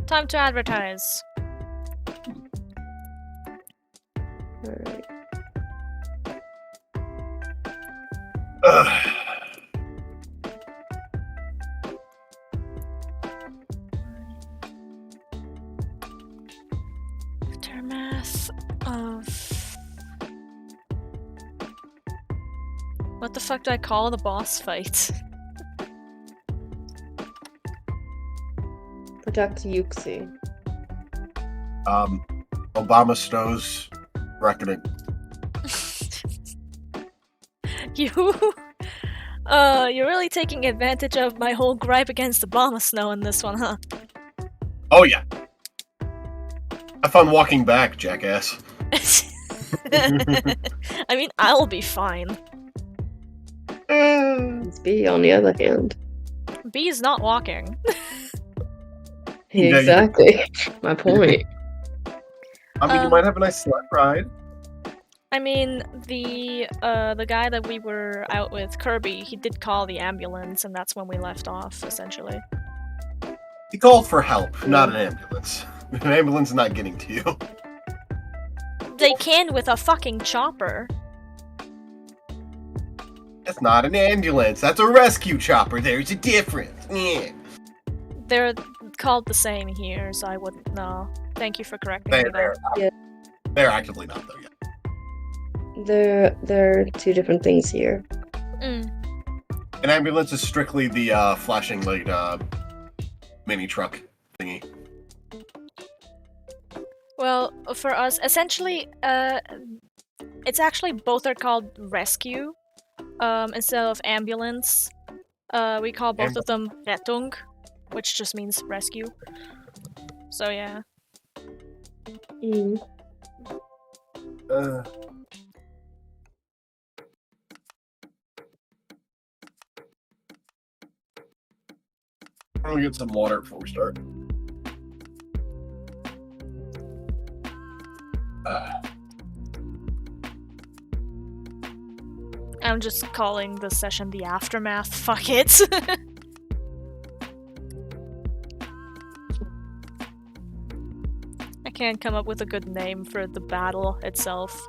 Time to advertise. Alright. Aftermath of... What the fuck do I call the boss fight? Protect Yuxi. Obama Snow's Reckoning. You're really taking advantage of my whole gripe against Obama Snow in this one, huh? Oh yeah. Have fun walking back, jackass. I mean, I'll be fine. It's B, on the other hand. B is not walking. Yeah, Exactly. My point. I mean, you might have a nice sled ride. I mean, the guy that we were out with, Kirby, he did call the ambulance, and that's when we left off, essentially. He called for help, not an ambulance. An ambulance is not getting to you. They can with a fucking chopper. That's not an ambulance. That's a rescue chopper. There's a difference. Yeah. They're called the same here, so I wouldn't know. Thank you for correcting me there. They're actively not though yet. There are two different things here. Mm. An ambulance is strictly the flashing light mini truck thingy. Well, for us, essentially, it's actually both are called rescue, instead of ambulance. We call both of them Rettung, which just means rescue. So yeah. Mm. I'm gonna get some water before we start. I'm just calling this session the aftermath. Fuck it. I can't come up with a good name for the battle itself.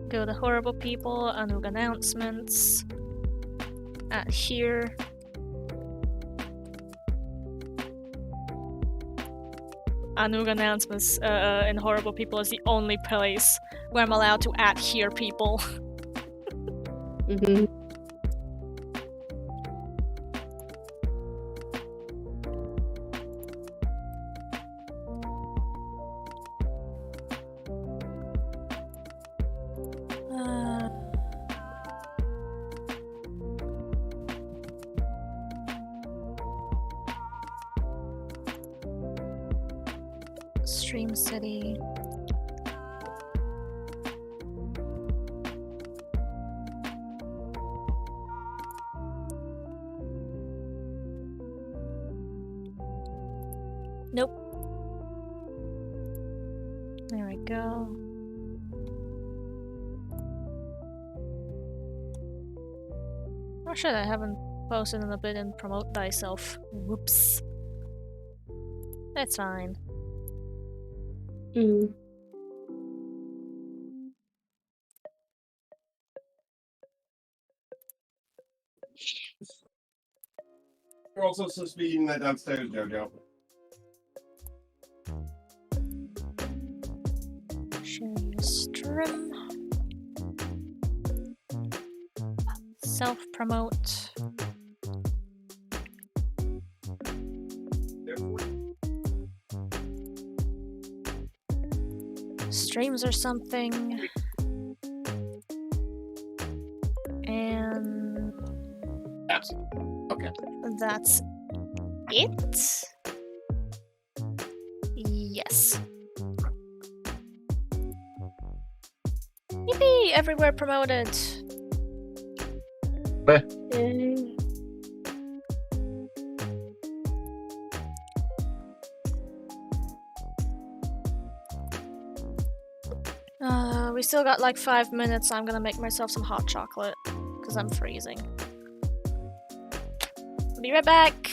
Go to horrible people, Anug announcements. At here. Anug announcements in horrible people is the only place where I'm allowed to at here people. Mm-hmm. Stream City. Nope. There we go. Oh shit, I haven't posted in a bit and promote thyself. Whoops. That's fine. Mm. We're also supposed to be eating that downstairs, Jojo. Share your stream. Self-promote. Streams or something. And Okay. that's it. Yes. Yay! Everywhere promoted. Yay. We still got like 5 minutes. I'm gonna make myself some hot chocolate because I'm freezing. Be right back.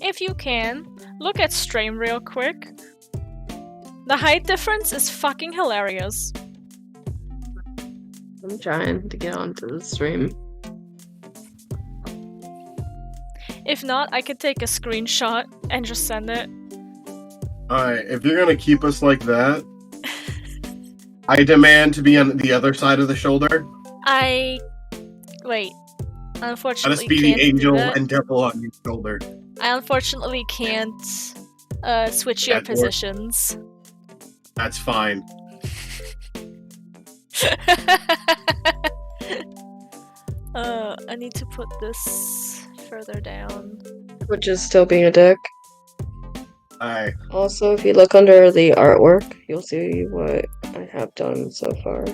If you can, look at stream real quick. The height difference is fucking hilarious. I'm trying to get onto the stream. If not, I could take a screenshot and just send it. Alright, if you're gonna keep us like that, I demand to be on the other side of the shoulder. Wait. Let Unfortunately, us be can't the angel do that. and devil on your shoulder. I unfortunately can't switch your That works. positions. That's fine. I need to put this further down. Which is still being a dick. Alright. Also, if you look under the artwork, you'll see what I have done so far.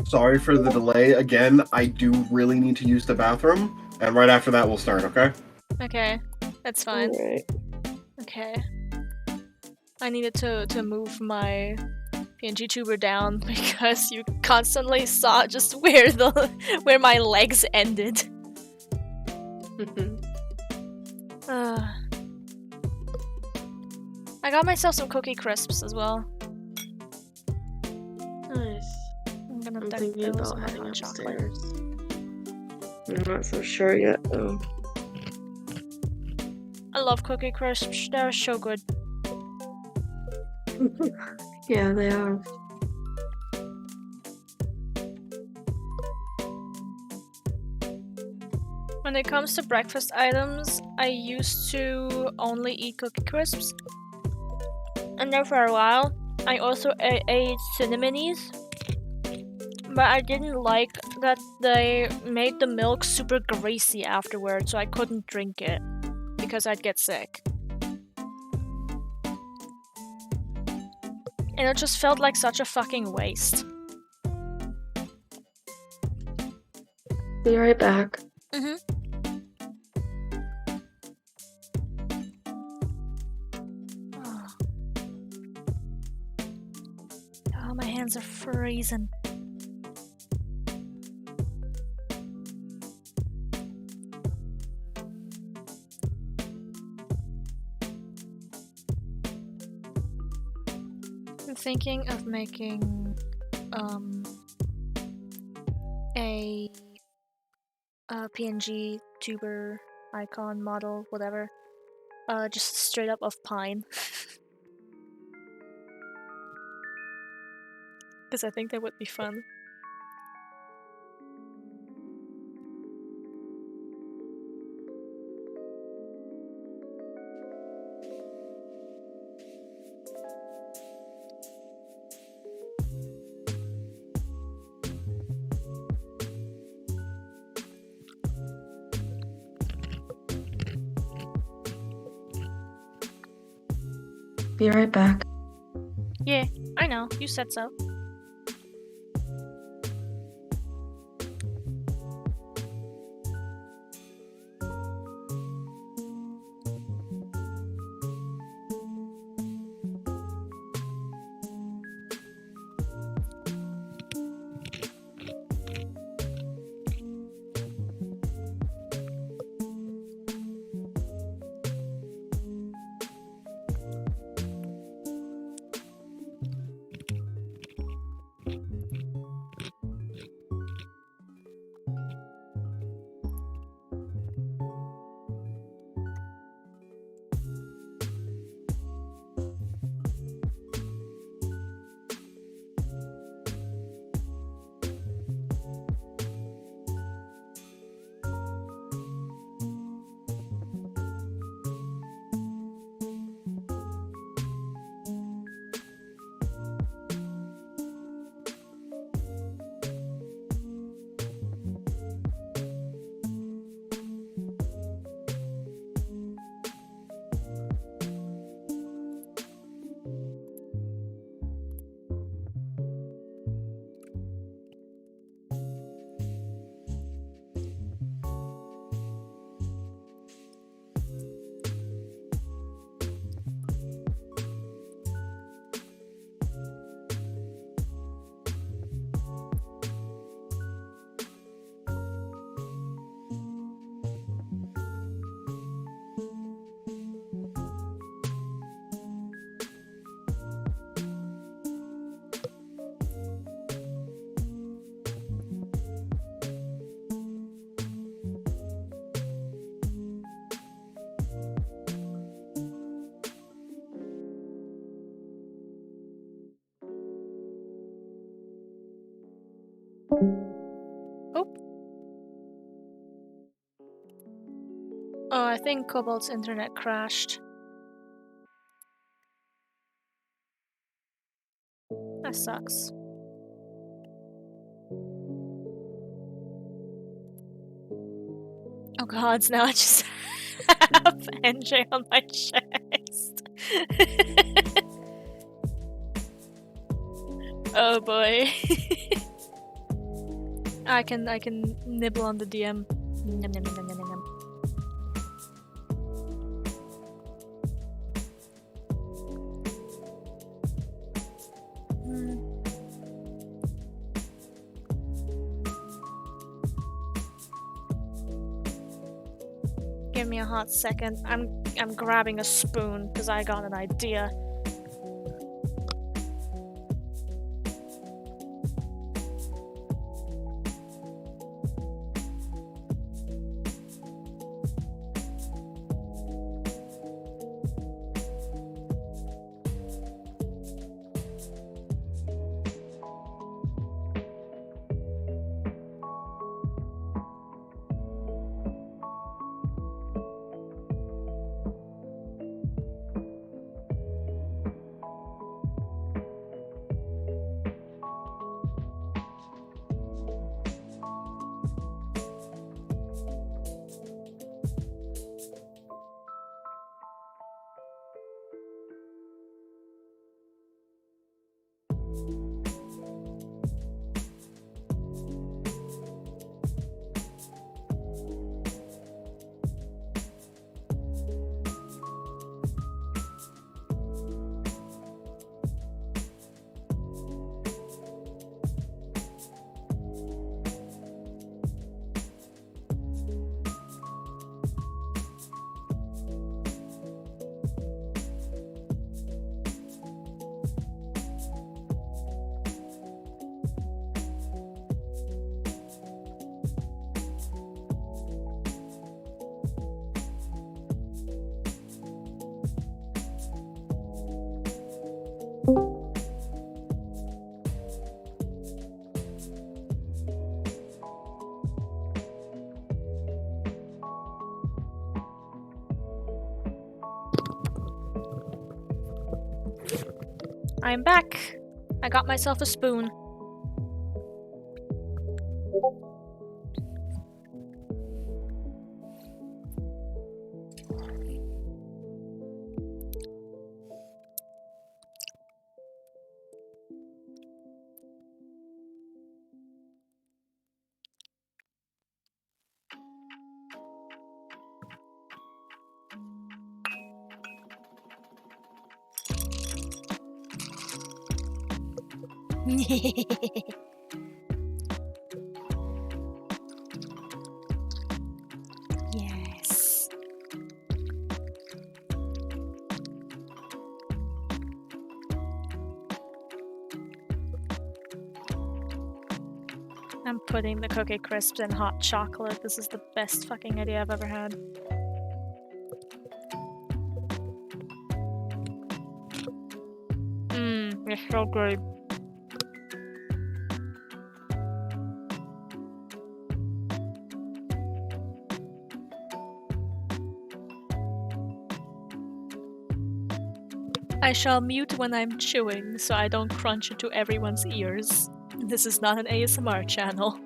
Sorry for the delay. Again, I do really need to use the bathroom. And right after that, we'll start, okay? Okay, that's fine. Alright. Okay. I needed to move my PNG tuber down because you constantly saw just where my legs ended. I got myself some cookie crisps as well. Nice. I'm gonna I'm deck thinking those about in my heading hot chocolate. upstairs. I'm not so sure yet, though. I love cookie crisps. They're so good. Yeah, they are. When it comes to breakfast items, I used to only eat cookie crisps. And then for a while, I also ate cinnamonies. But I didn't like that they made the milk super greasy afterwards, so I couldn't drink it because I'd get sick. And it just felt like such a fucking waste. Be right back. Mm-hmm. Oh, my hands are freezing. I'm thinking of making a PNG tuber icon model, whatever. Just straight up of pine. Because I think that would be fun. Be right back. Yeah, I know, you said so. Oh, I think Cobalt's internet crashed. That sucks. Oh god, now I just have NJ on my chest. Oh boy. I can nibble on the DM. Nom, nom, nom, nom, nom, nom. Give me a hot second. I'm grabbing a spoon because I got an idea. I'm back. I got myself a spoon. Yes. I'm putting the Cookie Crisps in hot chocolate. This is the best fucking idea I've ever had. It's so good. I shall mute when I'm chewing so I don't crunch into everyone's ears. This is not an ASMR channel.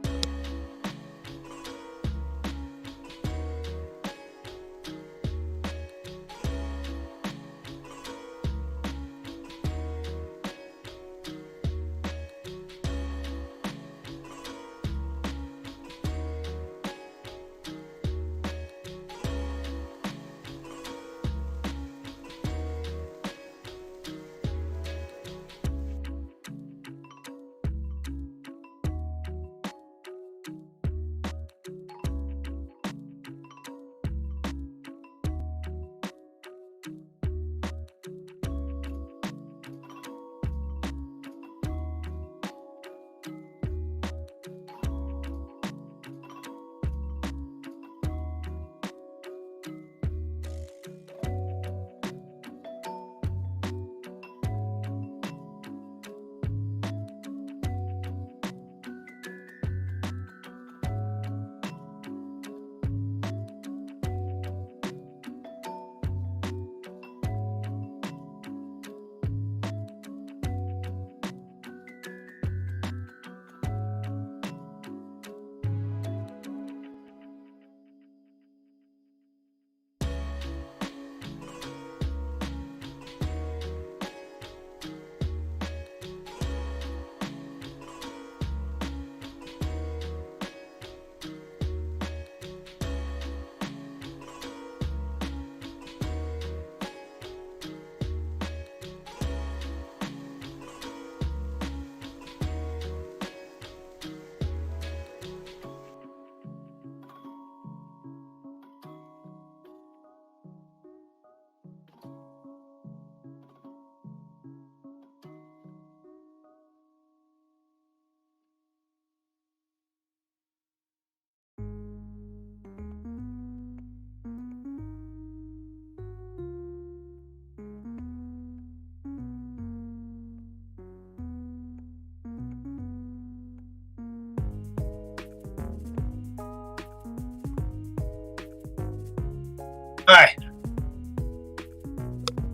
Hi.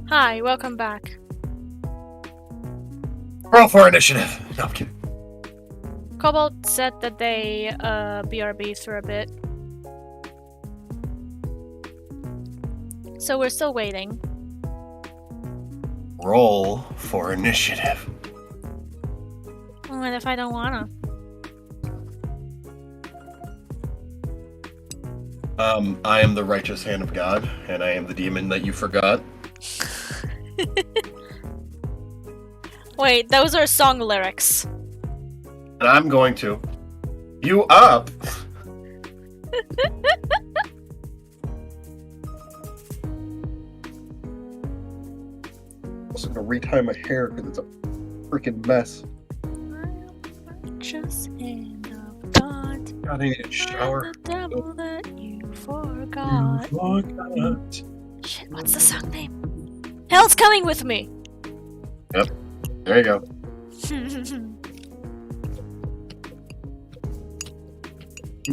Hi, welcome back. Roll for initiative. No, I'm kidding. Cobalt said that they BRB for a bit. So we're still waiting. Roll for initiative. What if I don't wanna? I am the righteous hand of God, and I am the demon that you forgot. Wait, those are song lyrics. And I'm going to. You up! I'm also gonna retie my hair because it's a freaking mess. Righteous hand of God. God, I need a shower. The devil that you forgot. Shit, what's the song name? Hell's Coming With Me! Yep. There you go.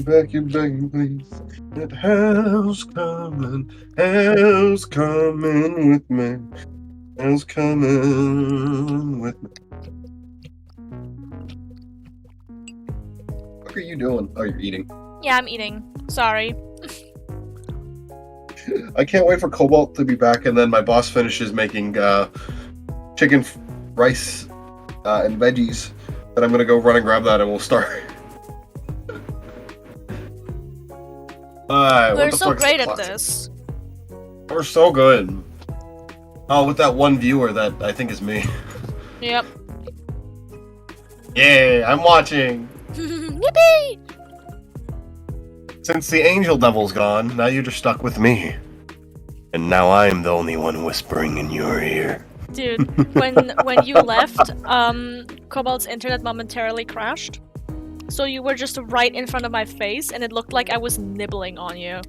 Back you begging, please. That hell's coming with me. Is coming with me. What are you doing? Oh, you're eating. Yeah, I'm eating. Sorry. I can't wait for Cobalt to be back, and then my boss finishes making chicken, rice, and veggies. Then I'm gonna go run and grab that, and we'll start. We're so great at this. We're so good. Oh, with that one viewer that I think is me. Yep. Yay, I'm watching. Yippee! Since the angel devil's gone, now you're just stuck with me. And now I'm the only one whispering in your ear. Dude, when you left, Cobalt's internet momentarily crashed. So you were just right in front of my face, and it looked like I was nibbling on you.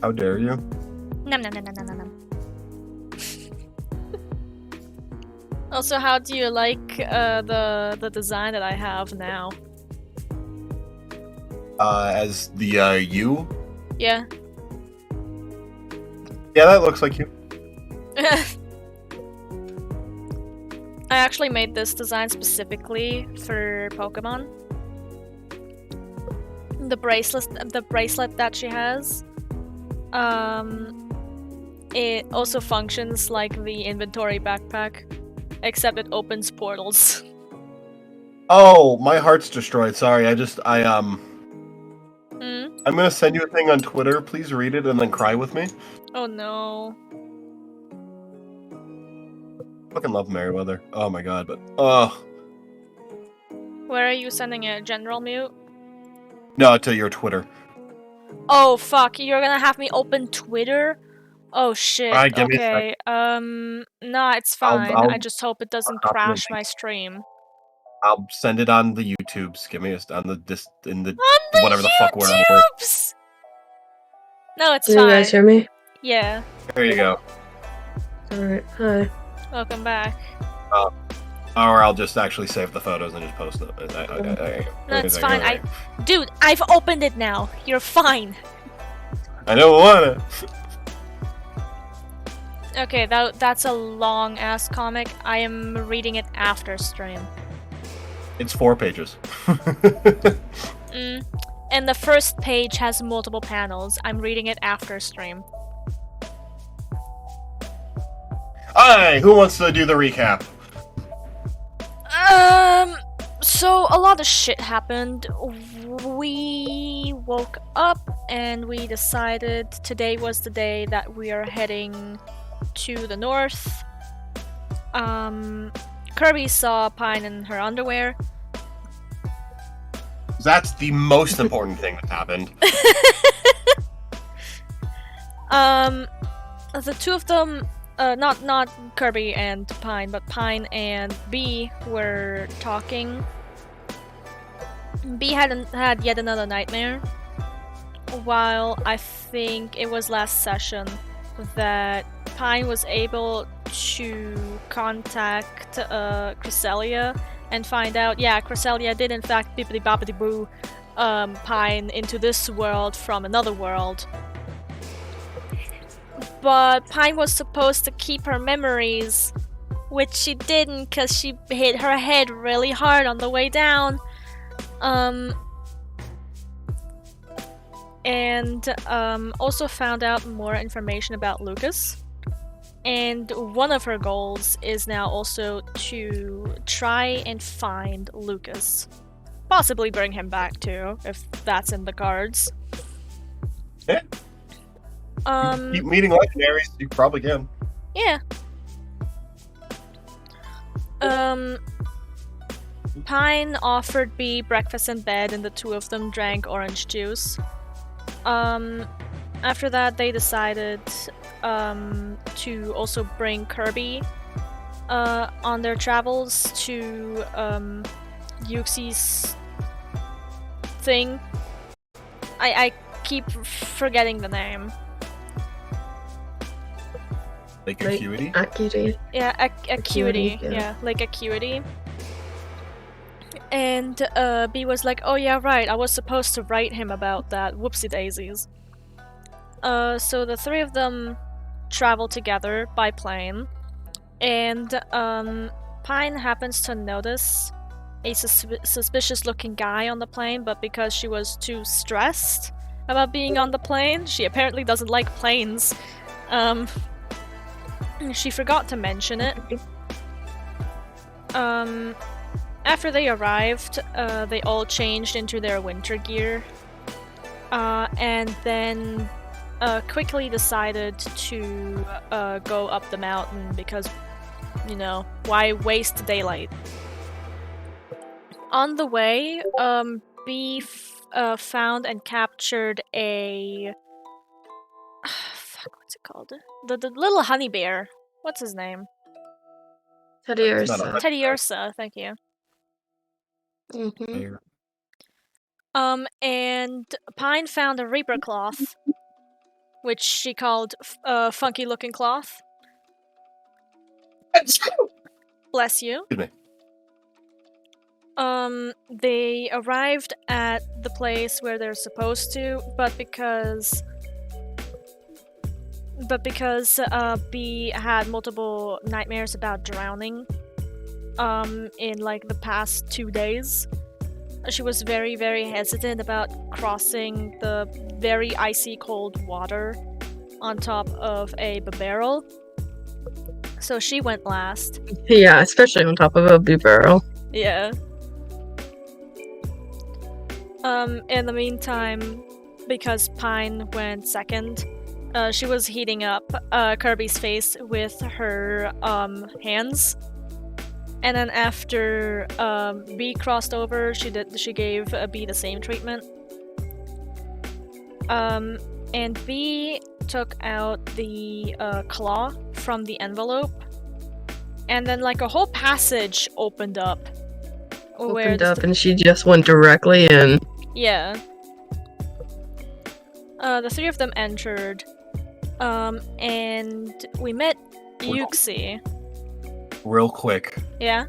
How dare you? Nom nom nom nom nom nom. Also, how do you like the design that I have now? As the you? Yeah. Yeah, that looks like you. I actually made this design specifically for Pokemon. The bracelet that she has. It also functions like the inventory backpack, except it opens portals. Oh, my heart's destroyed. Sorry, Hmm? I'm gonna send you a thing on Twitter. Please read it and then cry with me. Oh no. Fucking love Merryweather. Oh my god, but Where are you sending it? General mute? no, to your Twitter. Oh fuck, you're gonna have me open Twitter? Oh shit, Alright, give me a sec. okay. Nah, it's fine. I'll I just hope it doesn't copy and crash paste. my stream. I'll send it on the YouTubes. Give me on the On the whatever the fuck we're on. YouTubes! No, it's Can fine. you guys hear me? Yeah, There you go. Alright, hi. welcome back. Or I'll just actually save the photos and just post them. No, it's fine. Dude, I've opened it now. You're fine. I don't want it. Okay, that's a long ass comic. I am reading it after stream. It's 4 pages. And the first page has multiple panels. I'm reading it after stream. Alright, who wants to do the recap? So a lot of shit happened. We woke up and we decided today was the day that we are heading to the north. Kirby saw Pine in her underwear. That's the most important thing that happened. The two of them, not Kirby and Pine, but Pine and B were talking. B had yet another nightmare, while I think it was last session that Pine was able to contact Cresselia and find out, yeah, Cresselia did in fact bippity boppity boo Pine into this world from another world. But Pine was supposed to keep her memories, which she didn't because she hit her head really hard on the way down. And also found out more information about Lucas. And one of her goals is now also to try and find Lucas. Possibly bring him back too, if that's in the cards. Yeah. Keep meeting legendaries, you probably can. Yeah. Pine offered B breakfast in bed and the two of them drank orange juice. After that they decided to also bring Kirby on their travels to Yuxi's thing. I keep forgetting the name. Like Acuity? Acuity. Yeah, Acuity. Yeah. Yeah, like Acuity. And B was like, oh yeah, right, I was supposed to write him about that. Whoopsie daisies. So the three of them travel together by plane, and Pine happens to notice a suspicious-looking guy on the plane, but because she was too stressed about being on the plane, she apparently doesn't like planes. She forgot to mention it. After they arrived, they all changed into their winter gear, and then quickly decided to go up the mountain because, you know, why waste daylight? On the way, B found and captured a... fuck, what's it called? The little honey bear. What's his name? Teddy That's not Ursa. a- Teddy Ursa, thank you. Mhm. And Pine found a Reaper cloth, which she called funky looking cloth. Bless you. Excuse me. They arrived at the place where they're supposed to, but because B had multiple nightmares about drowning, in like the past 2 days, she was very, very hesitant about crossing the very icy cold water on top of a barrel. So she went last. Yeah, especially on top of a bee barrel. Yeah. In the meantime, because Pine went second, she was heating up Kirby's face with her hands. And then after B crossed over, she gave B the same treatment. And B took out the claw from the envelope, and then like a whole passage opened up. And she just went directly in. Yeah. The three of them entered, and we met Yuxi. Real quick. Yeah?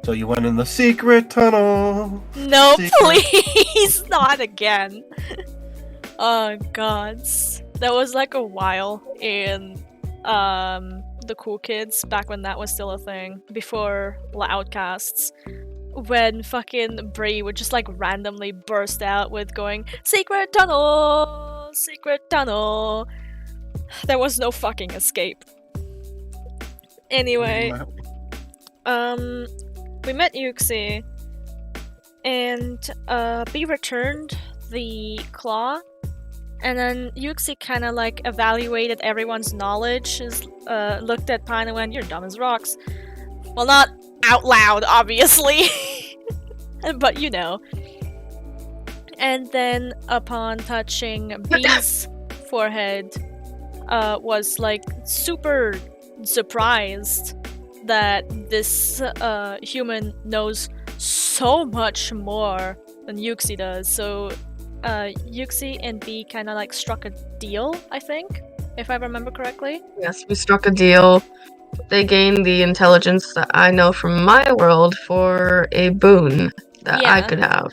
So you went in the secret tunnel. No, Secret. please, not again. Oh god. That was like a while in the Cool Kids, back when that was still a thing, before Outcasts, when fucking Bree would just like randomly burst out with going, "Secret tunnel! Secret tunnel!" There was no fucking escape. Anyway, we met Yuxi, and B returned the claw, and then Yuxi kind of like evaluated everyone's knowledge, looked at Pine and went, "You're dumb as rocks." Well, not out loud, obviously, but you know. And then upon touching B's forehead, was like super surprised that this human knows so much more than Yuxi does. So Yuxi and B kind of like struck a deal, I think, if I remember correctly. Yes, we struck a deal. They gained the intelligence that I know from my world for a boon that I Yeah. could have.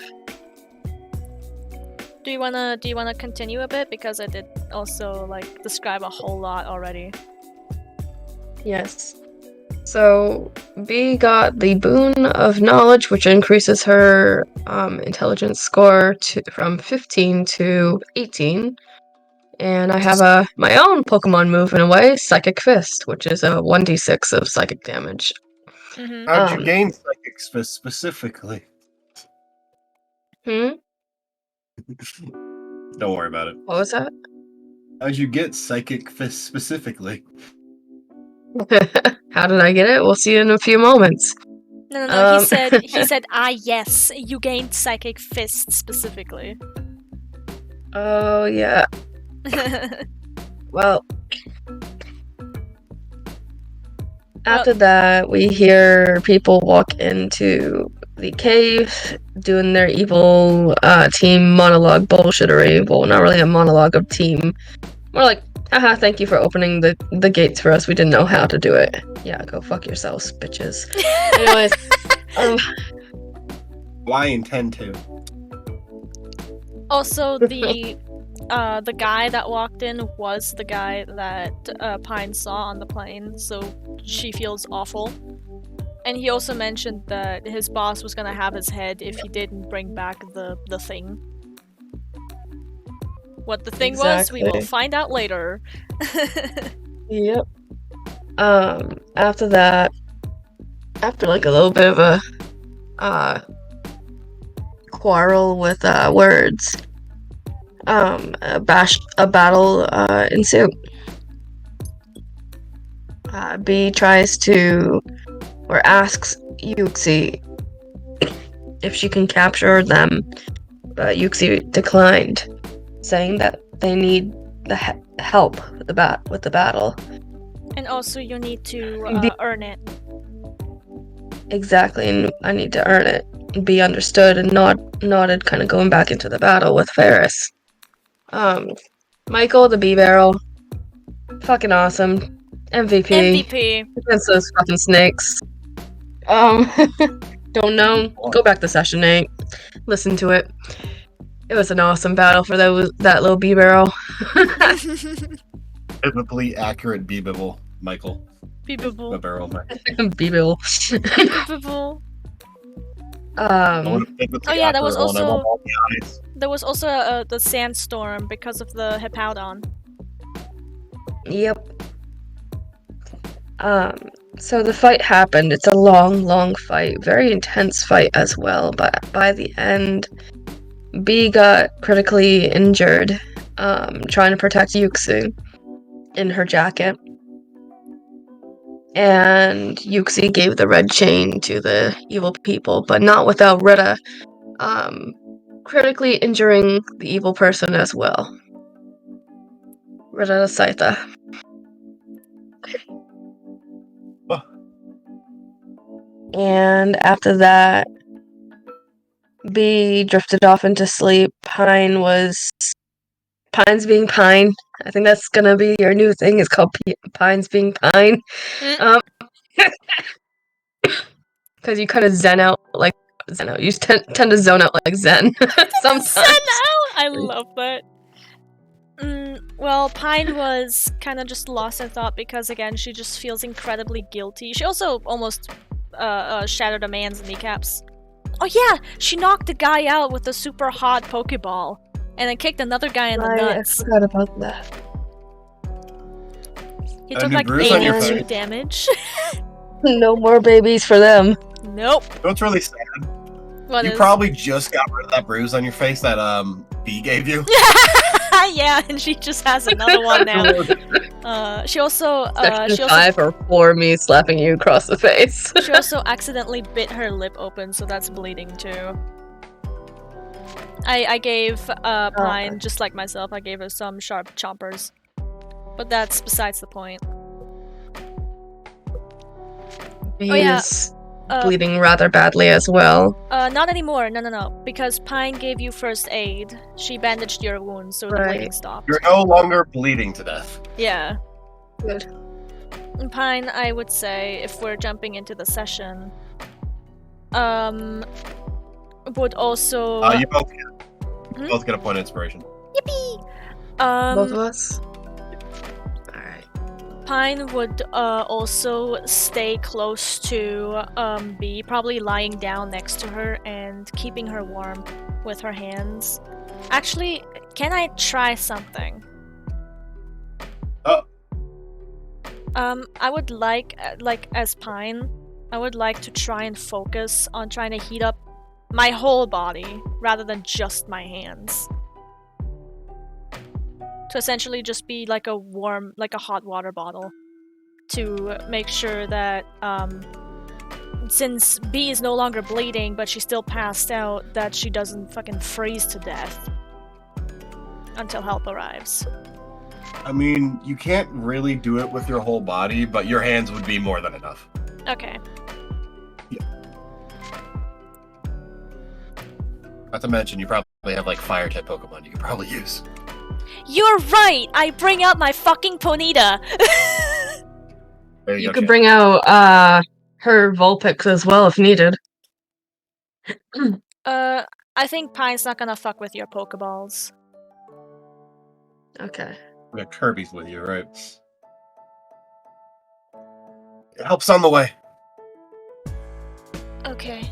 Do you wanna continue a bit, because I did also like describe a whole lot already. Yes. So B got the boon of knowledge, which increases her intelligence score from 15 to 18. And I have my own Pokemon move in a way, Psychic Fist, which is a 1d6 of psychic damage. Mm-hmm. How'd you gain psychic specifically? Hmm? Don't worry about it. What was that? How'd you get psychic fist specifically? How did I get it? We'll see in a few moments. No. He said, yes, you gained Psychic Fist specifically. Oh, yeah. Well, after that, we hear people walk into the cave doing their evil team monologue bullshittery. Well, not really a monologue of team. More like, haha, thank you for opening the gates for us. We didn't know how to do it. Yeah, go fuck yourselves, bitches. Anyways, Well, I intend to. Also, the the guy that walked in was the guy that Pine saw on the plane, so she feels awful. And he also mentioned that his boss was gonna have his head if he didn't bring back the thing. What the thing was, we will find out later. Yep. After that, after like a little bit of a quarrel with words, a battle ensued. B tries to, or asks Yuxi if she can capture them, but Yuxi declined, saying that they need the help with the battle. And also, you need to earn it. Exactly, and I need to earn it and be understood, and nodded, kind of going back into the battle with Ferris. Michael the Bee Barrel, fucking awesome, MVP against those fucking snakes. Don't know? Go back to session 8, listen to it. It was an awesome battle for that little Bee Barrel. Biblically accurate Bibble, Michael. Bibble. The barrel. Bibble. Bibble. Oh yeah, there was also the sandstorm because of the Hippowdon. Yep. So the fight happened. It's a long fight, very intense fight as well. But by the end, B got critically injured, trying to protect Yuxi in her jacket. And Yuxi gave the red chain to the evil people, but not without Rita critically injuring the evil person as well. Rita Saita. And after that, B drifted off into sleep. Pine's being Pine. I think that's gonna be your new thing. It's called Pine's being Pine. Because you kind of zen out. You tend to zone out like Zen sometimes. Zen out? I love that. Well, Pine was kind of just lost in thought because, again, she just feels incredibly guilty. She also almost shattered a man's kneecaps. Oh yeah, she knocked a guy out with a super hot Pokeball, and then kicked another guy in the nuts. I forgot about that. He took like 82 damage. No more babies for them. Nope. What's really sad? You probably just got rid of that bruise on your face that B gave you. Yeah, and she just has another one now. She also Section 5 or 4 me slapping you across the face. She also accidentally bit her lip open, so that's bleeding too. I gave Pine, just like myself, I gave her some sharp chompers. But that's besides the point. B is bleeding rather badly as well. Not anymore, no. Because Pine gave you first aid. She bandaged your wounds, so the bleeding stopped. You're no longer bleeding to death. Yeah. Good. And Pine, I would say, if we're jumping into the session, would also... you both get a point of inspiration. Yippee! Both of us? Pine would also stay close to B, probably lying down next to her and keeping her warm with her hands. Actually, can I try something? I would like as Pine, I would like to try and focus on trying to heat up my whole body rather than just my hands. To essentially just be like a hot water bottle. To make sure that, since B is no longer bleeding, but she's still passed out, that she doesn't fucking freeze to death. Until help arrives. I mean, you can't really do it with your whole body, but your hands would be more than enough. Okay. Yeah. Not to mention, you probably have like fire-type Pokemon you could probably use. You're right! I bring out my fucking Ponyta! You could bring out her Vulpix as well if needed. I think Pine's not gonna fuck with your Pokeballs. Okay. Yeah, Kirby's with you, right? Help's on the way. Okay.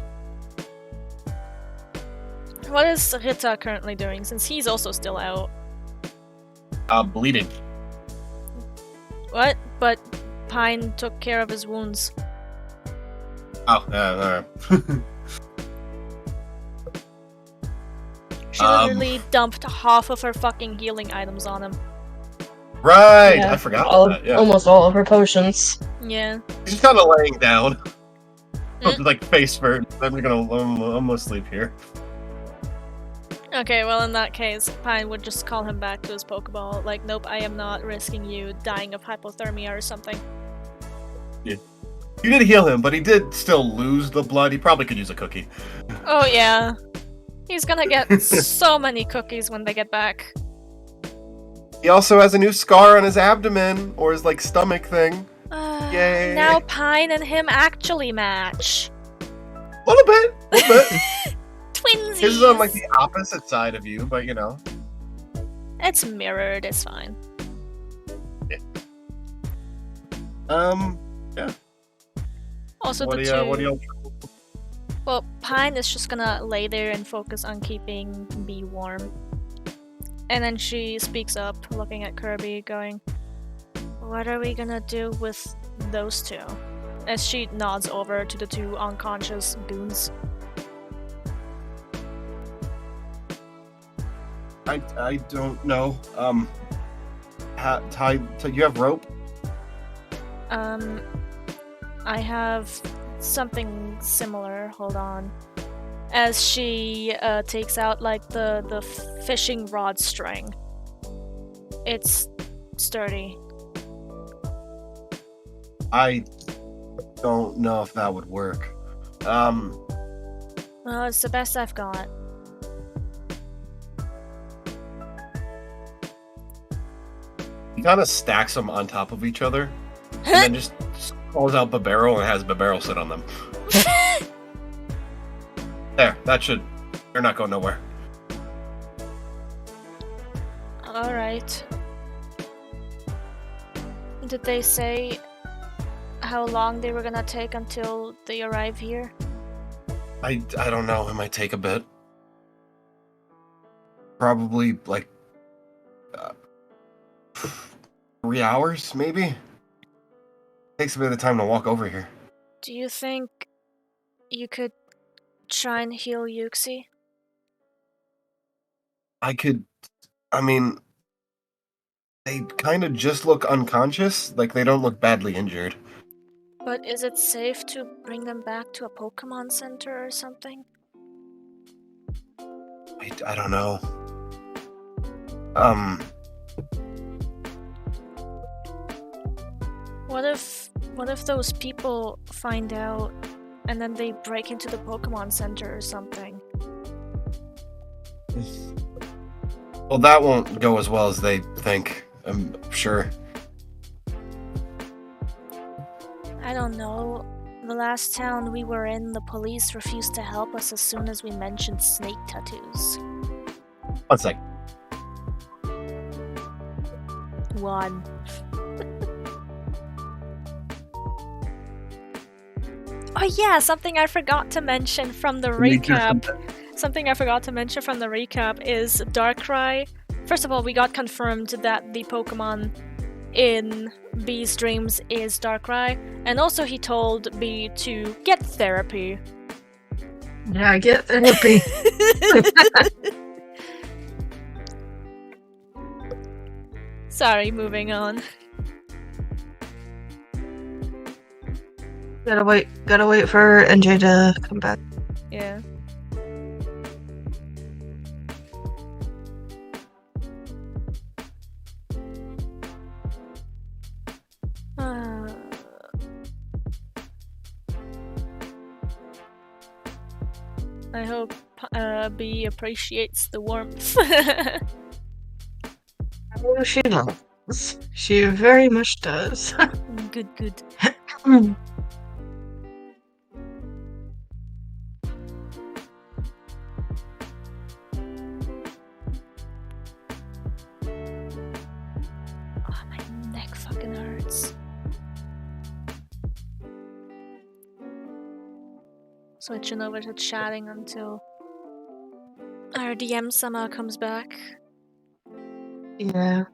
What is Rita currently doing, since he's also still out? Bleeding. What? But Pine took care of his wounds. Oh, yeah, She literally dumped half of her fucking healing items on him. Right, Yeah, I forgot about that, yeah. Almost all of her potions. Yeah. She's kind of laying down. Like, face first. I'm gonna almost sleep here. Okay, well in that case, Pine would just call him back to his Pokeball. Like, nope, I am not risking you dying of hypothermia or something. Yeah. You did heal him, but he did still lose the blood. He probably could use a cookie. Oh yeah. He's gonna get so many cookies when they get back. He also has a new scar on his abdomen, or his, like, stomach thing. Yay. Now Pine and him actually match. A little bit. Twinsies! His is on, like, the opposite side of you, but, you know. It's mirrored, it's fine. Yeah. Yeah. Also, What the do two... y'all... Well, Pine is just gonna lay there and focus on keeping Bee warm. And then she speaks up, looking at Kirby, going, "What are we gonna do with those two?" As she nods over to the two unconscious goons. I don't know. You have rope? I have something similar. Hold on. As she takes out like the fishing rod string. It's sturdy. I don't know if that would work. Well, it's the best I've got. He kind of stacks them on top of each other, and then just pulls out Babero and has Babero sit on them. There, they're not going nowhere. Alright. Did they say how long they were gonna take until they arrive here? I don't know, it might take a bit. Probably, like, 3 hours, maybe? Takes a bit of time to walk over here. Do you think you could try and heal Yuxi? I mean, they kind of just look unconscious, like they don't look badly injured. But is it safe to bring them back to a Pokemon Center or something? I don't know. What if those people find out and then they break into the Pokemon Center or something? Well, that won't go as well as they think, I'm sure. I don't know. The last town we were in, the police refused to help us as soon as we mentioned snake tattoos. 1 sec. One. Oh yeah, something I forgot to mention from the recap. Something I forgot to mention from the recap is Darkrai. First of all, we got confirmed that the Pokemon in Bee's dreams is Darkrai, and also he told Bee to get therapy. Yeah, get therapy. Sorry, moving on. Gotta wait for NJ to come back. Yeah. I hope Bee appreciates the warmth. Oh, she does. She very much does. Good, good. Switching over to chatting until our DM somehow comes back. Yeah.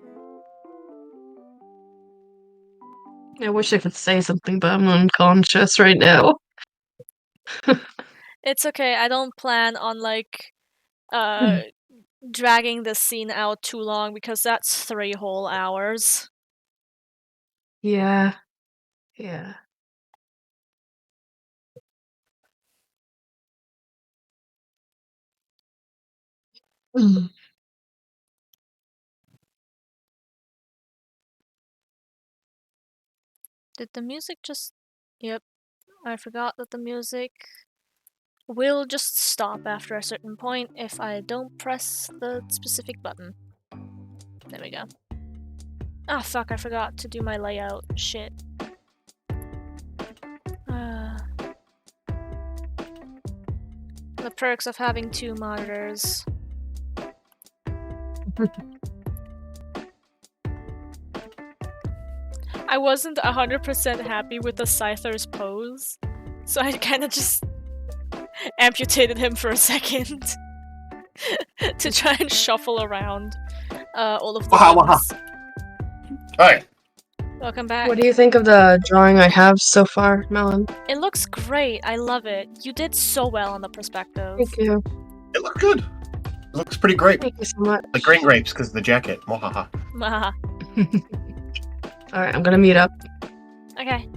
I wish I could say something, but I'm unconscious right now. It's okay. I don't plan on dragging this scene out too long because that's 3 whole hours. Yeah. Yeah. Mm. Did the music just... Yep. I forgot that the music will just stop after a certain point if I don't press the specific button. There we go. Ah, fuck, I forgot to do my layout. Shit. The perks of having 2 monitors. I wasn't 100% happy with the Scyther's pose, so I kind of just amputated him for a second to try and shuffle around all of the ones. Hi. Welcome back. What do you think of the drawing I have so far, Melon? It looks great. I love it. You did so well on the perspective. Thank you. It looked good. It looks pretty great. Thank you so much. Like green grapes, because the jacket. Mohaha. Haha. Alright, I'm gonna mute up. Okay.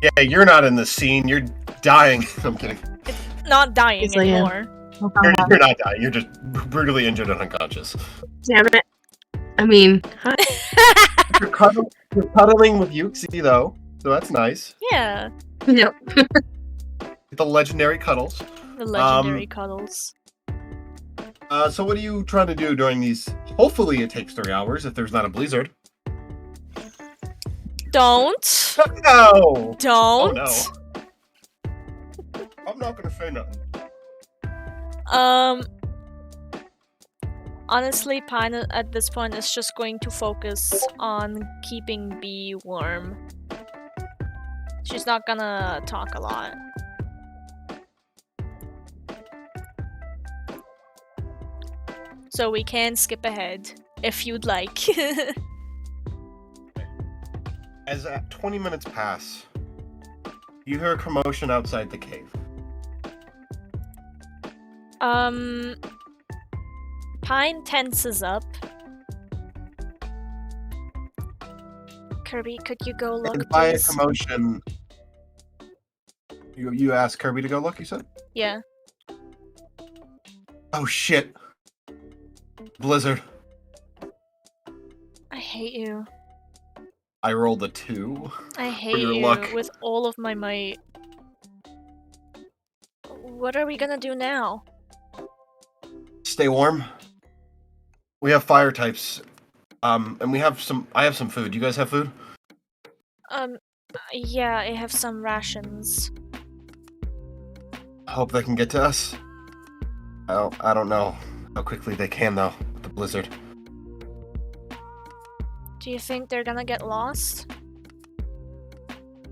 Yeah, you're not in the scene. You're dying. I'm kidding. Not dying Yes, I am. anymore. You're not dying. You're just brutally injured and unconscious. Damn it. I mean, You're cuddling with Yuxi, though, so that's nice. Yeah. yep. The legendary cuddles. The legendary cuddles. So what are you trying to do during these? Hopefully it takes 3 hours if there's not a blizzard. Don't. No! Don't. Oh no. I'm not gonna say nothing. Honestly, Pine at this point is just going to focus on keeping Bee warm. She's not gonna talk a lot. So we can skip ahead, if you'd like. As 20 minutes pass, you hear a commotion outside the cave. Pine tenses up. Kirby, could you go look, And by a please? commotion, you asked Kirby to go look, you said? Yeah. Oh shit. Blizzard. I hate you. I rolled a 2. I hate your you luck. with all of my might. What are we gonna do now? Stay warm. We have fire types. And we have some. I have some food. You guys have food? Yeah, I have some rations. I hope they can get to us. I don't know how quickly they can though with the blizzard. Do you think they're gonna get lost?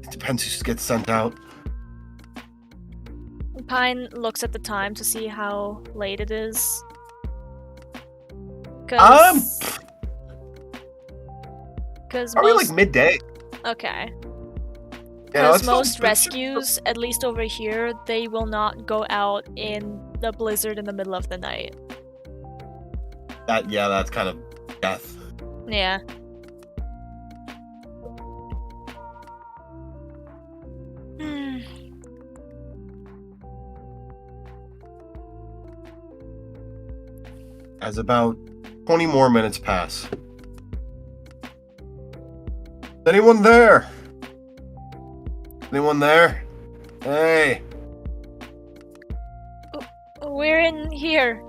It depends who gets sent out. Pine looks at the time to see how late it is. 'Cause... Probably like midday. Okay. You know, Because it's not- most rescues, at least over here, they will not go out in the blizzard in the middle of the night. That's kind of death. Yeah. Hmm. As about 20 more minutes pass. Is anyone there? Anyone there? Hey. We're in here.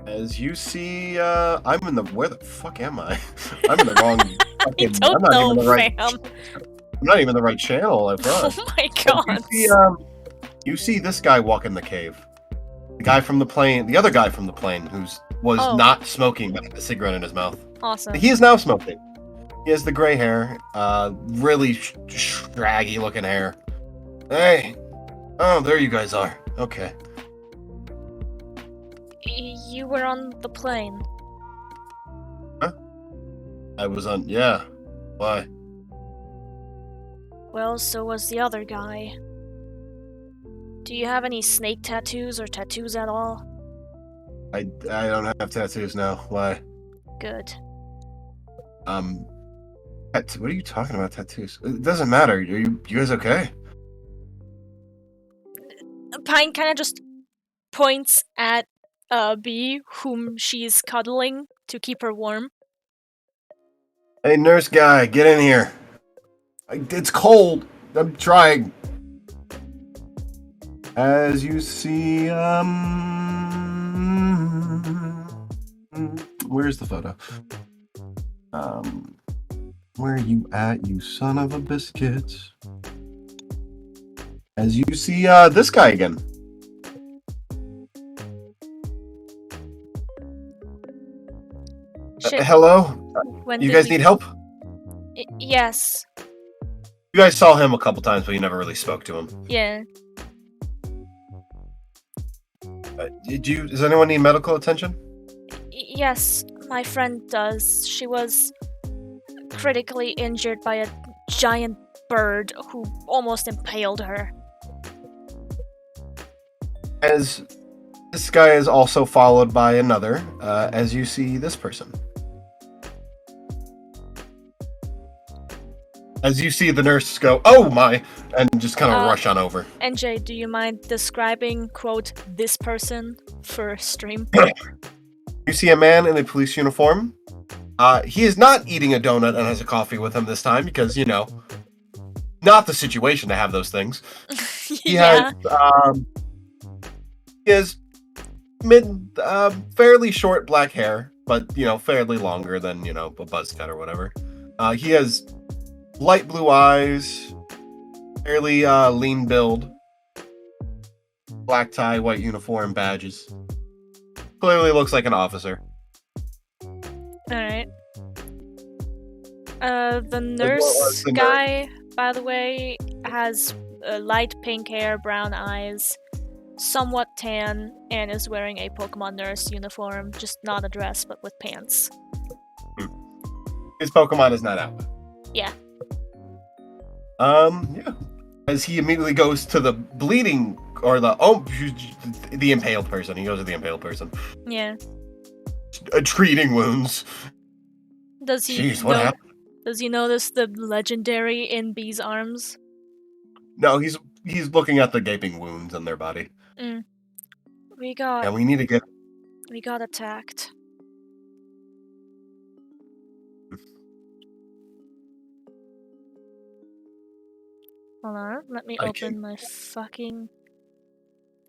As you see, I'm in the... Where the fuck am I? I'm in the wrong... I fucking, don't I'm not know, even the right, fam. I'm not even the right channel, I promise. Oh my god. You see this guy walk in the cave. The guy from the plane, the other guy from the plane was Oh. not smoking but had a cigarette in his mouth. Awesome. He is now smoking. He has the gray hair, really shaggy looking hair. Hey. Oh, there you guys are. Okay. You were on the plane. I was on. Yeah. Why? Well, so was the other guy. Do you have any snake tattoos or tattoos at all? I don't have tattoos now. Why? Good. What are you talking about? Tattoos? It doesn't matter. Are you guys okay? Pine kind of just points at Bee, whom she's cuddling to keep her warm. Hey, nurse guy, get in here. It's cold. I'm trying. As you see, where's the photo? Where are you at, you son of a biscuit? As you see, this guy again. Shit. Hello? When You did guys we- need help? Yes. You guys saw him a couple times, but you never really spoke to him. Yeah. Does anyone need medical attention? Yes, my friend does. She was critically injured by a giant bird who almost impaled her. As this guy is also followed by another, as you see this person. As you see the nurse go, oh my, and just kind of rush on over. NJ, do you mind describing, quote, this person for stream? You see a man in a police uniform. He is not eating a donut and has a coffee with him this time because, not the situation to have those things. He Yeah. has fairly short black hair, but, fairly longer than, a buzz cut or whatever. He has light blue eyes, fairly lean build, black tie, white uniform, badges. Clearly looks like an officer. Alright. The nurse guy, by the way, has light pink hair, brown eyes, somewhat tan, and is wearing a Pokemon nurse uniform, just not a dress, but with pants. His Pokemon is not out. Yeah. Yeah. As he immediately goes to the bleeding, or the impaled person. He goes to the impaled person. Yeah. Treating wounds. Does he Jeez, what happened? Does he notice the legendary in Bee's arms? No, he's looking at the gaping wounds on their body. We got And we need to get... attacked. Hold on, let me open my fucking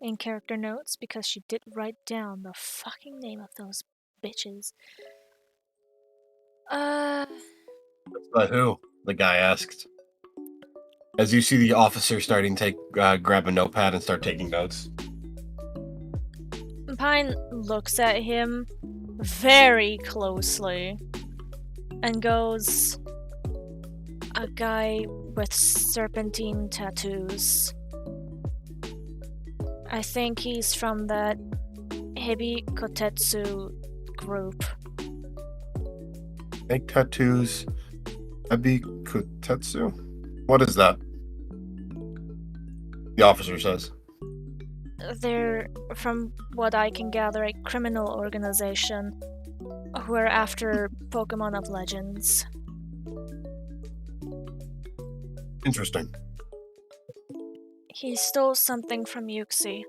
in-character notes because she did write down the fucking name of those bitches. But who? The guy asked. As you see the officer starting to grab a notepad and start taking notes. Pine looks at him very closely and goes, a guy with serpentine tattoos. I think he's from that Hebi Kotetsu group. Make tattoos. Abikutetsu? What is that? The officer says. They're, from what I can gather, a criminal organization who are after Pokemon of Legends. Interesting. He stole something from Yuxi.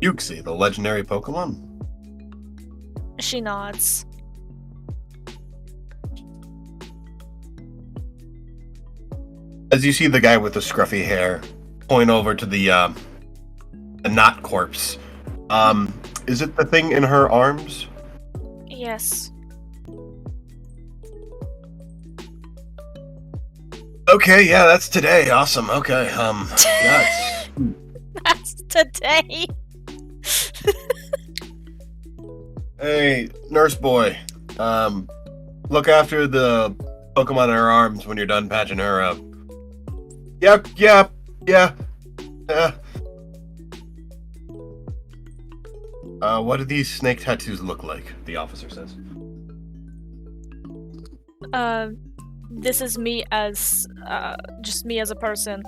Yuxi, the legendary Pokemon? She nods. As you see the guy with the scruffy hair point over to the knot corpse. Is it the thing in her arms? Yes. Okay, yeah, that's today. Awesome. Okay, yeah, That's today. Hey, nurse boy. Look after the Pokemon in her arms when you're done patching her up. Yeah. What do these snake tattoos look like? The officer says. This is me as just me as a person.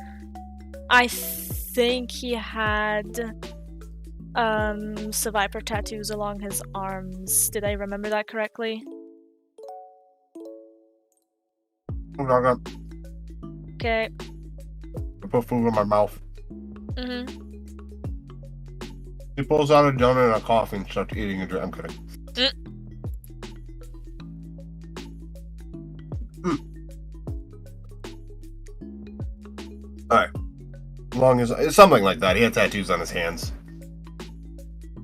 I think he had survivor tattoos along his arms. Did I remember that correctly? Okay. I put food in my mouth. Mm-hmm. He pulls out a donut and a coffee and starts eating a drink. I'm kidding. Alright. Long as it's something like that. He had tattoos on his hands.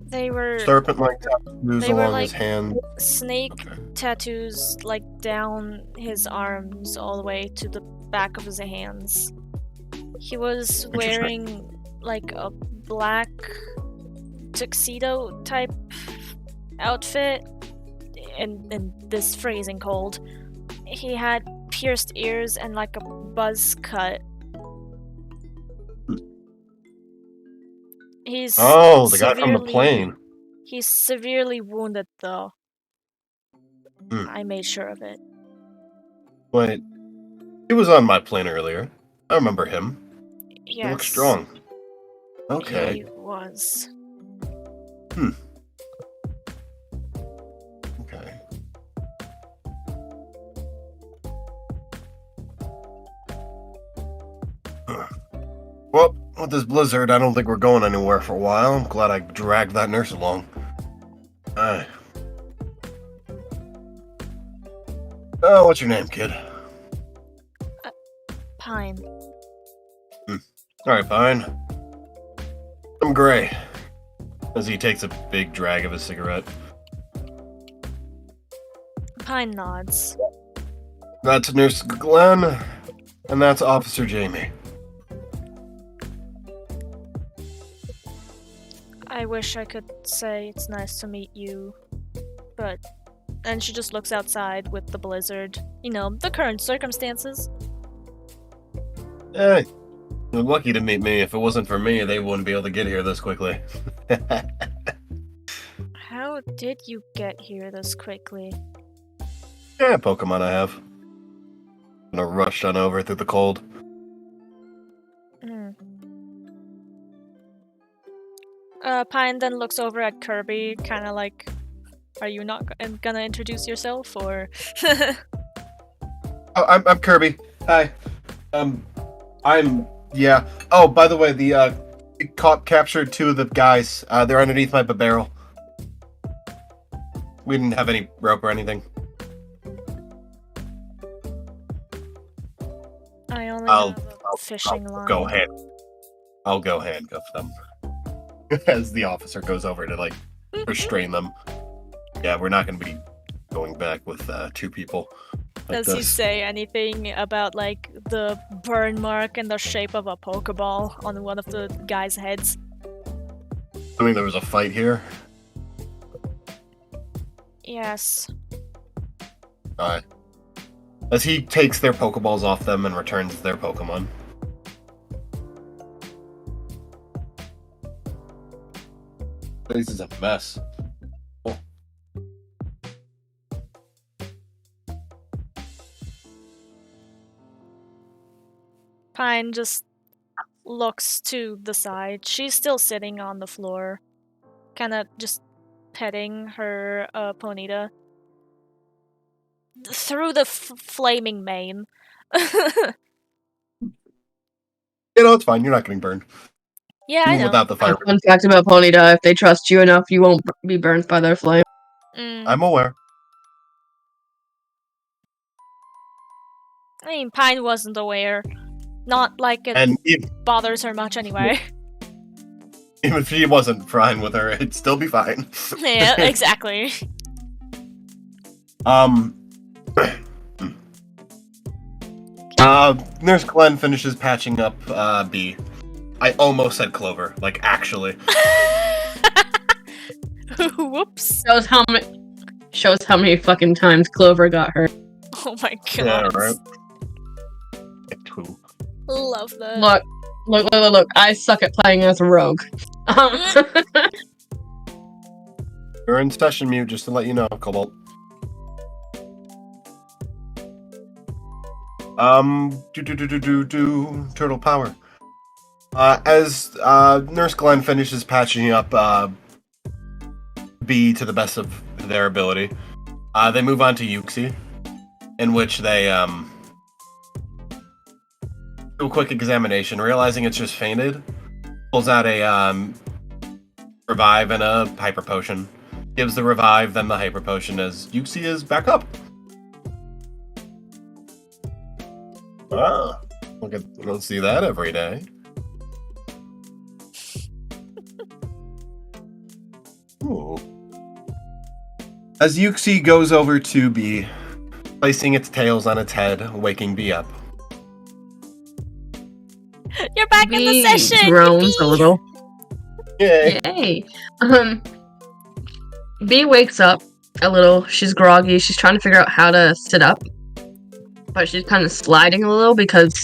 They were Serpent-like tattoos They were along like- his hand. snake Okay. tattoos like down his arms all the way to the back of his hands. He was Interesting. wearing like a black tuxedo type outfit in this freezing cold. He had pierced ears and like a buzz cut. He's Oh, the guy from the severely- plane. He's severely wounded though. Hmm. I made sure of it. But he was on my plane earlier. I remember him. Yes. He looks strong. Okay. He was. Okay. Well, with this blizzard, I don't think we're going anywhere for a while. I'm glad I dragged that nurse along. Aye. Oh, what's your name, kid? Pine. Alright, fine. I'm Gray. As he takes a big drag of his cigarette. Pine nods. That's Nurse Glenn, and that's Officer Jamie. I wish I could say it's nice to meet you, but. And she just looks outside with the blizzard. You know, the current circumstances. Hey, you're lucky to meet me. If it wasn't for me, they wouldn't be able to get here this quickly. How did you get here this quickly? Yeah, Pokemon I have. Gonna rush on over through the cold. Hmm. Pine then looks over at Kirby, kind of like, are you not gonna introduce yourself, or? Oh, I'm Kirby. Hi. Yeah. Oh, by the way, the cop captured two of the guys. They're underneath my barrel. We didn't have any rope or anything. I only I'll- have a fishing line. I'll go handcuff them. As the officer goes over to, like, restrain them. Yeah, we're not going to be going back with two people. Like Does he this. say anything about like the burn mark and the shape of a Pokeball on one of the guys' heads? I mean, there was a fight here. Yes. Alright. As he takes their Pokeballs off them and returns their Pokemon. This is a mess. Oh. Pine just looks to the side. She's still sitting on the floor, kind of just petting her Ponyta through the flaming mane. You know, it's fine. You're not getting burned. Yeah, I Even know. without the fire. Fun fact about Ponyta, if they trust you enough, you won't be burned by their flame. I'm aware. I mean, Pine wasn't aware. Not like it And even bothers her much anyway. if she wasn't fine with her, it'd still be fine. Yeah, exactly. Nurse Glenn finishes patching up B. I almost said Clover, like actually. Whoops. Shows how many fucking times Clover got hurt. Oh my god. Yeah, right. Two. Love that. Look. I suck at playing as a rogue. You're in session mute, just to let you know, Cobalt. Turtle power. As Nurse Glenn finishes patching up B to the best of their ability, they move on to Yuxi, in which they do a quick examination, realizing it's just fainted. Pulls out a revive and a hyper potion. Gives the revive, then the hyper potion as Yuxi is back up. Ah, you don't see that every day. Ooh. As Yuxi goes over to B, placing its tails on its head, waking B up. You're back in the B session! groans a little. Yay! Yay! B wakes up a little. She's groggy. She's trying to figure out how to sit up, but she's kind of sliding a little because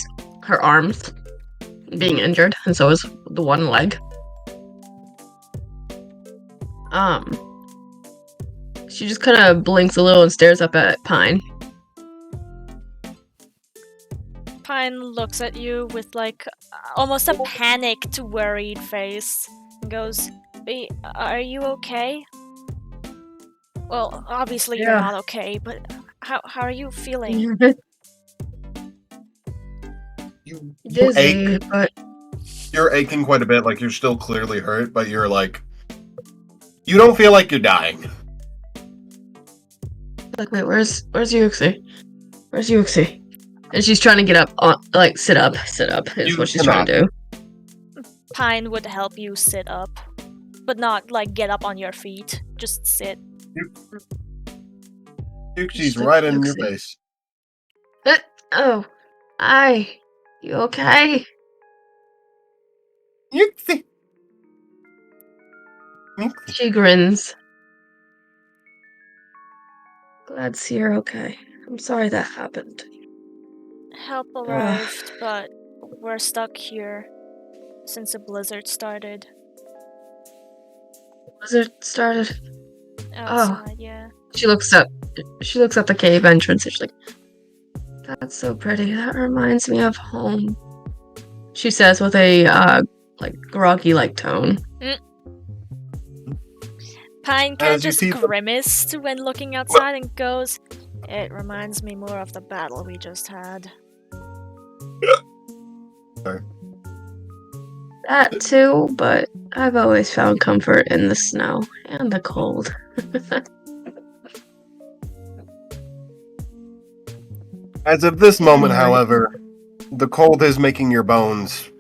her arm's being injured, and so is the one leg. She just kind of blinks a little and stares up at Pine. Pine looks at you with like almost a panicked, worried face and goes, "B, are you okay?" Well, obviously you're Yeah. not okay, but how are you feeling? You Dizzy, ache. but You're aching quite a bit, like you're still clearly hurt, but you're like... You don't feel like you're dying. like, wait, where's Yuxi? Where's Yuxi? And she's trying to get up, like, sit up is You what she's trying to do. Pine would help you sit up, but not like get up on your feet. Just sit. Yuxi's Like, right in your Yuxi. face. Oh, hi. You okay? Yuxi! She grins. Glad to see you're okay. I'm sorry that happened. Help arrived, but we're stuck here since the blizzard started. Blizzard started. Outside, yeah. She looks up. She looks at the cave entrance. And she's like, "That's so pretty. That reminds me of home." She says with a like groggy-like tone. Pine kind of As you just see- grimaced when looking outside and goes, "It reminds me more of the battle we just had." That too, but I've always found comfort in the snow and the cold. As of this moment, Anyway. however, the cold is making your bones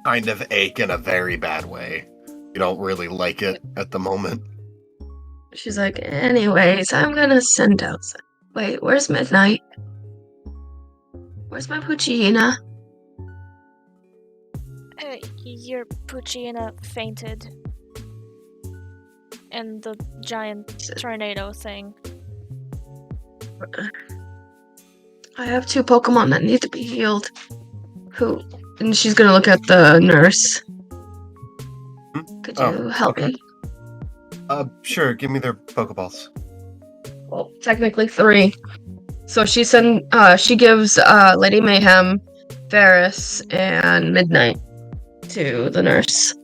kind of ache in a very bad way. You don't really like it at the moment. She's like, anyways, I'm gonna send out. Wait, where's Midnight? Where's my Puccina? Your Puccina fainted. And the giant tornado thing. I have 2 Pokemon that need to be healed. Who? And she's gonna look at the nurse. Could you help okay. me? Sure, give me their Pokeballs. Well, technically 3. So she gives Lady Mayhem, Ferris, and Midnight to the nurse.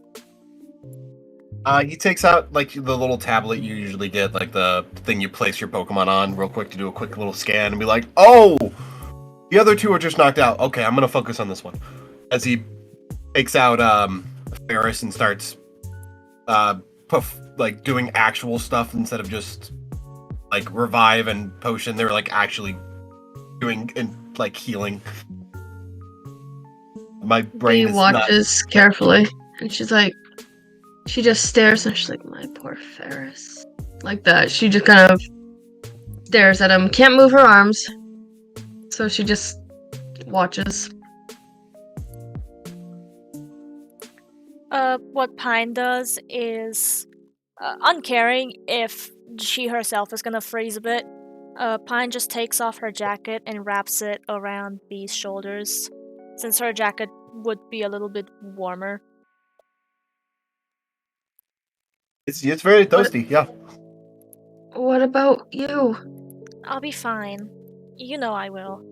He takes out, like, the little tablet you usually get, like the thing you place your Pokemon on real quick to do a quick little scan and be like, oh! The other 2 are just knocked out. Okay, I'm gonna focus on this one. As he takes out, Ferris and starts, doing actual stuff instead of just, like, revive and potion. They're, like, actually doing, like, healing. My brain She is watches carefully, and she's like, she just stares, and she's like, my poor Ferris. Like that. She just kind of stares at him. Can't move her arms. So she just watches. What Pine does is, uncaring if she herself is gonna freeze a bit, Pine just takes off her jacket and wraps it around Bee's shoulders, since her jacket would be a little bit warmer. It's very toasty, yeah. What about you? I'll be fine. You know I will.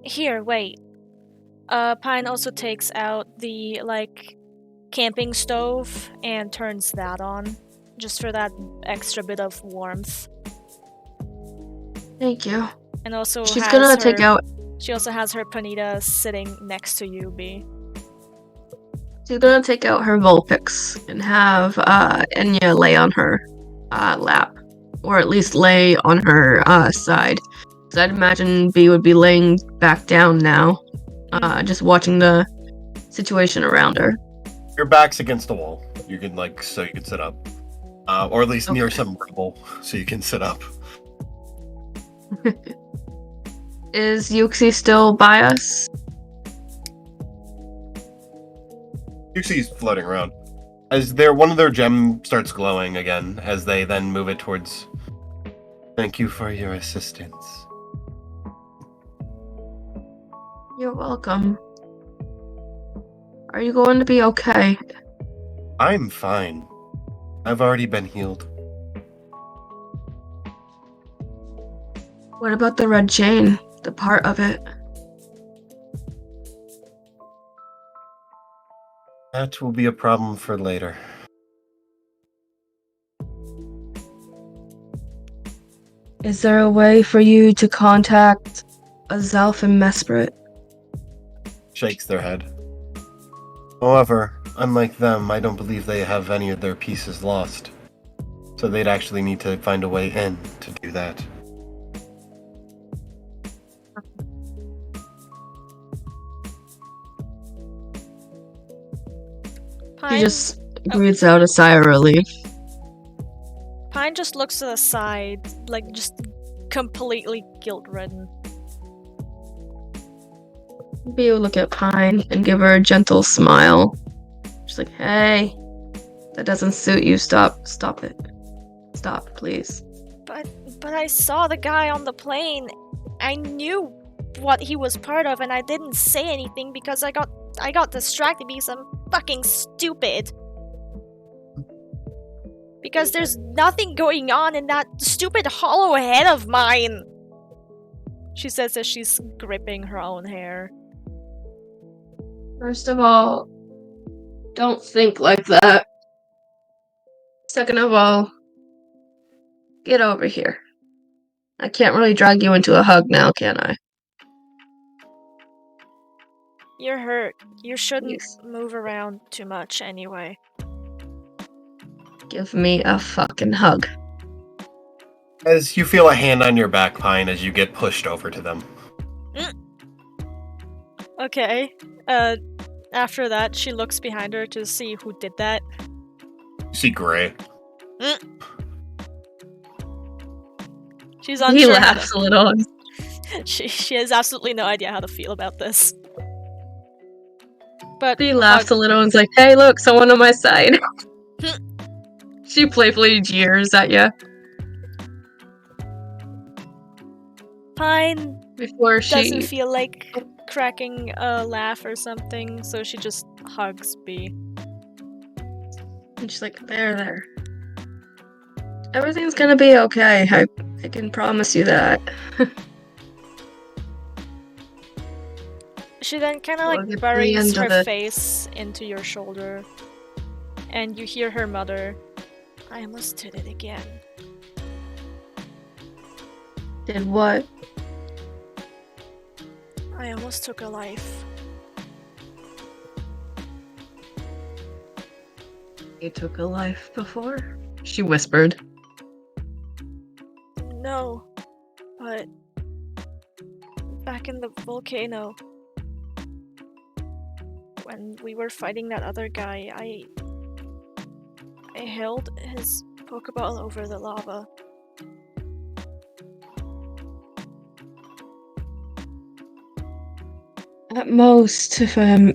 Here, wait. Pine also takes out the, camping stove and turns that on, just for that extra bit of warmth. Thank you. And also She's gonna take out. She also has her panita sitting next to you, B. She's gonna take out her Vulpix and have Enya lay on her lap, or at least lay on her side. Because I'd imagine B would be laying back down now, just watching the situation around her. Your back's against the wall. You can so you can sit up, or at least near some rubble, so you can sit up. Is Yuxi still by us? Yuxi's floating around. As one of their gem starts glowing again, as they then move it towards. Thank you for your assistance. You're welcome. Are you going to be okay? I'm fine. I've already been healed. What about the red chain? The part of it? That will be a problem for later. Is there a way for you to contact Azelf and Mesprit? Shakes their head. However, unlike them, I don't believe they have any of their pieces lost. So they'd actually need to find a way in to do that. He just breathes out a sigh of relief. Pine just looks to the side, just completely guilt-ridden. Maybe you look at Pine and give her a gentle smile. She's like, hey, that doesn't suit you. Stop it. Stop, please. But I saw the guy on the plane. I knew what he was part of, and I didn't say anything because I got distracted because I'm fucking stupid. Because there's nothing going on in that stupid hollow head of mine. She says as she's gripping her own hair. First of all, don't think like that. Second of all, get over here. I can't really drag you into a hug now, can I? You're hurt. You shouldn't Please. move around too much anyway. Give me a fucking hug. As you feel a hand on your back, Pine, as you get pushed over to them. Okay. After that, she looks behind her to see who did that. You see Gray. She's unsure. He laughs a little. She has absolutely no idea how to feel about this. But He laughs a little and is like, hey, look, someone on my side. She playfully jeers at you. Pine Before she doesn't feel like cracking a laugh or something, so she just hugs B. And she's like, there. Everything's gonna be okay. I can promise you that. She then kind of We'll get to the buries end of her it. face into your shoulder, and you hear her mutter, "I almost did it again." Did what? I almost took a life. You took a life before? She whispered. No, but back in the volcano, when we were fighting that other guy, I held his Pokeball over the lava. At most, if I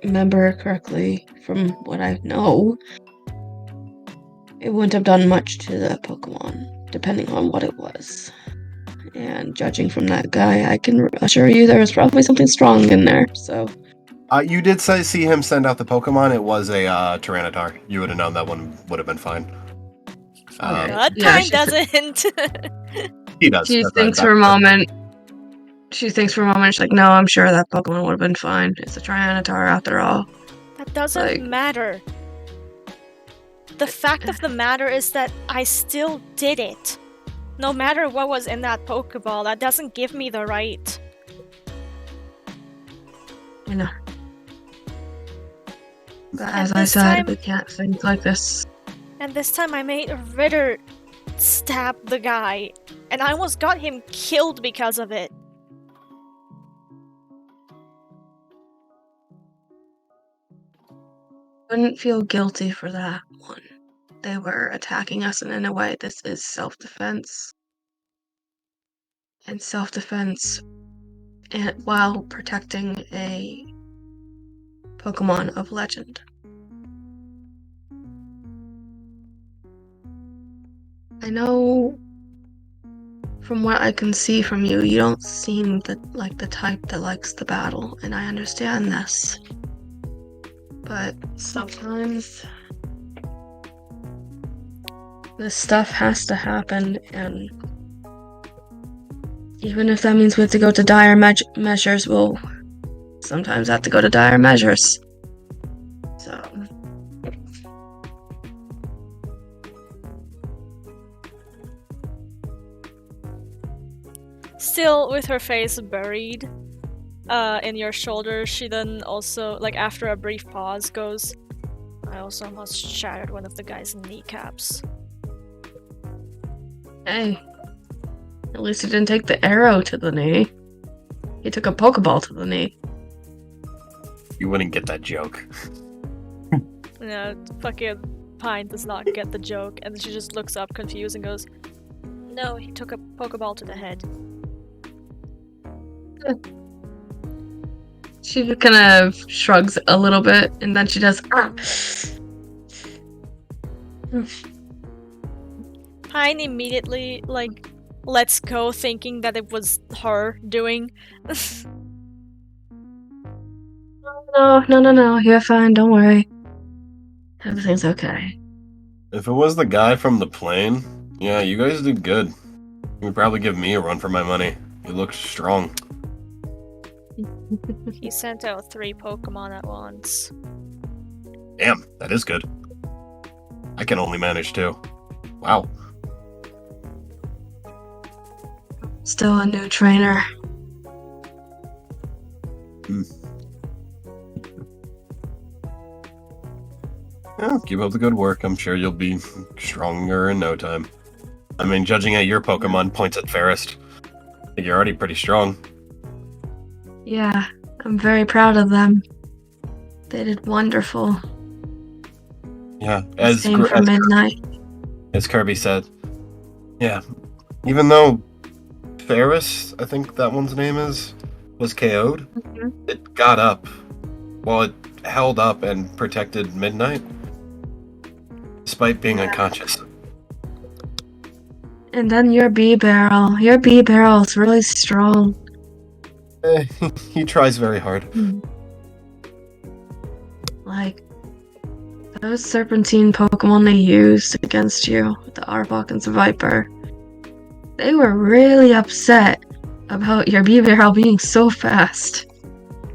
remember correctly, from what I know, it wouldn't have done much to the Pokemon, depending on what it was. and judging from that guy, I can assure you there was probably something strong in there. So You did see him send out the Pokemon. It was a Tyranitar. You would have known that one would have been fine. Okay. That Yeah, kind she doesn't. He does. she That's thinks for a moment. She thinks for a moment. She's like, "No, I'm sure that Pokemon would have been fine. It's a Tyranitar after all." That doesn't Like- matter. The fact of the matter is that I still did it. No matter what was in that Pokeball, that doesn't give me the right. You know. But And as I this said, time- we can't think like this. And this time I made Ritter stab the guy, and I almost got him killed because of it. Wouldn't feel guilty for that one. They were attacking us, and in a way, this is self-defense. And self-defense, and while protecting a Pokemon of legend. I know from what I can see from you, you don't seem like the type that likes the battle, and I understand this. But sometimes this stuff has to happen, and even if that means we have to go to dire measures, we'll sometimes have to go to dire measures. So. Still with her face buried in your shoulder, she then also, like after a brief pause, goes, I also almost shattered one of the guy's kneecaps. Hey, at least he didn't take the arrow to the knee. He took a Pokeball to the knee. You wouldn't get that joke. No, fucking Pine does not get the joke, and she just looks up confused and goes, no, he took a Pokeball to the head. She kind of shrugs a little bit, and then she does. Pine immediately, like, lets go, thinking that it was her doing. No. You're fine. Don't worry. Everything's okay. If it was the guy from the plane, yeah, you guys did good. You would probably give me a run for my money. You look strong. He sent out 3 Pokemon at once. Damn, that is good. I can only manage 2. Wow. Still a new trainer. Yeah, keep up the good work. I'm sure you'll be stronger in no time. I mean, judging at your Pokemon points at Fairest, I think you're already pretty strong. Yeah, I'm very proud of them. They did wonderful. Yeah, Same for Midnight. as Kirby said. Yeah, even though Fairest, I think that one's name is, was KO'd, it got up. Well, it held up and protected Midnight, despite being unconscious. And then your B-Barrel. Your B-Barrel is really strong. He tries very hard. Like, those Serpentine Pokemon they used against you, the Arbok and the Viper, they were really upset about your B-Barrel being so fast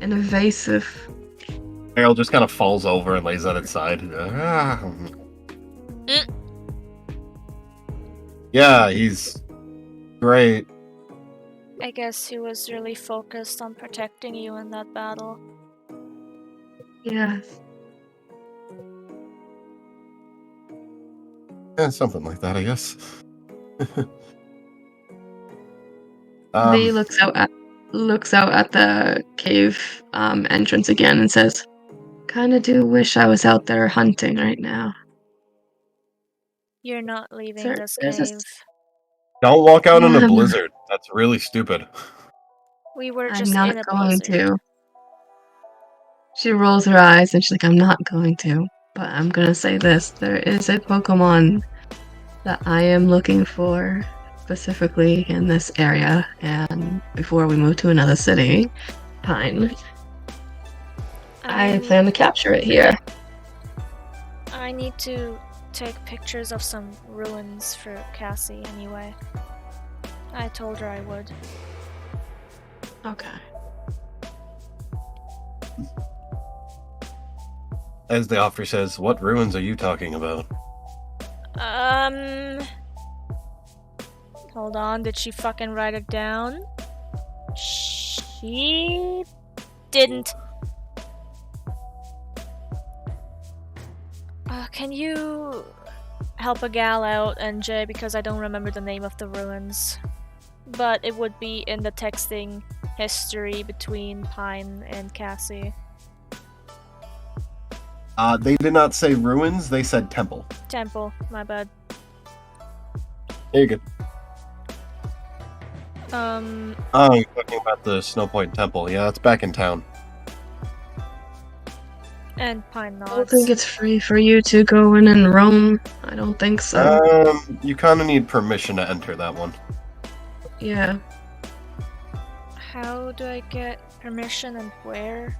and evasive. Barrel just kind of falls over and lays on its side. Yeah, he's great. I guess he was really focused on protecting you in that battle. Yeah. Yeah, something like that, I guess. V looks out at the cave entrance again and says, "Kinda do wish I was out there hunting right now." You're not leaving Sir, this there's a cave. Don't walk out in Yeah, a I'm- blizzard. That's really stupid. We were I'm just not in a going blizzard. to. She rolls her eyes and she's like, "I'm not going to, but I'm gonna say this: there is a Pokemon that I am looking for, specifically in this area, and before we move to another city, Pine, I plan to capture it here. I need to take pictures of some ruins for Cassie anyway. I told her I would. Okay. As the officer says, what ruins are you talking about? Hold on, did she fucking write it down? She didn't. Can you help a gal out, NJ, because I don't remember the name of the ruins. But it would be in the texting history between Pine and Cassie. They did not say ruins, they said temple. Temple, my bad. There you go. Oh, you're talking about the Snow Point Temple. Yeah, it's back in town. And Pine nods. I don't think it's free for you to go in and roam. I don't think so. You kind of need permission to enter that one. Yeah. How do I get permission and where?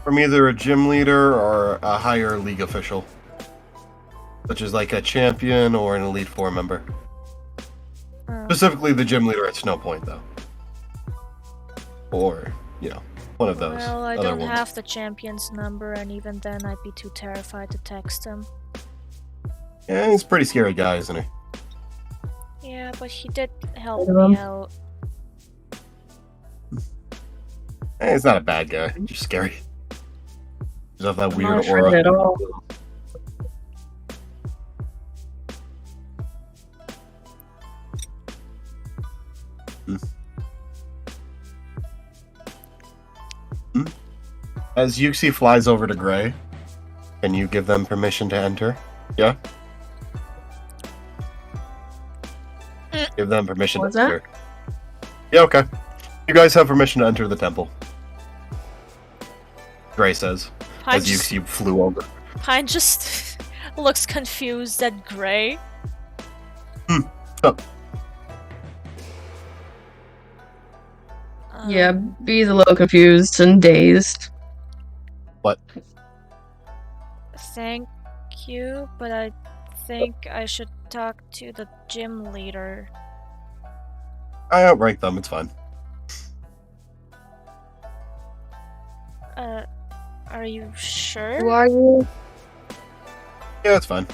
From either a gym leader or a higher league official. Such as like a champion or an Elite Four member. Specifically the gym leader at Snow Point, though. Or, you know, one of those. Well, I other don't ones. have the champion's number, and even then I'd be too terrified to text him. Yeah, he's a pretty scary guy, isn't he? Yeah, but he did help me out. He's not a bad guy, just scary. He's have that I'm weird not aura. afraid at all. As Yuxi flies over to Gray, can you give them permission to enter? Yeah? Give them permission What's to that? enter. Yeah, okay. You guys have permission to enter the temple. Gray says, Pine as just, Yuxi flew over. Pine just looks confused at Gray. Oh, Yeah, B's a little confused and dazed. what? Thank you, but I think I should talk to the gym leader. I outrank them, it's fine. Are you Who sure? are you? Yeah, it's fine.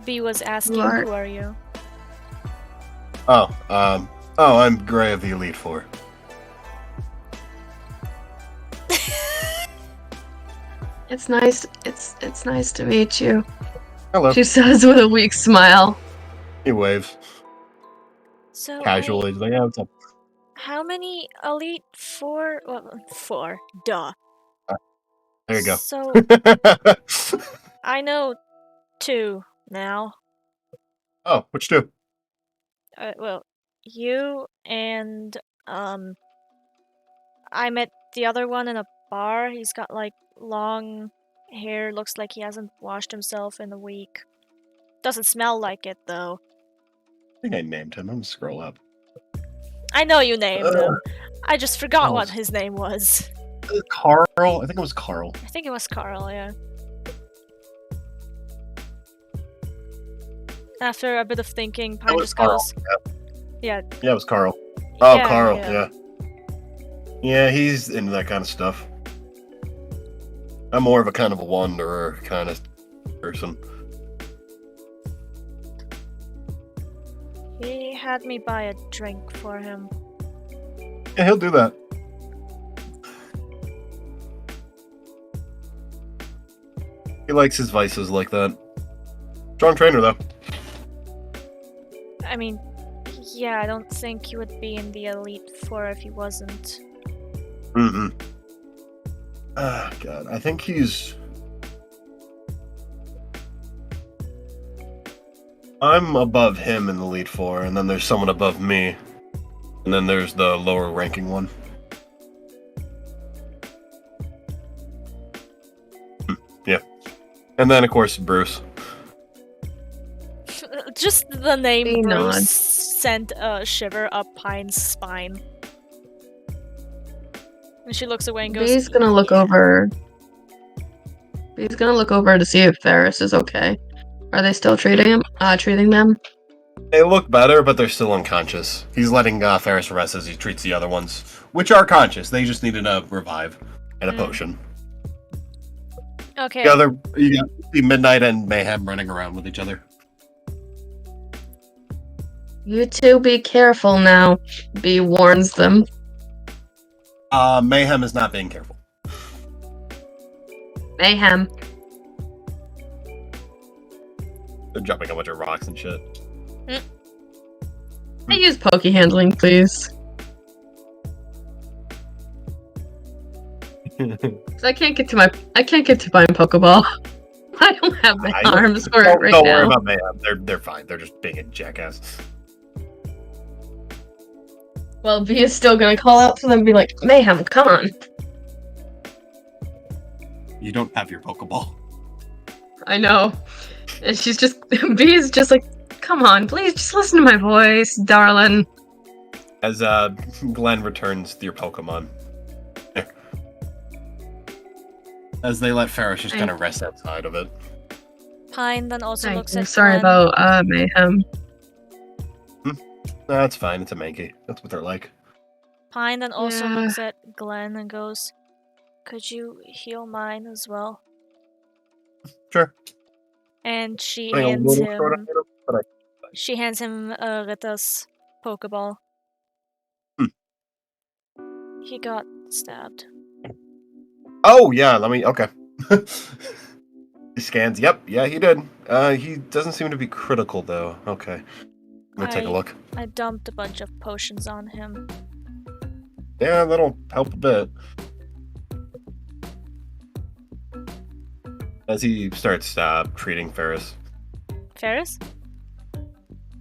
B was asking, What? who are you? I'm Gray of the Elite Four. It's nice. It's nice to meet you. Hello. She says with a weak smile. He waves. So, Casually. He's like, yeah, what's up? how many Elite Four? Well, four. Duh. There you go. So, I know two now. Oh, which two? Well, you and, I met the other one in a bar. He's got, like, long hair. Looks like he hasn't washed himself in a week. Doesn't smell like it, though. I think I named him. I'm gonna scroll up. I know you named him. I just forgot Oh. what his name was. Carl? I think it was Carl. I think it was Carl, yeah. After a bit of thinking, Pine was just Carl. goes, yeah, Yeah, it was Carl. Oh, yeah, Carl, yeah. yeah. Yeah, he's into that kind of stuff. I'm more of a kind of a wanderer kind of person. He had me buy a drink for him. Yeah, he'll do that. He likes his vices like that. Strong trainer, though. I mean, yeah, I don't think he would be in the Elite Four if he wasn't. Mm-hmm. Ah, God. I think he's... I'm above him in the Elite Four, and then there's someone above me. And then there's the lower ranking one. Yeah. And then, of course, Bruce. Just the name He Bruce nods. sent a shiver up Pine's spine. And she looks away and goes, Bee's gonna look "Yeah." over. Bee's gonna look over to see if Ferris is okay. Are they still treating them? They look better, but they're still unconscious. He's letting Ferris rest as he treats the other ones, which are conscious. They just needed a revive and a potion. Okay. You got Midnight and Mayhem running around with each other. You two be careful now, Bee warns them. Mayhem is not being careful. Mayhem. They're jumping a bunch of rocks and shit. I use pokey handling, please. 'Cause I can't get to my Pokeball. I don't have my arms for it right Don't now. worry about Mayhem. They're fine. They're just being a jackass. Well, Bee is still gonna call out to them and be like, Mayhem, come on. You don't have your Pokeball. I know. And she's just Bee is just like, come on, please just listen to my voice, darling. As Glenn returns your Pokemon. As they let Ferris just kind of rest outside of it. Pine then also looks I'm at sorry Glenn. about Mayhem. No, that's fine. It's a Mankey. That's what they're like. Pine then also Yeah. looks at Glenn and goes, "Could you heal mine as well?" Sure. And she Running a hands little short on him. it, but She hands him Rita's Pokeball. He got stabbed. Oh yeah, okay. He scans. Yep, yeah, he did. He doesn't seem to be critical though. Okay. I'm gonna take a look. I dumped a bunch of potions on him. Yeah, that'll help a bit. As he starts treating Ferris. Ferris?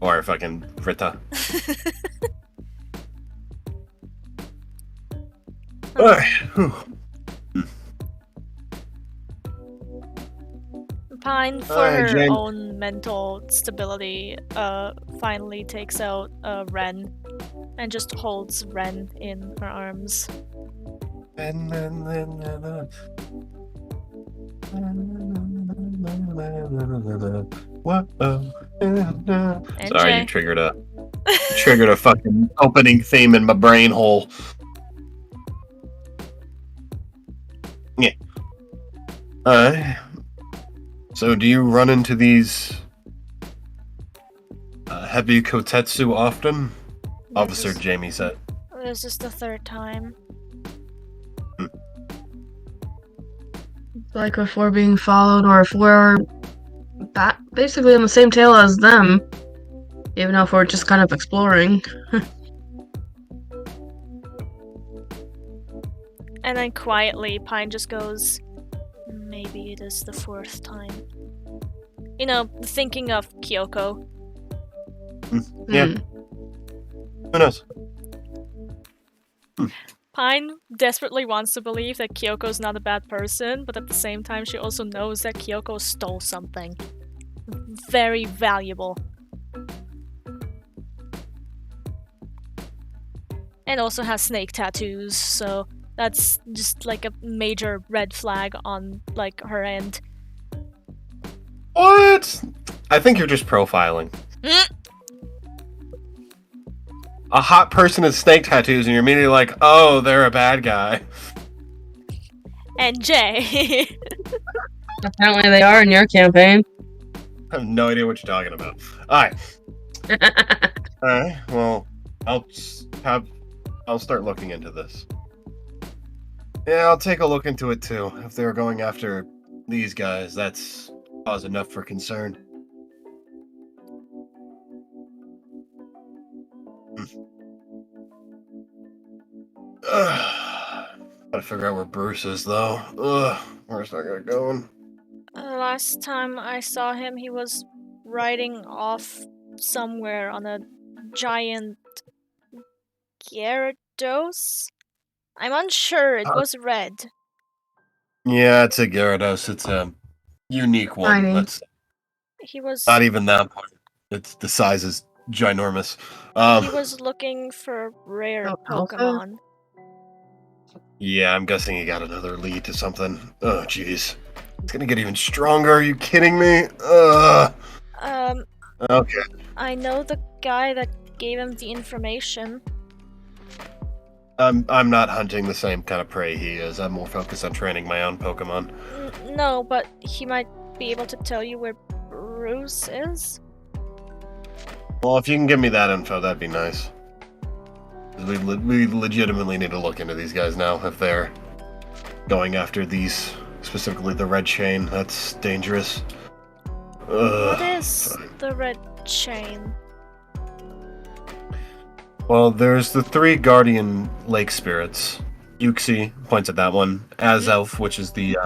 Or fucking Rita. Alright. Pine, for Alright, her Jane. own mental stability, finally takes out Ren and just holds Ren in her arms. Sorry, you triggered a fucking opening theme in my brain hole. Yeah. So do you run into these heavy kotetsu often? Officer Jamie said. This is the third time. Like if we're being followed or if we're basically on the same tail as them. Even if we're just kind of exploring. And then quietly, Pine just goes, "Maybe it is the fourth time." You know, thinking of Kyoko. Yeah. Who knows? Pine desperately wants to believe that Kyoko's not a bad person, but at the same time she also knows that Kyoko stole something very valuable. And also has snake tattoos, so that's just like a major red flag on like her end. What? I think you're just profiling. A hot person has snake tattoos, and you're immediately like, "Oh, they're a bad guy." And Jay. Apparently they are in your campaign. I have no idea what you're talking about. All right. Well, I'll start looking into this. Yeah, I'll take a look into it too. If they're going after these guys, that's cause enough for concern. Gotta figure out where Bruce is, though. Where's that guy going? Last time I saw him, he was riding off somewhere on a giant Gyarados? I'm unsure, it was red. Yeah, it's a Gyarados. It's a unique one. Tiny. That's He was not even that part. It's the size is ginormous. He was looking for rare Oh, alpha? Pokemon. Yeah, I'm guessing he got another lead to something. Oh, jeez. It's gonna get even stronger. Are you kidding me? Okay. I know the guy that gave him the information. I'm not hunting the same kind of prey he is. I'm more focused on training my own Pokemon. No, but he might be able to tell you where Bruce is. Well, if you can give me that info, that'd be nice. 'Cause we legitimately need to look into these guys now if they're going after these, specifically the red chain. That's dangerous. What is the red chain? Well, there's the 3 guardian lake spirits. Yuxi points at that one. Azelf, which is the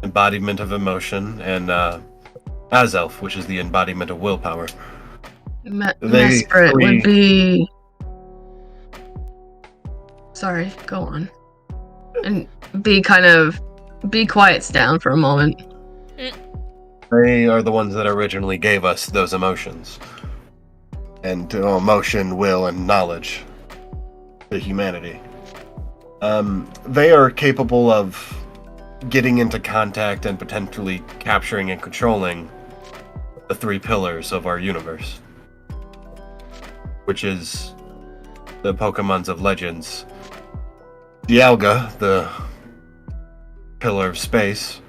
embodiment of emotion, and Azelf, which is the embodiment of willpower. Mesprit would be... Sorry, go on. And be quiet down for a moment. They are the ones that originally gave us those emotions. And emotion, will, and knowledge to humanity. They are capable of getting into contact and potentially capturing and controlling the 3 pillars of our universe. Which is the Pokemons of Legends. Dialga, the pillar of space.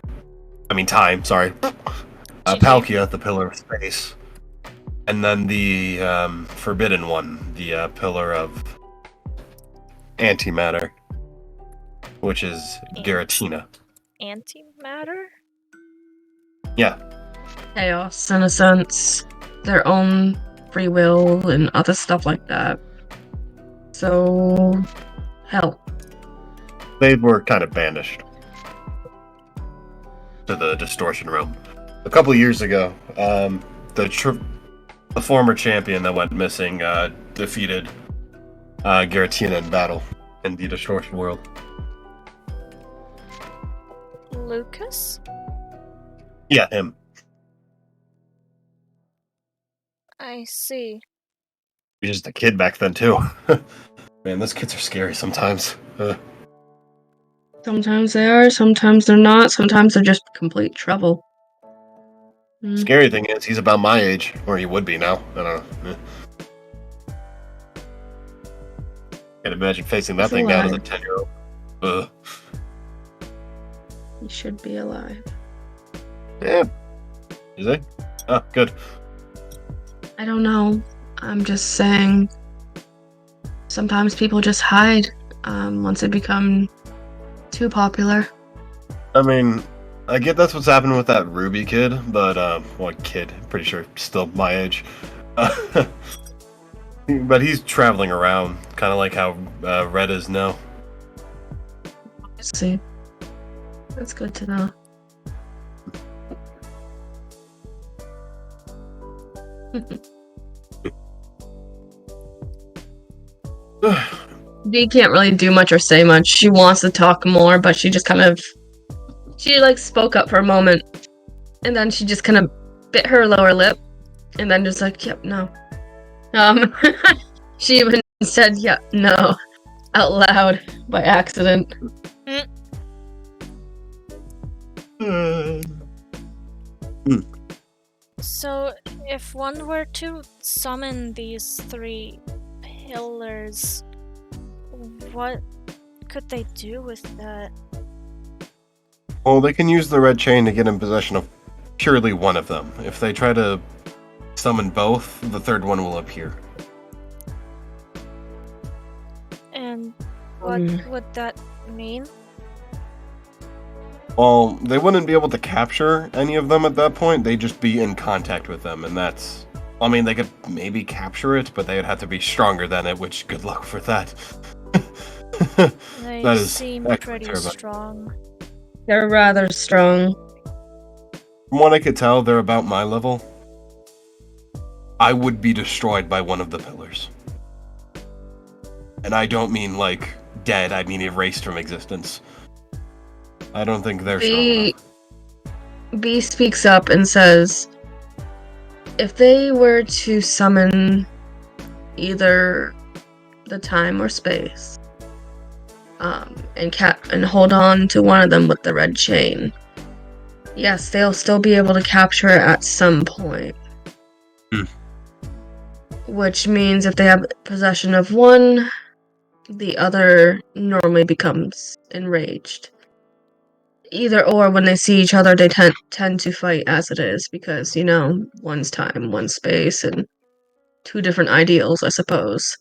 I mean time, sorry. Palkia, the pillar of space. And then the forbidden one, the pillar of antimatter, which is Giratina. Antimatter? Yeah. Chaos, in a sense. Their own free will and other stuff like that. So, hell. They were kind of banished to the distortion realm. A couple of years ago, the former champion that went missing defeated Giratina in battle in the distortion world. Lucas? Yeah, him. I see. He was just a kid back then, too. Man, those kids are scary sometimes. Sometimes they are, sometimes they're not, sometimes they're just complete trouble. Scary thing is, he's about my age, or he would be now. I don't know. Can't imagine facing that thing down as a 10-year-old. He should be alive. Yeah. Is he? Oh, good. I don't know. I'm just saying. Sometimes people just hide once they become too popular. I mean, I get that's what's happening with that Ruby kid, but, what kid? Pretty sure still my age. But he's traveling around, kind of like how Red is now. I see. That's good to know. Dee can't really do much or say much. She wants to talk more, but she just spoke up for a moment, and then she just kind of bit her lower lip, and then just like, yep, no. She even said, yep, no, out loud by accident. So, if one were to summon these 3 pillars, what could they do with that? Well, they can use the red chain to get in possession of purely one of them. If they try to summon both, the third one will appear. And what would that mean? Well, they wouldn't be able to capture any of them at that point. They'd just be in contact with them, and that's... I mean, they could maybe capture it, but they'd have to be stronger than it, which good luck for that. They seem pretty strong. They're rather strong. From what I could tell, they're about my level. I would be destroyed by one of the pillars. And I don't mean, like, dead, I mean erased from existence. I don't think they're strong enough. B speaks up and says, if they were to summon either the time or space, and hold on to one of them with the red chain, yes, they'll still be able to capture it at some point. Which means if they have possession of one, the other normally becomes enraged. Either or, when they see each other, they tend to fight as it is, because, one's time, one's space, and two different ideals, I suppose.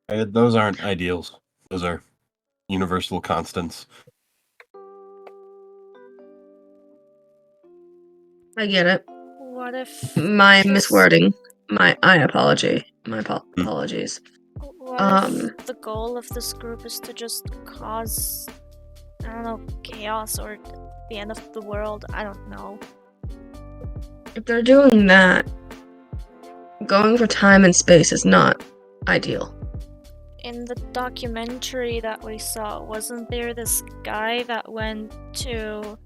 Those aren't ideals. Those are universal constants. I get it. What if My just- miswording. My apologies. What if the goal of this group is to just cause, I don't know, chaos or the end of the world? I don't know. If they're doing that, going for time and space is not ideal. In the documentary that we saw, wasn't there this guy that went to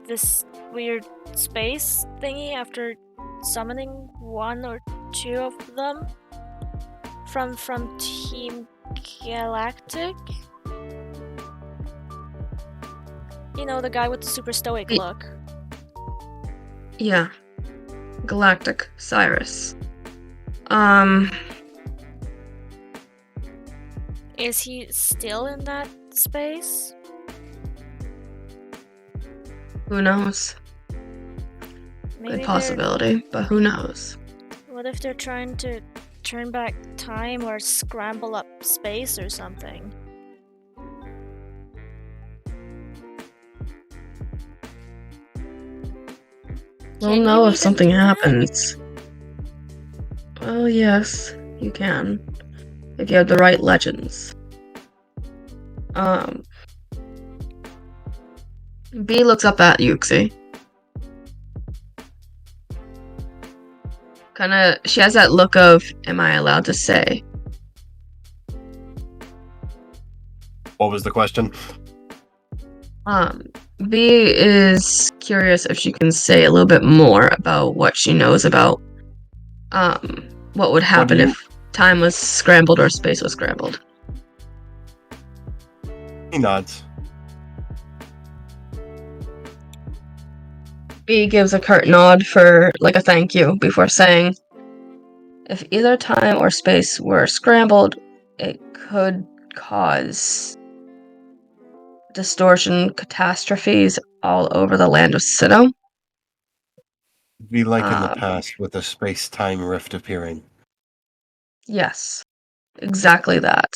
this weird space thingy after summoning one or two of them from Team Galactic? You know, the guy with the super stoic look. Yeah. Galactic Cyrus. Is he still in that space? Who knows? Maybe A possibility, but who knows? What if they're trying to turn back time or scramble up space or something? We'll Can know you if something even do that? happens. Well, yes, you can. If you have the right legends. B looks up at Yuxi. She has that look of, am I allowed to say? What was the question? B is curious if she can say a little bit more about what she knows about, what would happen if time was scrambled or space was scrambled. He nods. B gives a curt nod for, like, a thank you before saying, if either time or space were scrambled, it could cause distortion catastrophes all over the land of Sinnoh. Be like in the past with a space-time rift appearing. Yes, exactly that.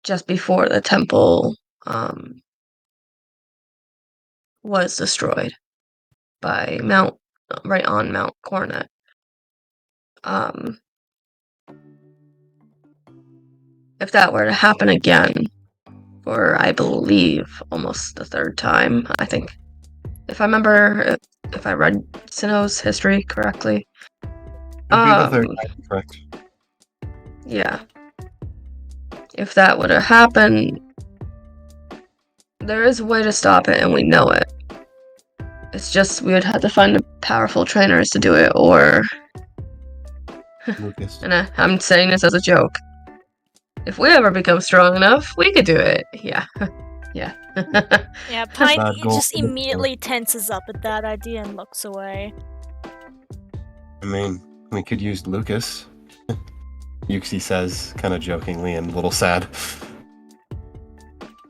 Just before the temple was destroyed by right on Mount Coronet. If that were to happen again, for I believe almost the third time, I think, if I remember, if I read Sinnoh's history correctly. It'd be the third time, correct? Yeah. If that were to happen, there is a way to stop it, and we know it. It's just we would have to find the powerful trainers to do it, or... Lucas. And I'm saying this as a joke. If we ever become strong enough, we could do it. Yeah. Yeah. Yeah, Pine Bad goal just for the immediately tenses up at that idea and looks away. I mean, we could use Lucas. Yuxi says, kind of jokingly and a little sad.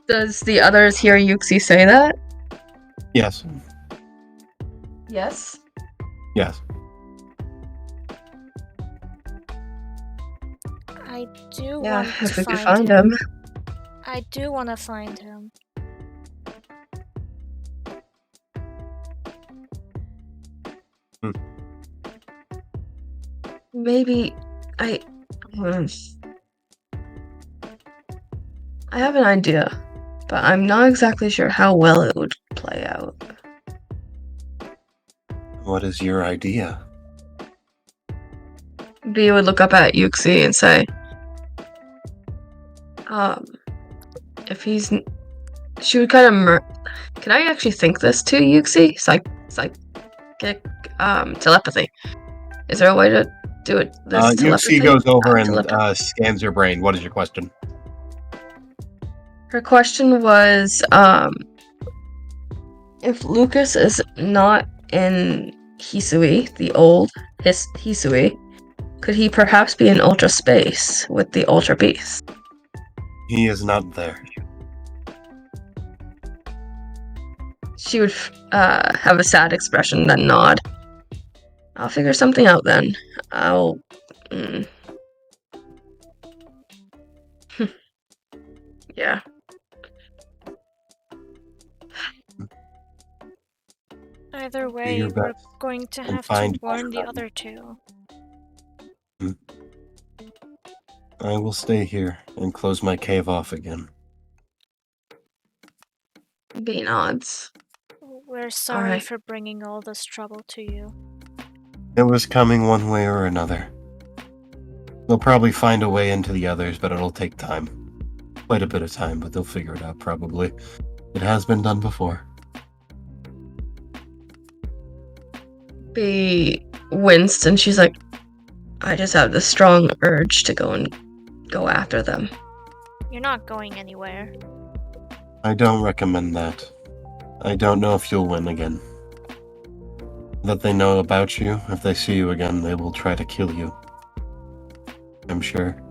Does the others hear Yuxi say that? Yes. Yes. Yes. I do Yeah, want if to we could find find him. I do want to find him. Maybe I have an idea, but I'm not exactly sure how well it would play out. What is your idea? B would look up at Yuxi and say, if he's she would kind of Can I actually think this too, Yuxi? Psychic telepathy. Is there a way to do it? This telepathy? Yuxi goes over and telepathy. scans your brain. What is your question? Her question was, if Lucas is not in Hisui, the old Hisui, could he perhaps be in Ultra Space with the Ultra Beast? He is not there. She would have a sad expression, then nod. I'll figure something out then. I'll... yeah. Either way, your we're best going to and have to find warn the better other two. I will stay here and close my cave off again. B nods. We're sorry Alright. for bringing all this trouble to you. It was coming one way or another. They'll probably find a way into the others, but it'll take time. Quite a bit of time, but they'll figure it out probably. It has been done before. B winced and she's like, I just have this strong urge to go after them. You're not going anywhere. I don't recommend that. I don't know if you'll win again. That they know about you, if they see you again, they will try to kill you. I'm sure.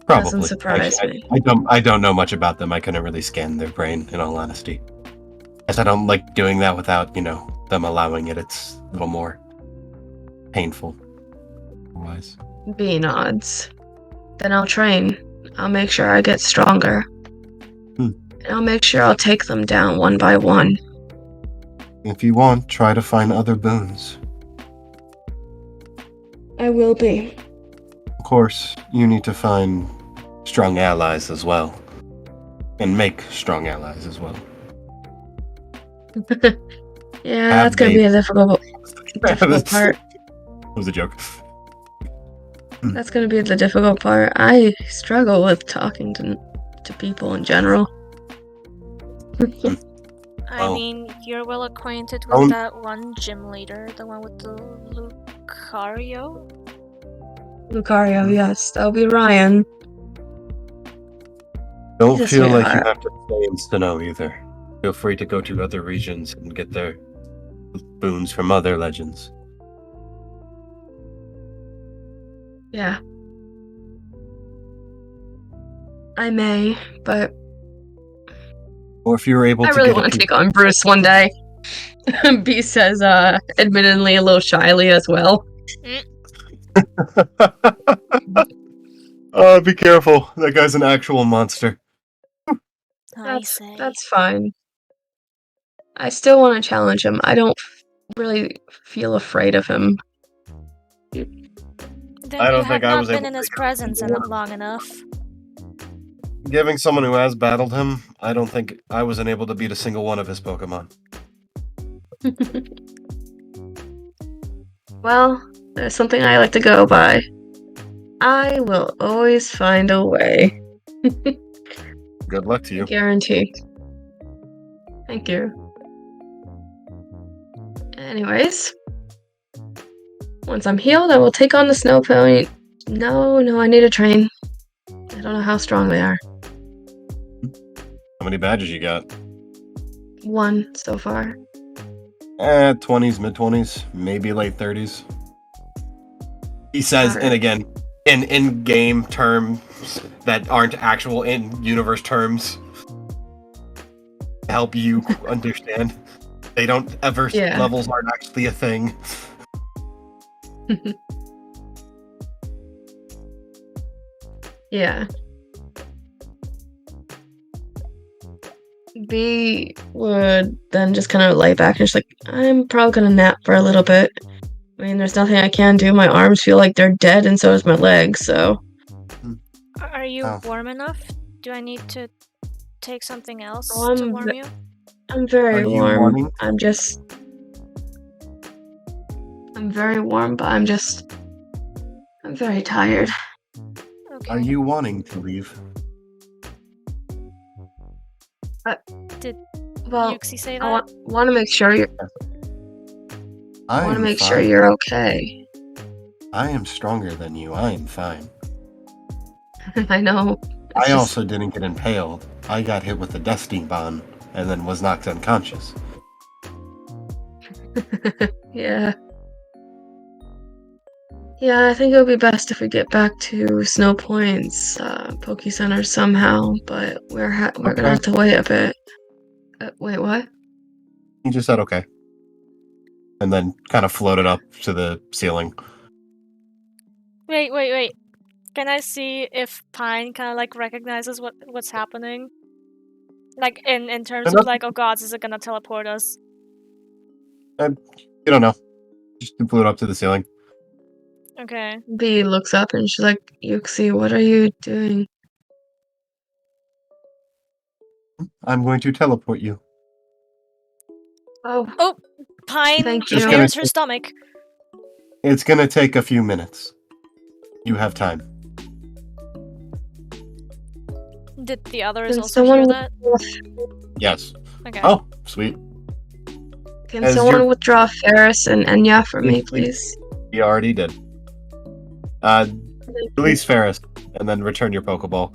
Probably. Doesn't surprise me. I don't know much about them. I couldn't really scan their brain, in all honesty. As I don't like doing that without, them allowing it. It's a little more painful. Otherwise. B nods. Then I'll train. I'll make sure I get stronger. And I'll make sure I'll take them down one by one. If you want, try to find other boons. I will be. Of course, you need to find strong allies as well. And make strong allies as well. Yeah, that's gonna be a difficult part. It was a joke. That's gonna be the difficult part. I struggle with talking to people in general. I mean, you're well acquainted with that one gym leader, the one with the Lucario? Lucario, yes. That'll be Ryan. Don't He's a feel like you sweetheart. have to stay in Sinnoh either. Feel free to go to other regions and get their boons from other legends. Yeah. I may, but Or if you're able I to really get want to take on Bruce one day. B says, admittedly a little shyly as well. Oh, be careful. That guy's an actual monster. That's fine. I still want to challenge him. I don't really feel afraid of him. Then I don't you have think I not was been able in to his take presence on long enough. Giving someone who has battled him, I don't think I was unable to beat a single one of his Pokemon. Well, there's something I like to go by. I will always find a way. Good luck to you. Guarantee. Thank you. Anyways, once I'm healed, I will take on the snow pony. No, I need a train. I don't know how strong they are. How many badges you got? 1 so far. 20s, mid-20s, maybe late 30s. He says, and again, in in-game terms that aren't actual in-universe terms. To help you understand. They don't ever, levels aren't actually a thing. Yeah. B would then just kind of lay back and she's like, I'm probably gonna nap for a little bit. I mean, there's nothing I can do. My arms feel like they're dead, and so does my legs, so... Are you warm enough? Do I need to take something else to warm you? I'm very warm. I'm very warm, but I'm very tired. Okay. Are you wanting to leave? Well, Yuxi say that? I want to make sure you're. I want to make sure you're okay. I am stronger than you. I am fine. I know. I also didn't get impaled. I got hit with a dusting bomb and then was knocked unconscious. Yeah. Yeah, I think it would be best if we get back to Snow Point's Poke Center somehow, but we're gonna have to wait a bit. Wait, what? He just said okay. And then kind of floated up to the ceiling. Wait. Can I see if Pine kind of like recognizes what's happening? Like in terms of like, oh gods, is it gonna teleport us? You don't know. Just flew it up to the ceiling. Okay. Bee looks up and she's like, Yuxi, what are you doing? I'm going to teleport you. Oh, Pine Thank you. clears her stomach. It's gonna take a few minutes. You have time. Did the others can also hear someone that? Yes. Okay. Oh, sweet. Can As someone you're- withdraw Ferris and Enya for me, please? You already did. Release Ferris, and then return your Pokeball.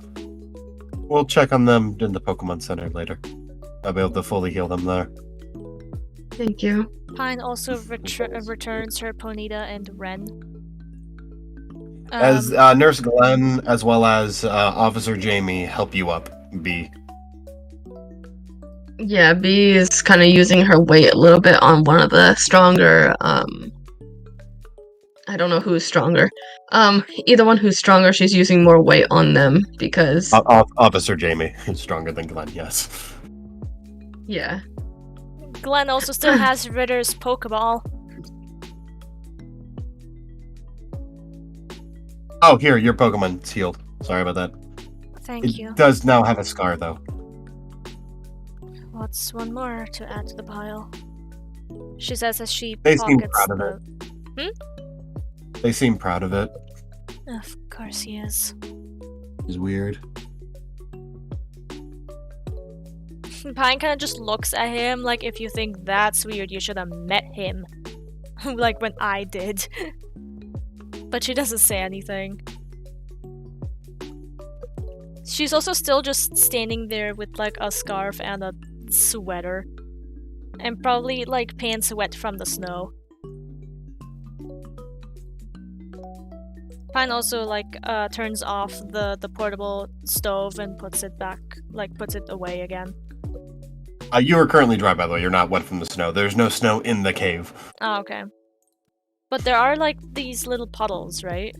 We'll check on them in the Pokemon Center later. I'll be able to fully heal them there. Thank you. Pine also returns her Ponyta and Ren. As Nurse Glenn, as well as Officer Jamie, help you up, B. Yeah, Bee is kind of using her weight a little bit on one of the stronger, I don't know who's stronger. Either one who's stronger, she's using more weight on them because... Officer Jamie is stronger than Glenn, yes. Yeah. Glenn also still has Ritter's Pokeball. Oh, here, your Pokemon's healed. Sorry about that. Thank you. It does now have a scar, though. What's one more to add to the pile? She says as she They seem pockets proud of the... They seem proud of it. Of course he is. It's weird. Pine kind of just looks at him like, if you think that's weird, you should have met him. Like when I did. But she doesn't say anything. She's also still just standing there with like a scarf and a sweater. And probably like pants wet from the snow. Pine also like turns off the portable stove and puts it back, like puts it away again. You are currently dry, by the way. You're not wet from the snow. There's no snow in the cave. Oh, okay. But there are like these little puddles, right?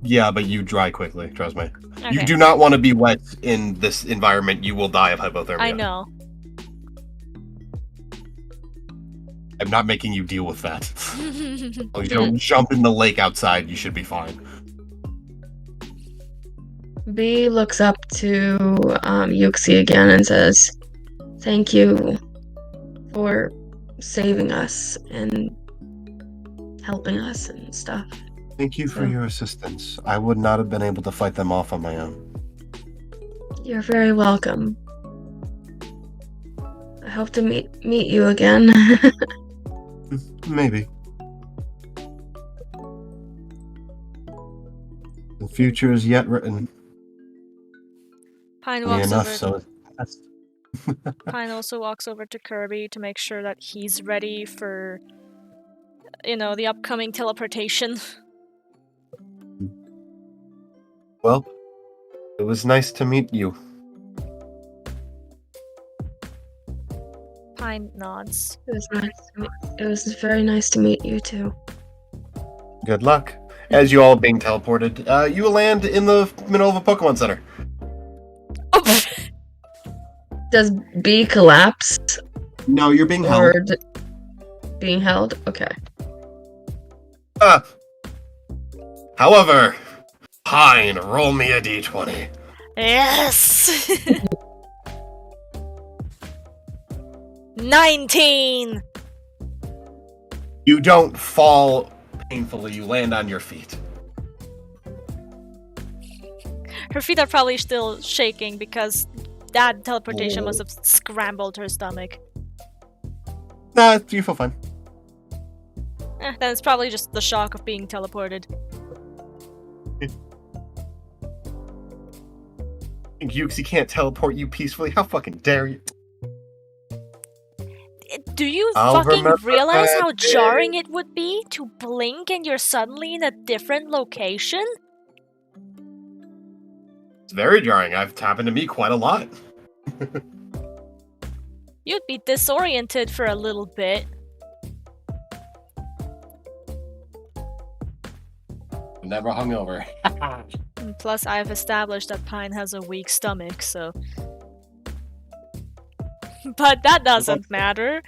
Yeah, but you dry quickly, trust me. Okay. You do not want to be wet in this environment. You will die of hypothermia. I know. I'm not making you deal with that. As long as you don't jump in the lake outside, you should be fine. Bee looks up to Yuxi again and says, "Thank you for saving us and helping us and stuff." Thank you for your assistance. I would not have been able to fight them off on my own. You're very welcome. I hope to meet you again. Maybe. The future is yet written. Pine Funny walks enough, over. so Pine also walks over to Kirby to make sure that he's ready for, you know, the upcoming teleportation. Well, it was nice to meet you. Pine nods. It was very nice to meet you too. Good luck. As you all being teleported, you land in the middle of a Pokemon Center. Oh! Does B collapse No, you're being or held. being held? Okay. However, Pine, roll me a d20. Yes! 19! You don't fall painfully, you land on your feet. Her feet are probably still shaking because that teleportation must have scrambled her stomach. Nah, you feel fine. Then it's probably just the shock of being teleported. Yuxi can't teleport you peacefully. How fucking dare you? Do you I'll fucking remember realize that how day. jarring it would be to blink and you're suddenly in a different location? It's very jarring. It's happened to me quite a lot. You'd be disoriented for a little bit. Never hungover. And plus, I've established that Pine has a weak stomach, so... But that doesn't matter.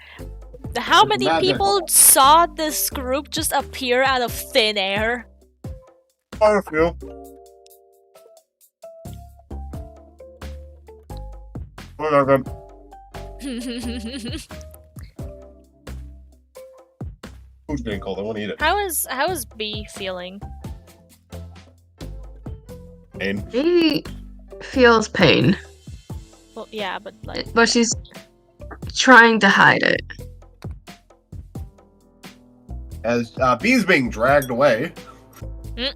How many people saw this group just appear out of thin air? Quite a few. Whatever. Food's getting cold. I want to eat it. How is B feeling? Pain. She feels pain, Well, yeah, but like... but she's trying to hide it. As B's being dragged away Mm.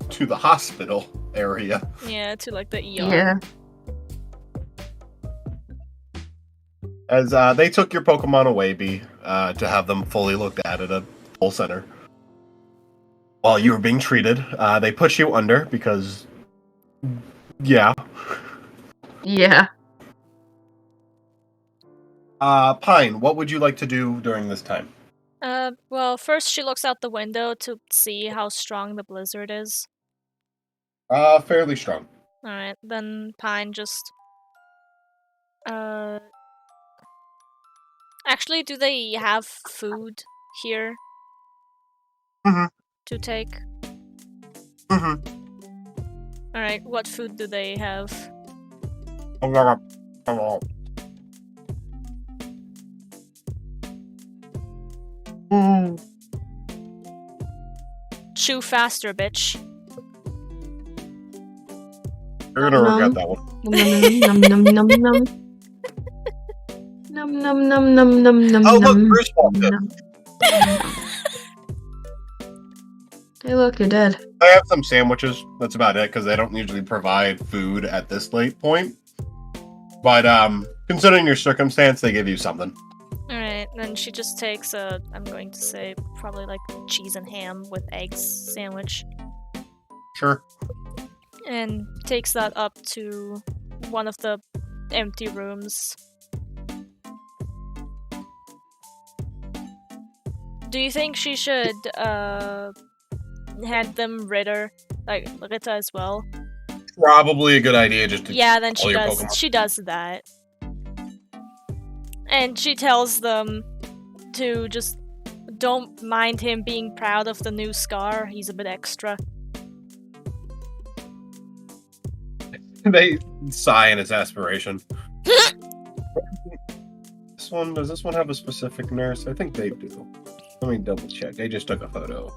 to the hospital area. Yeah, to like the ER. Yeah. As they took your Pokemon away, B, to have them fully looked at a full center. While you were being treated, they put you under because, yeah. Yeah. Pine, what would you like to do during this time? Well, first she looks out the window to see how strong the blizzard is. Fairly strong. Alright, then Pine just... Actually, do they have food here? Mhm. To take? Alright, what food do they have? Chew faster, bitch. You're gonna regret that one. Num num num num num. Num num num num num num. Oh, look, Bruce walked in. num. Hey, look, you're dead. I have some sandwiches. That's about it, because they don't usually provide food at this late point. But, considering your circumstance, they give you something. Alright, then she just takes a, I'm going to say, probably like cheese and ham with eggs sandwich. Sure. And takes that up to one of the empty rooms. Do you think she should, hand them Ritter, like, Rita as well? Probably a good idea just to Yeah, then all your she Pokemon. does that. And she tells them to just don't mind him being proud of the new scar, he's a bit extra. They sigh in its aspiration. Does this one have a specific nurse? I think they do. Let me double check. They just took a photo.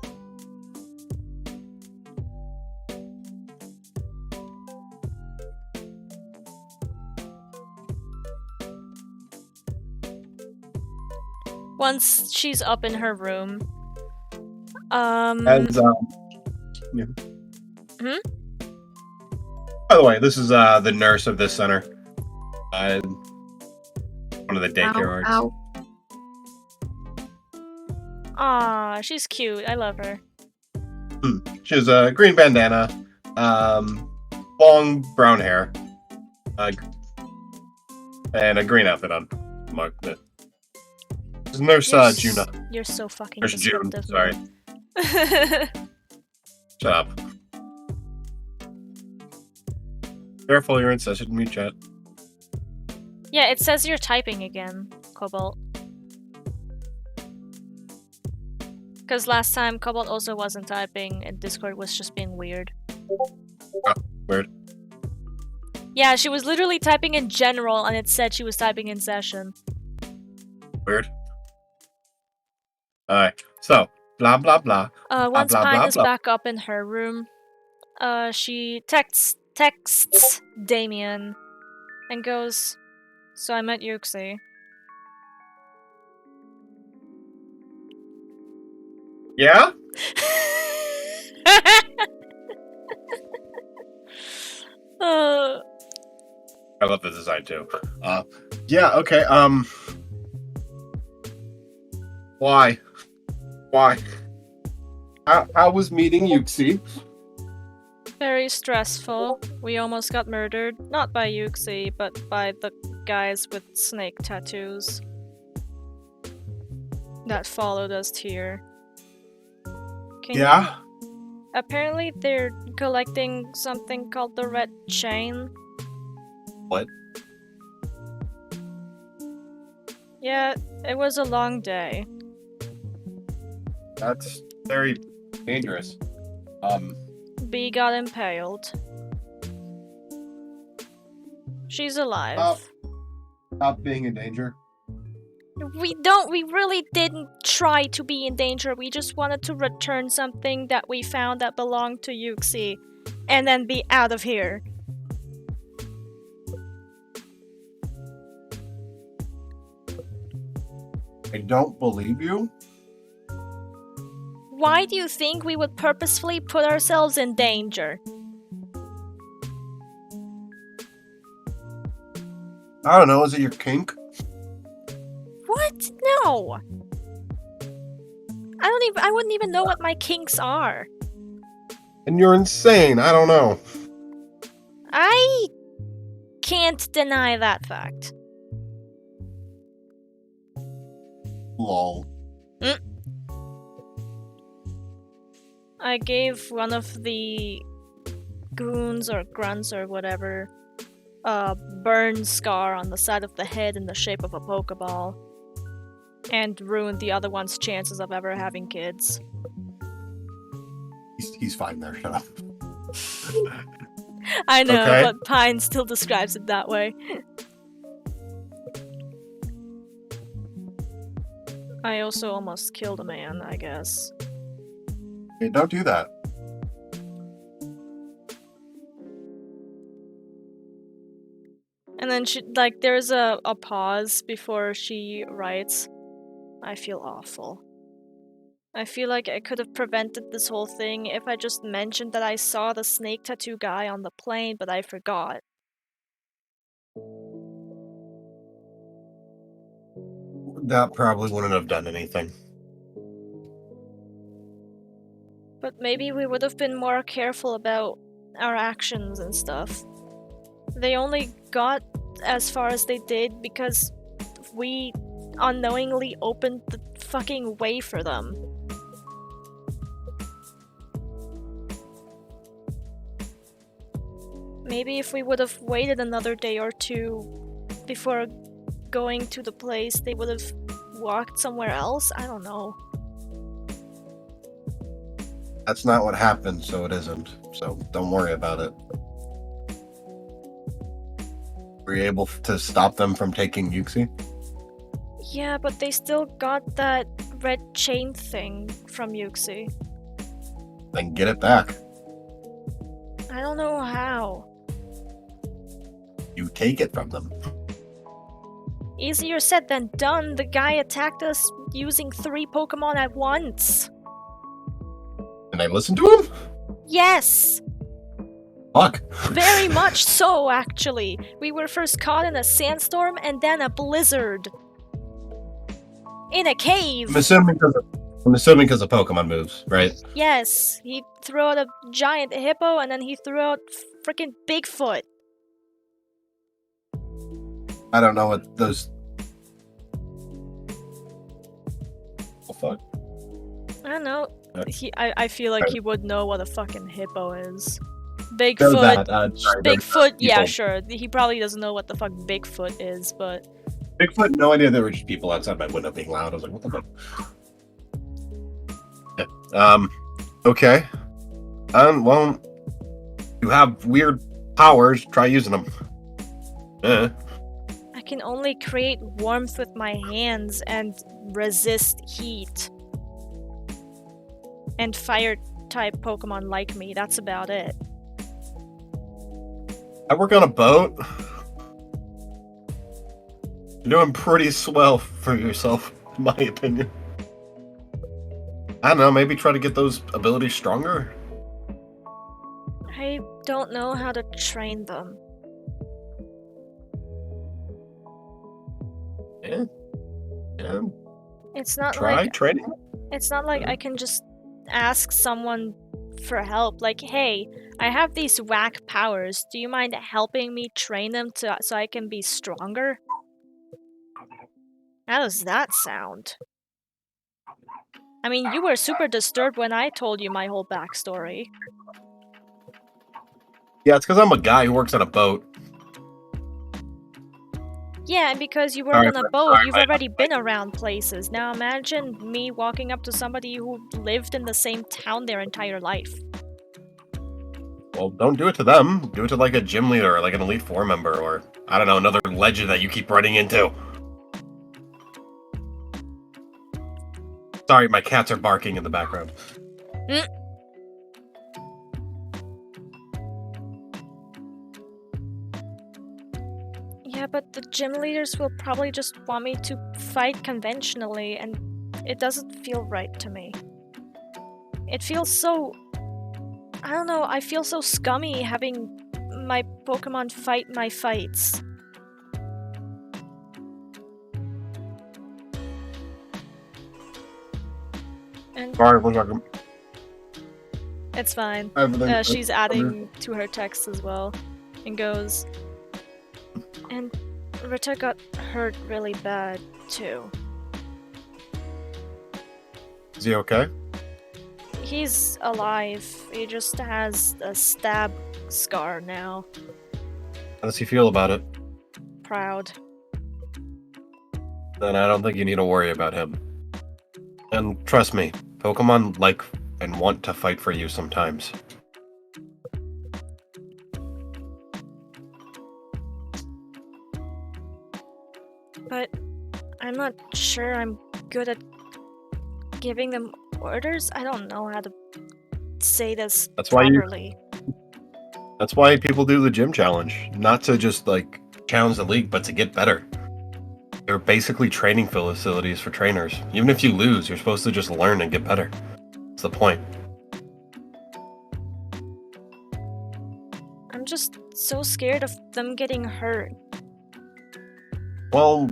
Once she's up in her room, As, yeah. Hmm? By the way, this is the nurse of this center. One of the daycare arts. Ow. Aw, she's cute, I love her. She has a green bandana, long brown hair, and a green outfit on. Mark it. This is Nurse Juna. You're so fucking Nurse June, descriptive. sorry. Shut up. Careful, you're in session. Mute chat. Yeah, it says you're typing again, Cobalt. Because last time Cobalt also wasn't typing and Discord was just being weird. Oh, weird. Yeah, she was literally typing in general and it said she was typing in session. Weird. Alright, so, blah blah blah. Once blah, Pine blah, is blah. back up in her room, she texts Damien and goes, "So I met Yuxi." Yeah? uh, I love the design too. Yeah, okay, why? Why? How was meeting Yuxi? Very stressful. We almost got murdered. Not by Yuxi, but by the guys with snake tattoos that followed us here. Yeah? Apparently they're collecting something called the Red Chain. What? Yeah, it was a long day. That's very dangerous. B got impaled. She's alive. Stop being in danger. We really didn't try to be in danger. We just wanted to return something that we found that belonged to Yuxi and then be out of here. I don't believe you. Why do you think we would purposefully put ourselves in danger? I don't know, is it your kink? What? No. I wouldn't even know what my kinks are. And you're insane, I don't know. I can't deny that fact. Lol. I gave one of the goons or grunts or whatever a burn scar on the side of the head in the shape of a Pokeball, and ruined the other one's chances of ever having kids. He's fine there, shut up. I know, Okay. but Pine still describes it that way. I also almost killed a man, I guess. Hey, don't do that. And then she, like, there's a pause before she writes, "I feel awful. I feel like I could have prevented this whole thing if I just mentioned that I saw the snake tattoo guy on the plane, but I forgot." That probably wouldn't have done anything. But maybe we would have been more careful about our actions and stuff. They only got as far as they did because we unknowingly opened the fucking way for them. Maybe if we would have waited another day or two before going to the place, they would have walked somewhere else? I don't know. That's not what happened, so it isn't. So don't worry about it. Were you able to stop them from taking Yuxi? Yeah, but they still got that red chain thing from Yuxi. Then get it back. I don't know how. You take it from them. Easier said than done. The guy attacked us using 3 Pokemon at once. And I listened to him? Yes! Fuck. Very much so, actually. We were first caught in a sandstorm and then a blizzard. In a cave! I'm assuming because of Pokemon moves, right? Yes, he threw out a giant hippo and then he threw out freaking Bigfoot. I don't know what those... Oh, fuck. I don't know. I feel like he would know what a fucking hippo is. Know Bigfoot. that, sorry, Bigfoot, yeah, people. sure. He probably doesn't know what the fuck Bigfoot is, but... Bigfoot, no idea there were just people outside my window being loud. I was like, what the fuck? Yeah. Okay. Well, you have weird powers. Try using them. I can only create warmth with my hands and resist heat. And fire-type Pokemon like me, that's about it. I work on a boat. You're doing pretty swell for yourself, in my opinion. I don't know, maybe try to get those abilities stronger? I don't know how to train them. Yeah. It's not Try like training. it's not like I can just ask someone for help. Like, hey, I have these whack powers. Do you mind helping me train them so I can be stronger? How does that sound? I mean, you were super disturbed when I told you my whole backstory. Yeah, it's because I'm a guy who works on a boat. Yeah, and because you work Sorry, on a Brett, boat, sorry, you've mate. already been around places. Now imagine me walking up to somebody who lived in the same town their entire life. Well, don't do it to them. Do it to like a gym leader or like an Elite Four member or, I don't know, another legend that you keep running into. Sorry, my cats are barking in the background. Yeah, but the gym leaders will probably just want me to fight conventionally, and it doesn't feel right to me. It feels so... I don't know, I feel so scummy having my Pokemon fight my fights. And Sorry, one second. it's fine. Everything. She's adding to her text as well, and goes, and Rita got hurt really bad too. Is he okay? He's alive. He just has a stab scar now. How does he feel about it? Proud. Then I don't think you need to worry about him. And trust me, Pokemon like and want to fight for you sometimes. But I'm not sure I'm good at giving them orders. I don't know how to say this That's why properly. That's why people do the gym challenge. Not to just like challenge the league, but to get better. They're basically training facilities for trainers. Even if you lose, you're supposed to just learn and get better. That's the point. I'm just so scared of them getting hurt. Well,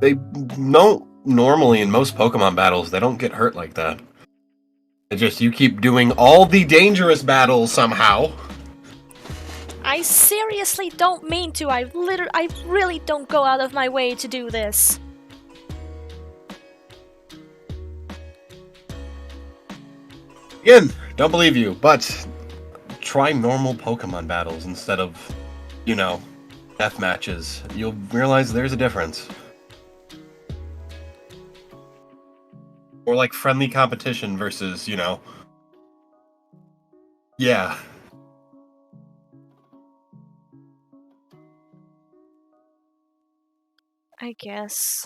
they don't normally in most Pokemon battles, they don't get hurt like that. It's just you keep doing all the dangerous battles somehow. I seriously don't mean to. I really don't go out of my way to do this. Again, don't believe you, but try normal Pokemon battles instead of, you know, death matches. You'll realize there's a difference. Or like friendly competition versus, you know... Yeah. I guess.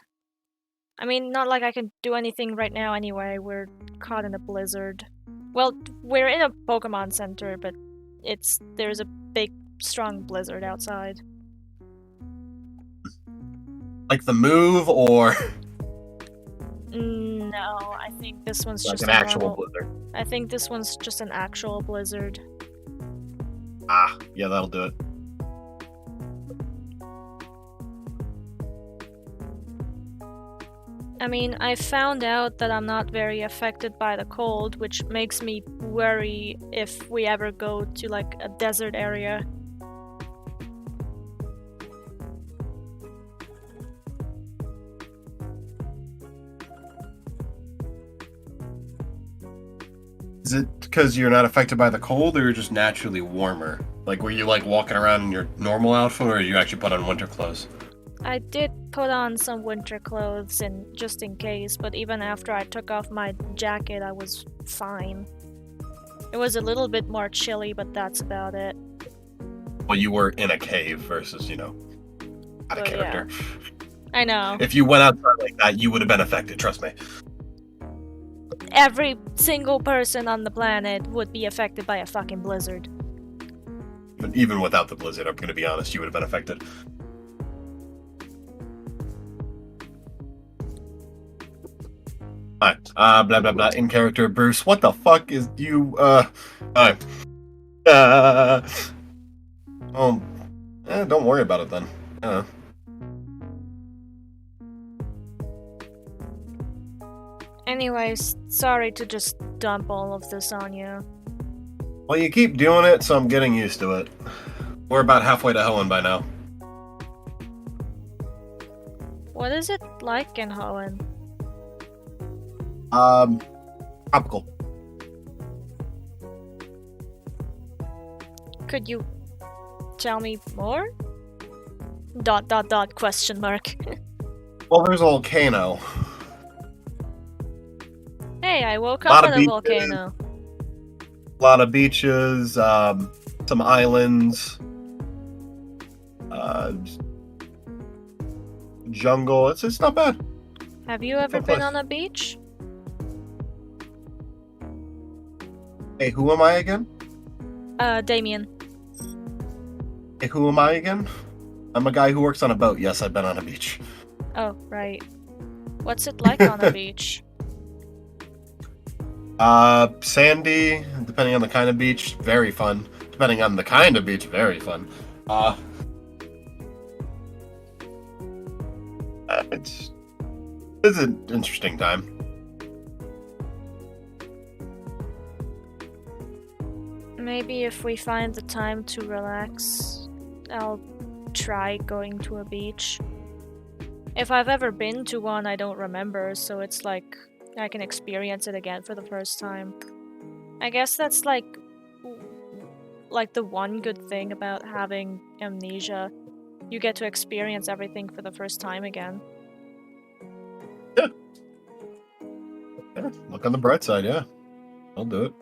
I mean, not like I can do anything right now anyway. We're caught in a blizzard. Well, we're in a Pokemon Center, but there's a big, strong blizzard outside. Like the move, or No, I think this one's like just an a actual normal... blizzard? I think this one's just an actual blizzard. Ah, yeah, that'll do it. I mean, I found out that I'm not very affected by the cold, which makes me worry if we ever go to like a desert area. Is it because you're not affected by the cold, or you're just naturally warmer? Like, were you like walking around in your normal outfit, or you actually put on winter clothes? I did put on some winter clothes just in case, but even after I took off my jacket, I was fine. It was a little bit more chilly, but that's about it. Well, you were in a cave versus, you know, out of But yeah. character. I know. If you went outside like that, you would have been affected, trust me. Every single person on the planet would be affected by a fucking blizzard. Even without the blizzard, I'm going to be honest, you would have been affected. Hi. Blah blah blah. In character, Bruce. What the fuck is you? Hi. Oh. Don't worry about it then. Anyways, sorry to just dump all of this on you. Well, you keep doing it, so I'm getting used to it. We're about halfway to Hoenn by now. What is it like in Hoenn? Tropical. Could you tell me more? ... question mark. Well, there's a volcano. Hey, I woke Lot up of at a beaches. volcano. A lot of beaches, some islands, jungle. It's not bad. Have you ever Fun been place. on a beach? Hey, who am I again? Damien. Hey, who am I again? I'm a guy who works on a boat. Yes, I've been on a beach. Oh, right. What's it like on a beach? Sandy, depending on the kind of beach, very fun. Depending on the kind of beach, very fun. It's an interesting time. Maybe if we find the time to relax, I'll try going to a beach. If I've ever been to one, I don't remember, so it's like I can experience it again for the first time. I guess that's like the one good thing about having amnesia. You get to experience everything for the first time again. Yeah, look on the bright side, yeah. I'll do it.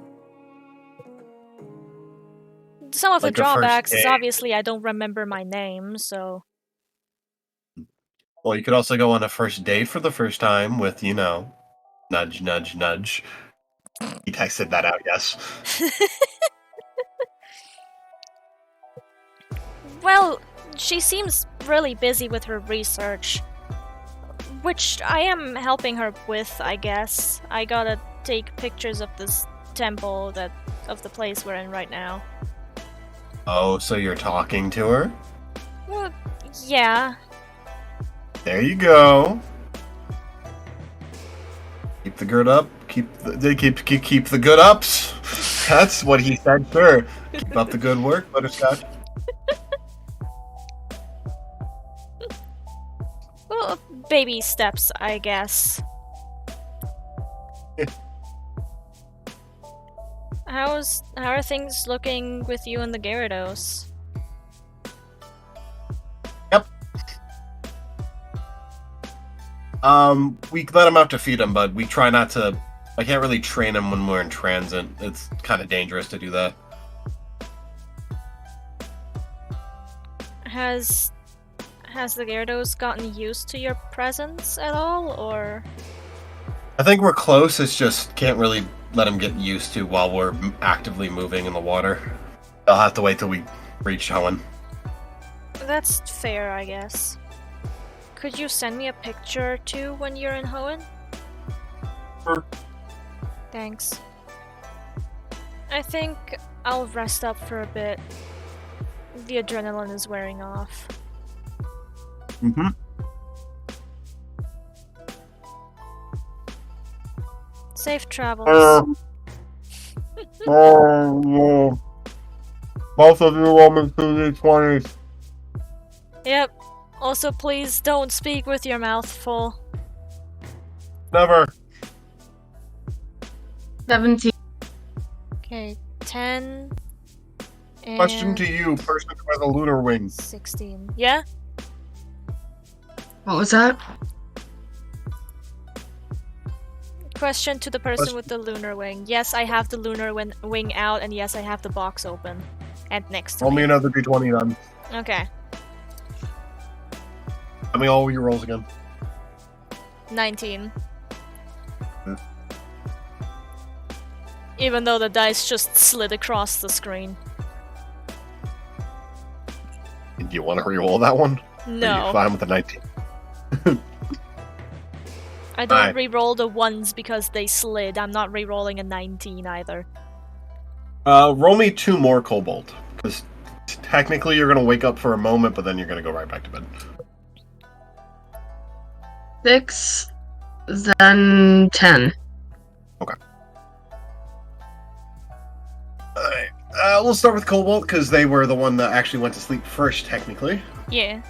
Some of Like the a first drawbacks is date. obviously I don't remember my name, so... Well, you could also go on a first date for the first time with, nudge, nudge, nudge. He texted that out, yes. Well, she seems really busy with her research. Which I am helping her with, I guess. I gotta take pictures of this temple of the place we're in right now. Oh, so you're talking to her? Well, yeah. There you go. Keep the good up. Keep the good ups. That's what he said, sir. Keep up the good work, Butterscotch. Well, baby steps, I guess. How are things looking with you and the Gyarados? Yep. We let him out to feed him, but we try not to. I can't really train him when we're in transit. It's kind of dangerous to do that. Has the Gyarados gotten used to your presence at all, or...? I think we're close. It's just can't really let him get used to while we're actively moving in the water. I'll have to wait till we reach Hoenn. That's fair, I guess. Could you send me a picture too when you're in Hoenn? Sure. Thanks. I think I'll rest up for a bit. The adrenaline is wearing off. Mm-hmm. Safe travels. Oh, both of you Romans through the 20s. Yep. Also, please don't speak with your mouth full. Never. 17. Okay, 10. And Question to you, person who has a lunar wing. 16. Yeah? What was that? Question to the person with the lunar wing. Yes, I have the lunar wing out, and yes, I have the box open. And next to Roll me me. another d20 then. Okay. Tell me all your rolls again. 19. Yeah. Even though the dice just slid across the screen. Do you want to re-roll that one? Or are you No. fine with the 19? I don't Alright. re-roll the ones because they slid. I'm not re-rolling a 19 either. Roll me 2 more Cobalt. Because technically you're going to wake up for a moment, but then you're going to go right back to bed. 6, then 10. Alright. We'll start with Cobalt, because they were the one that actually went to sleep first, technically. Yeah.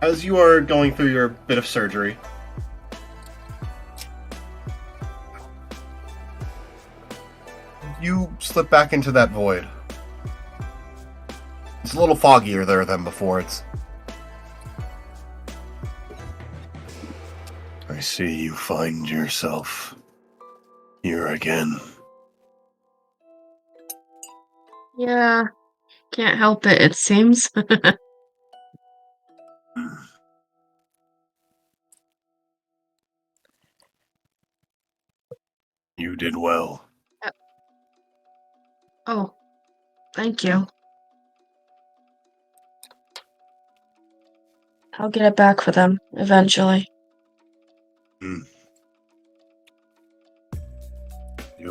As you are going through your bit of surgery, you slip back into that void. It's a little foggier there than before. I see you find yourself here again. Yeah, can't help it, it seems. You did well. Oh, thank you. I'll get it back for them, eventually. Do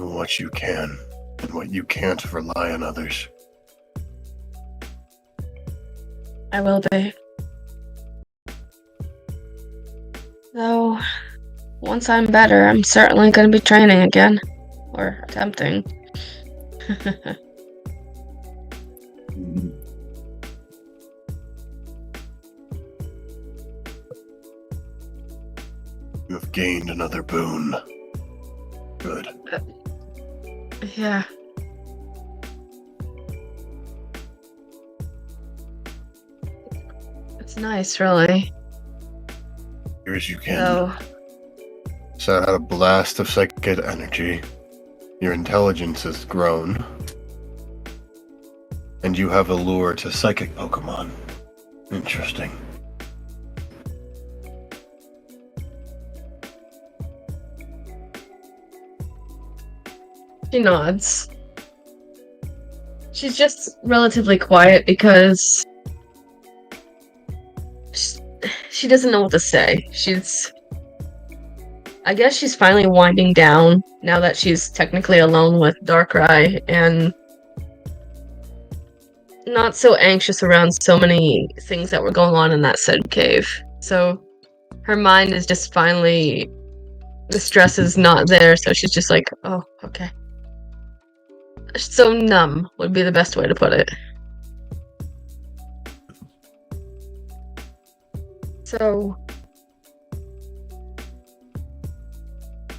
what you can, and what you can't, rely on others. I will be. Though, once I'm better, I'm certainly going to be training again. Or attempting. You have gained another boon. Good. Yeah. It's nice, really. Here as you can. Though, Set out a blast of psychic energy. Your intelligence has grown. And you have a lure to psychic Pokemon. Interesting. she nods. She's just relatively quiet because she doesn't know what to say. I guess she's finally winding down now that she's technically alone with Darkrai and not so anxious around so many things that were going on in that said cave. So her mind is just finally, the stress is not there, so she's just like, oh, okay. So numb would be the best way to put it. So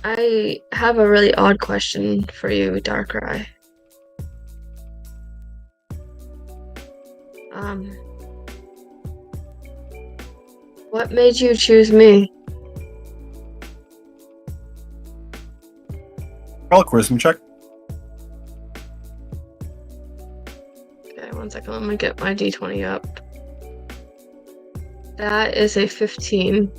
I have a really odd question for you, Darkrai. What made you choose me? Roll a charisma check. Okay, one second, let me get my d20 up. That is a 15.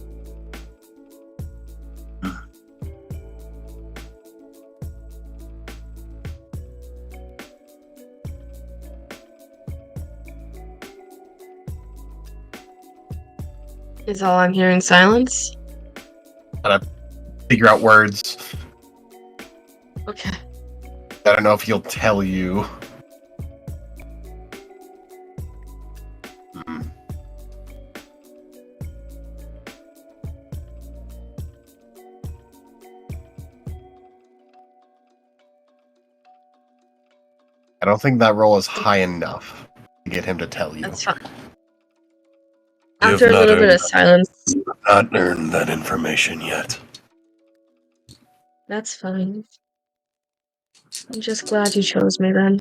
Is all I'm hearing silence? Gotta figure out words. Okay. I don't know if he'll tell you. I don't think that roll is high enough to get him to tell you. That's fine. You After a have not little bit earned- of silence. You have not earned that information yet. That's fine. I'm just glad you chose me then.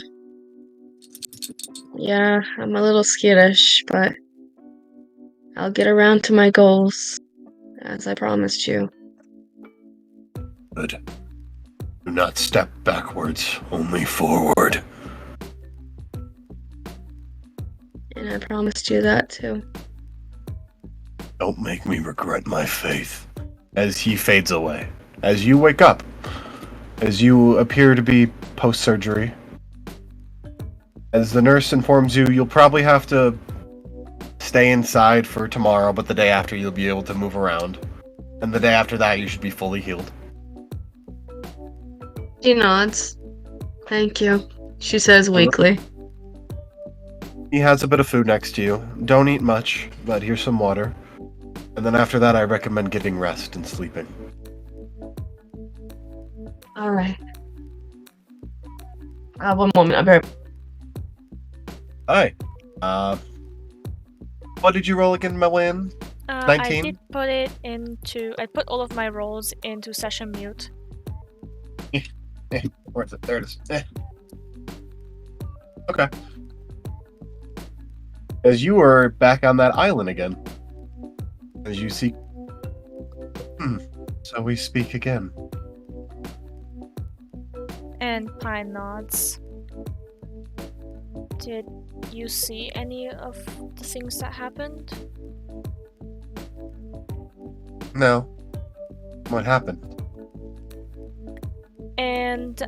Yeah, I'm a little skittish, but I'll get around to my goals, as I promised you. Good. Do not step backwards, only forward. And I promised you that too. Don't make me regret my faith. As he fades away. As you wake up. As you appear to be post-surgery. As the nurse informs you, you'll probably have to stay inside for tomorrow, but the day after you'll be able to move around. And the day after that, you should be fully healed. She nods. Thank you, she says weakly. He has a bit of food next to you. Don't eat much, but here's some water. And then after that, I recommend getting rest and sleeping. Alright. 1 moment, I'm very... Hi. What did you roll again, Melan? I 19? did put it into. I put all of my rolls into session mute. Where is it? There it is. Okay. As you are back on that island again, as you see... So we speak again. And Pine nods. Did you see any of the things that happened? No. What happened? And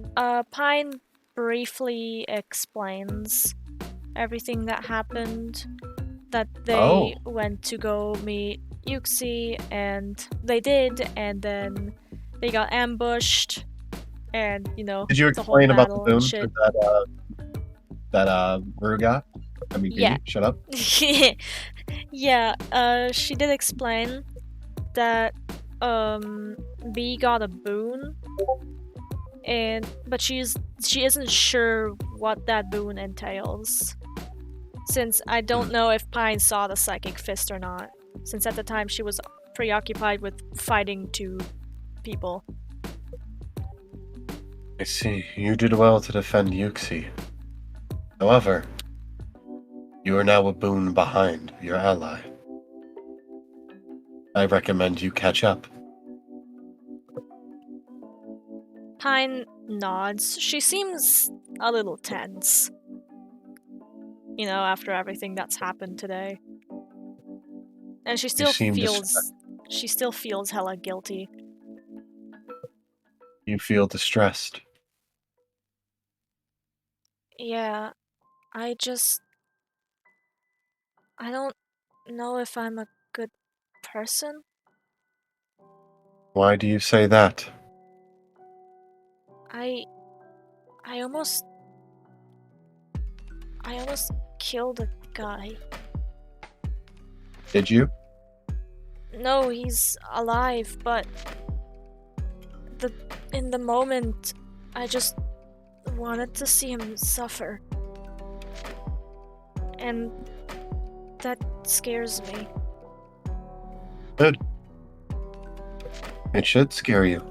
Pine briefly explains everything that happened. That they went to go meet Yuxi, and they did, and then they got ambushed, and Did you the whole explain about the battle boon and shit. that Rue got? I mean, Yeah. Shut up. Yeah, she did explain that B got a boon, but she isn't sure what that boon entails. Since I don't know if Pine saw the psychic fist or not, since at the time she was preoccupied with fighting two people. I see. You did well to defend Yuxi. However, you are now a boon behind your ally. I recommend you catch up. Pine nods. She seems a little tense. After everything that's happened today. And she still feels hella guilty. You feel distressed. Yeah, I don't know if I'm a good person. Why do you say that? I almost killed a guy. Did you? No, he's alive, but in the moment, I just wanted to see him suffer. And that scares me. Good. It should scare you.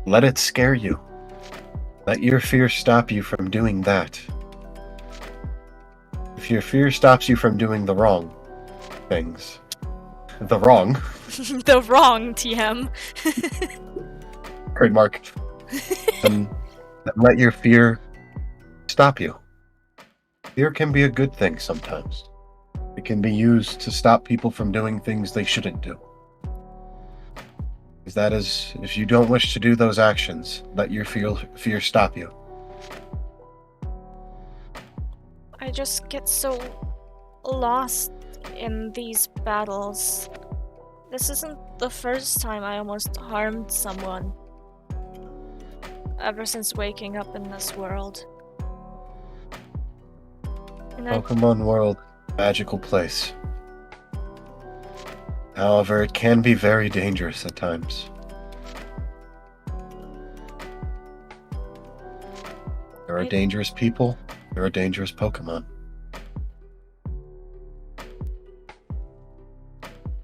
Let it scare you. Let your fear stop you from doing that. If your fear stops you from doing the wrong things, the wrong TM. trademark, then let your fear stop you. Fear can be a good thing sometimes. It can be used to stop people from doing things they shouldn't do. Because that is, if you don't wish to do those actions, let your fear stop you. I just get so lost in these battles. This isn't the first time I almost harmed someone. Ever since waking up in this world. And Pokemon World, magical place. However, it can be very dangerous at times. There are dangerous people, there are dangerous Pokemon.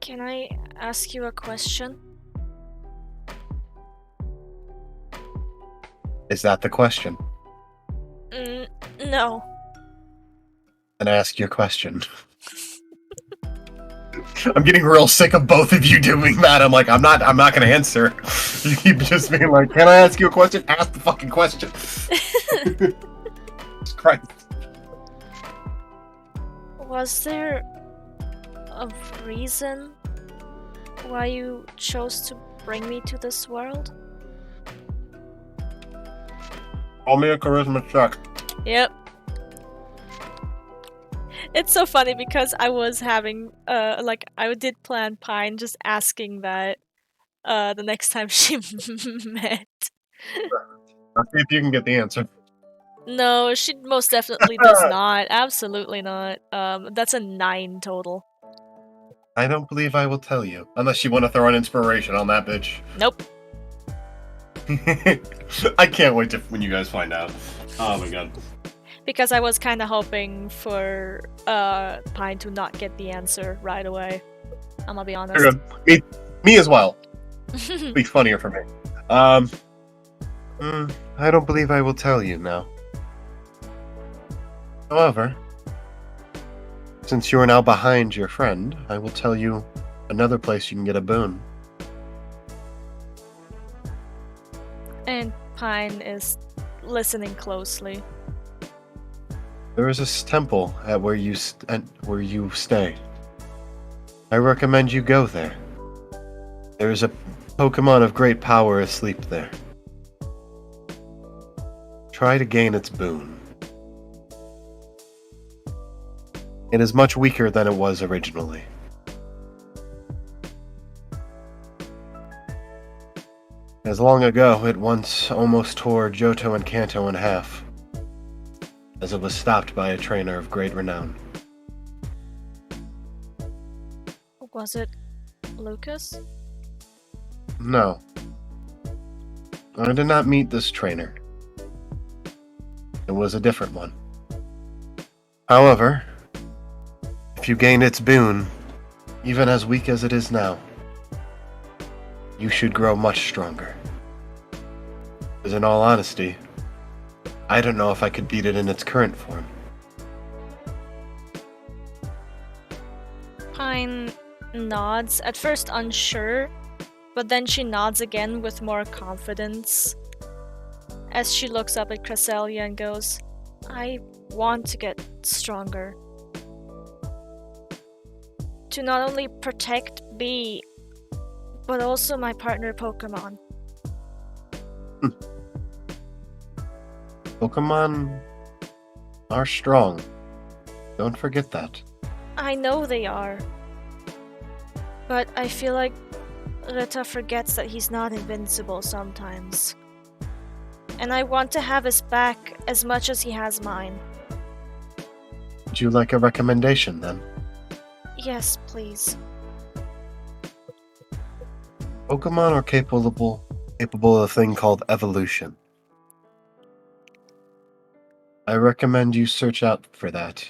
Can I ask you a question? Is that the question? No. Then ask your question. I'm getting real sick of both of you doing that. I'm like, I'm not gonna answer. You keep just being like, can I ask you a question? Ask the fucking question. Jesus Christ. Was there a reason why you chose to bring me to this world? Call me a charisma check. Yep. It's so funny because I was having, I did plan Pine just asking that the next time she met. I'll see if you can get the answer. No, she most definitely does not. Absolutely not. That's a 9 total. I don't believe I will tell you. Unless you want to throw an inspiration on that bitch. Nope. I can't wait when you guys find out. Oh my god. Because I was kind of hoping for Pine to not get the answer right away. I'm gonna be honest. Me as well. Be funnier for me. I don't believe I will tell you now. However, since you are now behind your friend, I will tell you another place you can get a boon. And Pine is listening closely. There is a temple at where you stay. I recommend you go there. There is a Pokemon of great power asleep there. Try to gain its boon. It is much weaker than it was originally. As long ago, it once almost tore Johto and Kanto in half, as it was stopped by a trainer of great renown. Was it Lucas? No. I did not meet this trainer. It was a different one. However, if you gain its boon, even as weak as it is now, you should grow much stronger. Because in all honesty, I don't know if I could beat it in its current form. Pine nods, at first unsure, but then she nods again with more confidence as she looks up at Cresselia and goes, I want to get stronger. To not only protect Bee, but also my partner Pokemon. Pokemon are strong. Don't forget that. I know they are. But I feel like Rita forgets that he's not invincible sometimes. And I want to have his back as much as he has mine. Would you like a recommendation then? Yes, please. Pokemon are capable of a thing called evolution. I recommend you search out for that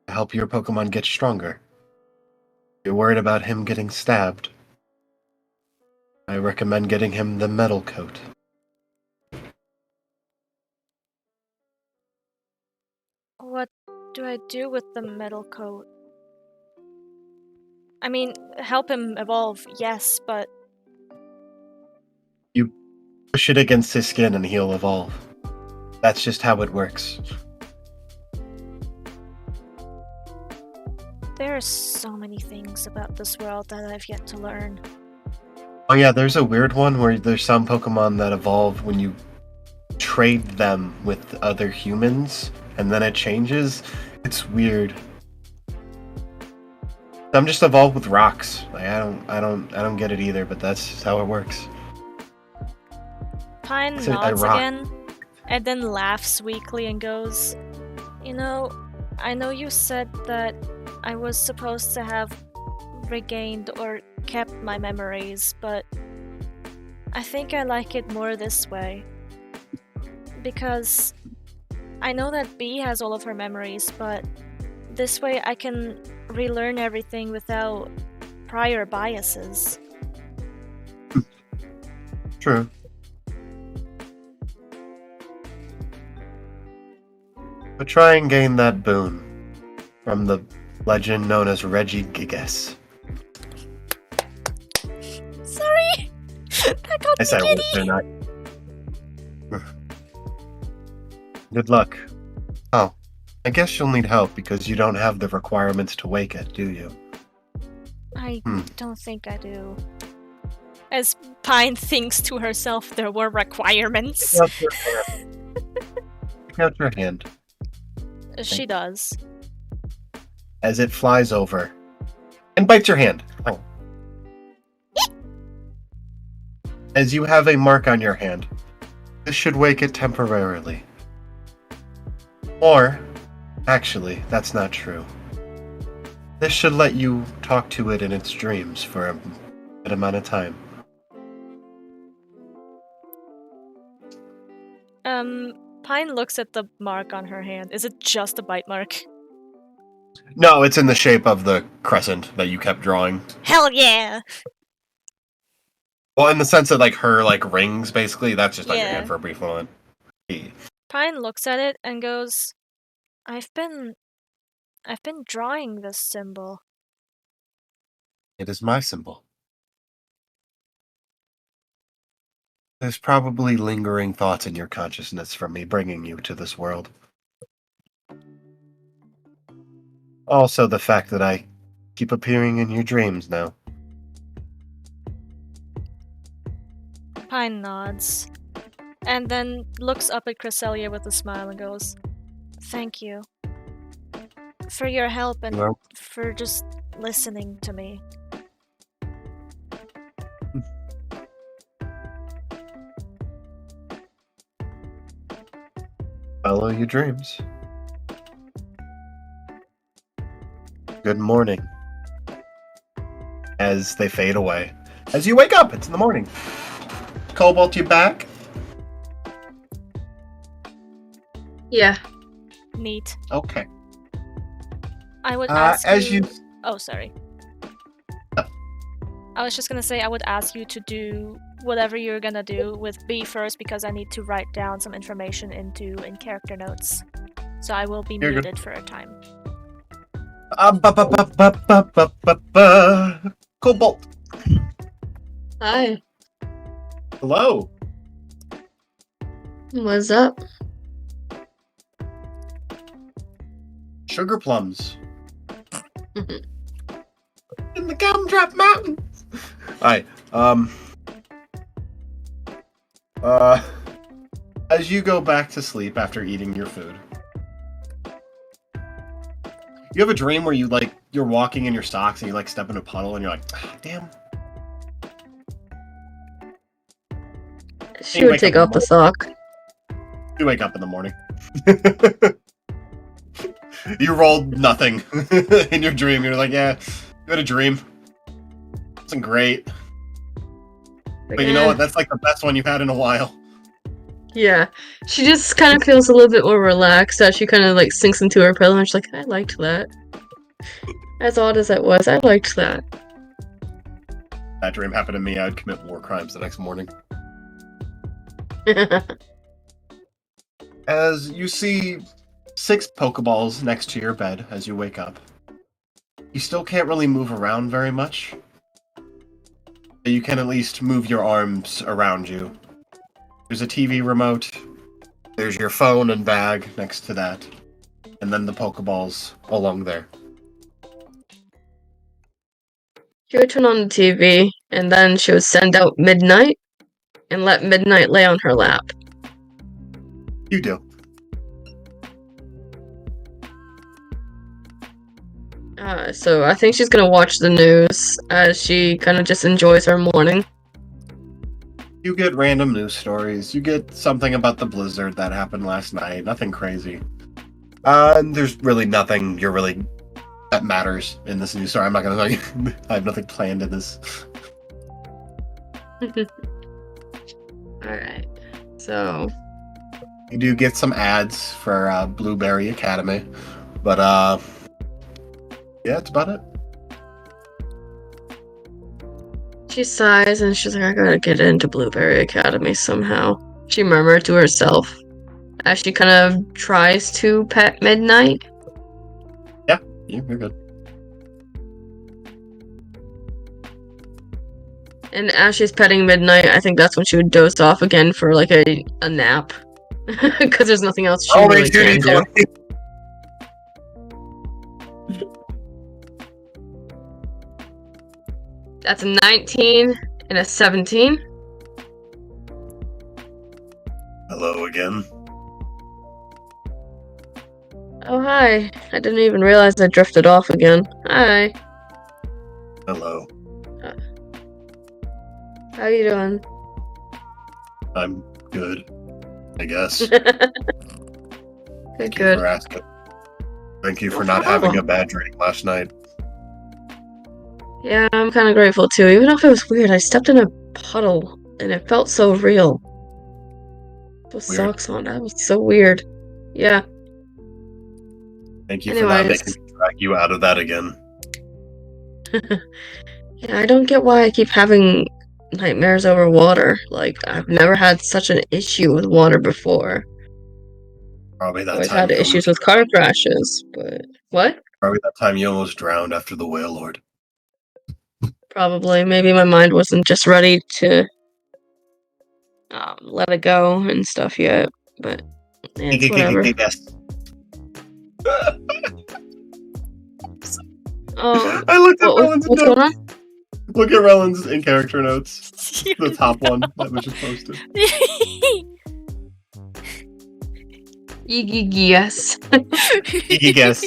to help your Pokemon get stronger. If you're worried about him getting stabbed, I recommend getting him the metal coat. What do I do with the metal coat? I mean, help him evolve, yes, but... You push it against his skin and he'll evolve. That's just how it works. There are so many things about this world that I've yet to learn. Oh yeah, there's a weird one where there's some Pokemon that evolve when you trade them with other humans, and then it changes. It's weird. Some just evolve with rocks. Like, I don't get it either, but that's just how it works. Pine nods again, and then laughs weakly and goes, You know, I know you said that I was supposed to have regained or kept my memories, but I think I like it more this way. Because I know that Bee has all of her memories, but this way I can relearn everything without prior biases. True. But try and gain that boon from the legend known as Reggie Gigas. Sorry! That got I said giddy! they're not. Good luck. Oh, I guess you'll need help because you don't have the requirements to wake it, do you? I don't think I do. As Pine thinks to herself, there were requirements. Stick out your hand. She does. As it flies over and bites your hand. Oh. as you have a mark on your hand. This should wake it temporarily. Or, actually, that's not true. This should let you talk to it in its dreams for a good amount of time. Pine looks at the mark on her hand. Is it just a bite mark? No, it's in the shape of the crescent that you kept drawing. Hell yeah! Well, in the sense that, like, her, like, rings, basically, that's just on your Yeah. hand for a brief moment. Pine looks at it and goes, I've been drawing this symbol. It is my symbol. There's probably lingering thoughts in your consciousness from me bringing you to this world. Also, the fact that I keep appearing in your dreams now. Pine nods, and then looks up at Cresselia with a smile and goes, Thank you. For your help and Well, for just listening to me. follow your dreams. Good morning. As they fade away. As you wake up, it's in the morning. Cobalt, you back? Yeah. Neat. Okay. I would ask as you... Oh, sorry. Oh. I was just gonna say I would ask you to do whatever you're gonna do with B first because I need to write down some information in character notes. So I will be You're good. muted for a time. Cobalt. Hi. Hello. What's up? Sugar plums. In the Gumdrop Mountains. Alright, as you go back to sleep after eating your food, you have a dream where you're walking in your socks and you step in a puddle and you're like, ah, damn. She would take off the sock. You wake up in the morning. You rolled nothing in your dream. You're like, yeah, you had a dream. It wasn't great. But you know what? That's like the best one you've had in a while. Yeah. She just kind of feels a little bit more relaxed as she kind of sinks into her pillow and she's like, I liked that. As odd as that was, I liked that. That dream happened to me. I'd commit war crimes the next morning. As you see 6 Pokeballs next to your bed as you wake up. You still can't really move around very much. But you can at least move your arms around you. There's a TV remote. There's your phone and bag next to that. And then the Pokeballs along there. She would turn on the TV, and then she would send out Midnight, and let Midnight lay on her lap. You do. So I think she's gonna watch the news as she kind of just enjoys her morning. You get random news stories. You get something about the blizzard that happened last night. Nothing crazy. And there's really nothing that matters in this news story. I'm not gonna tell you. I have nothing planned in this. Alright. So You do get some ads for Blueberry Academy. But yeah, that's about it. she sighs and she's like, I gotta get into Blueberry Academy somehow. She murmured to herself as she kind of tries to pet Midnight. Yeah, you're good. And as she's petting Midnight, I think that's when she would doze off again for a nap. Because there's nothing else she really can do. That's a 19 and a 17. Hello again. Oh, hi. I didn't even realize I drifted off again. Hi. Hello. How you doing? I'm good, I guess. Good, Thank you good. for asking. Thank you No for not having problem. a bad dream last night. Yeah, I'm kind of grateful too. Even if it was weird, I stepped in a puddle and it felt so real. With Weird. socks on, that was so weird. Yeah. Thank you for not Anyways. making me drag you out of that again. Yeah, I don't get why I keep having nightmares over water. Like, I've never had such an issue with water before. Probably that Always time had you issues almost with car crashes, but what? Probably that time you almost drowned after the whale lord. Probably. Maybe my mind wasn't just ready to let it go and stuff yet, but it's whatever. Yes. Oh, I looked at Roland's what's going on? notes. Look at Roland's in character notes. The top one that was just posted. Yes. Yes.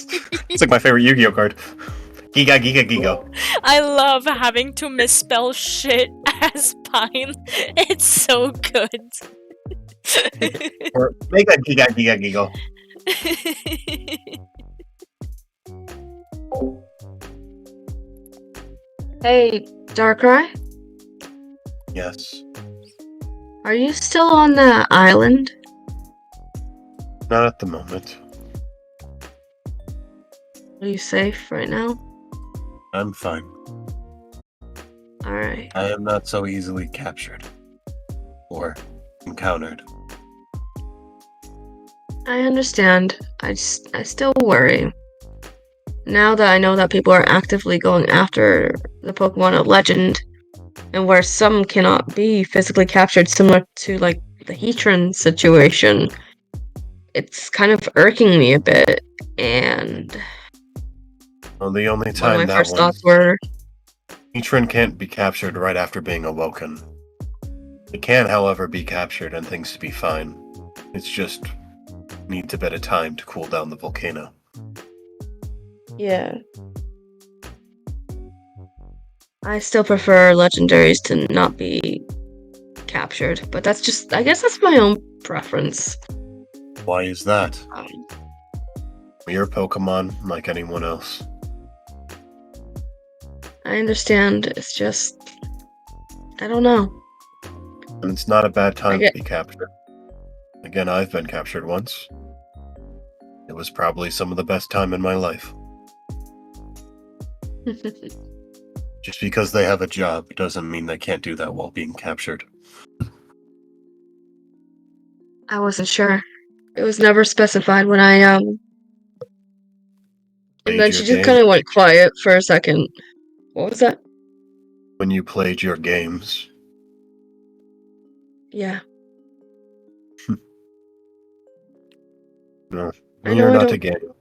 It's like my favorite Yu-Gi-Oh card. Giga Giga Gigo. I love having to misspell shit as pine. It's so good. Or make a Giga Giga Gigo. Hey, Darkrai, Yes. are you still on that island? Not at the moment. Are you safe right now? I'm fine. Alright. I am not so easily captured. Or encountered. I understand. I still worry. Now that I know that people are actively going after the Pokemon of Legend, and where some cannot be physically captured, similar to like the Heatran situation, it's kind of irking me a bit. And Well, the only one of time my that first one, thoughts were, Heatran can't be captured right after being awoken. It can, however, be captured and things to be fine. It's just needs a bit of time to cool down the volcano. yeah. I still prefer legendaries to not be captured, but that's just, I guess that's my own preference. Why is that? Um, You're a Pokemon like anyone else. I understand, it's just, I don't know. And it's not a bad time get- to be captured. Again, I've been captured once. It was probably some of the best time in my life. Just because they have a job doesn't mean they can't do that while being captured. I wasn't sure. It was never specified when I, and Played then your she just game. kind of went quiet for a second. What was that? When you played your games. Yeah. No, I you're know I not don't- a game.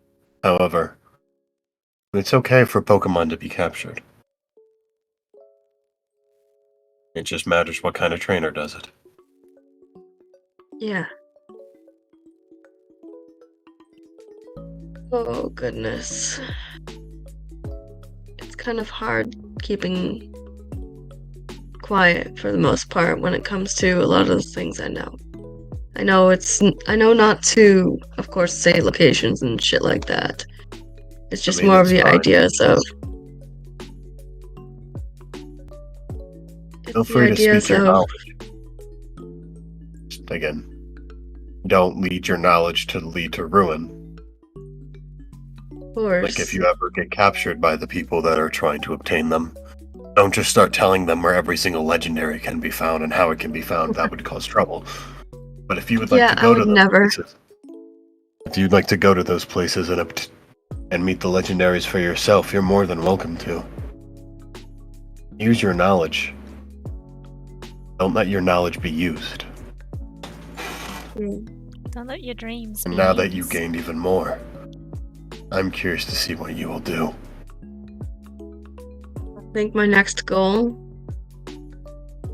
However, it's okay for Pokemon to be captured. It just matters what kind of trainer does it. Yeah. Oh, goodness. It's kind of hard keeping quiet for the most part when it comes to a lot of the things I know. I know not to, of course, say locations and shit like that. It's just mean, more of it's the fine. ideas of. Feel It's the free to ideas speak your of. knowledge. Just, again, don't lead your knowledge to lead to ruin. Of course. Like if you ever get captured by the people that are trying to obtain them, don't just start telling them where every single legendary can be found and how it can be found. That would cause trouble. But if you would like Yeah, to I go to would those never. places, if you'd like to go to those places and meet the legendaries for yourself, you're more than welcome to. Use your knowledge. Don't let your knowledge be used. Don't let your dreams. And be now that you used. gained even more, I'm curious to see what you will do. I think my next goal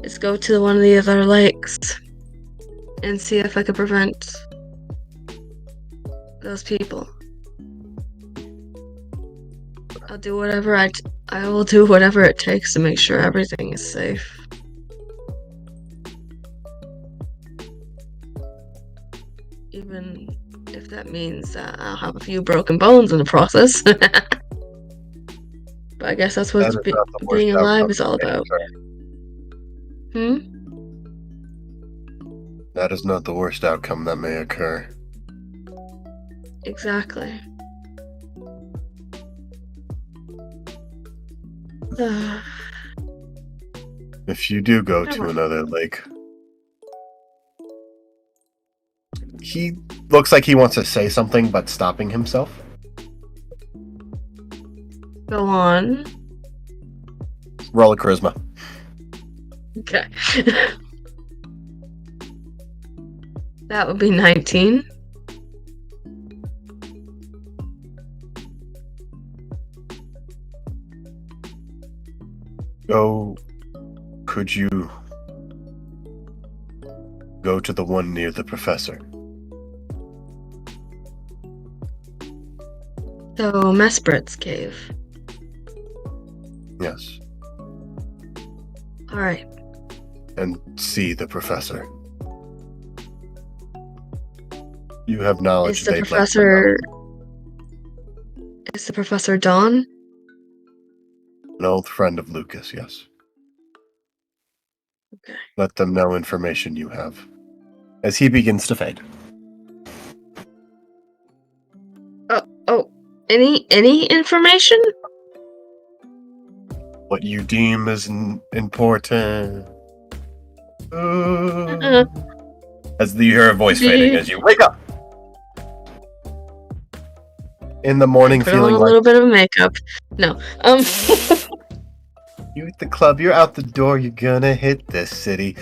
is go to one of the other lakes and see if I can prevent those people. I will do whatever it takes to make sure everything is safe. Even if that means I'll have a few broken bones in the process. But I guess that's what That is not the worst being alive outcome is all that may about. occur. Hmm? That is not the worst outcome that may occur. Exactly. If you do go Come to on. another lake, he looks like he wants to say something, but stopping himself. Go on. Roll a charisma. Okay. That would be 19. Could you go to the one near the professor? So, Mesprit's cave. Yes. Alright. And see the professor. You have knowledge Is the they'd professor... Is the professor Dawn? like to know. An old friend of Lucas, yes. Okay. Let them know information you have. As he begins to fade. Oh, any information? What you deem as important. As you hear a voice fading as you wake up. In the morning, Put on feeling a like little bit of makeup. No. you at the club, you're out the door, you're gonna hit this city.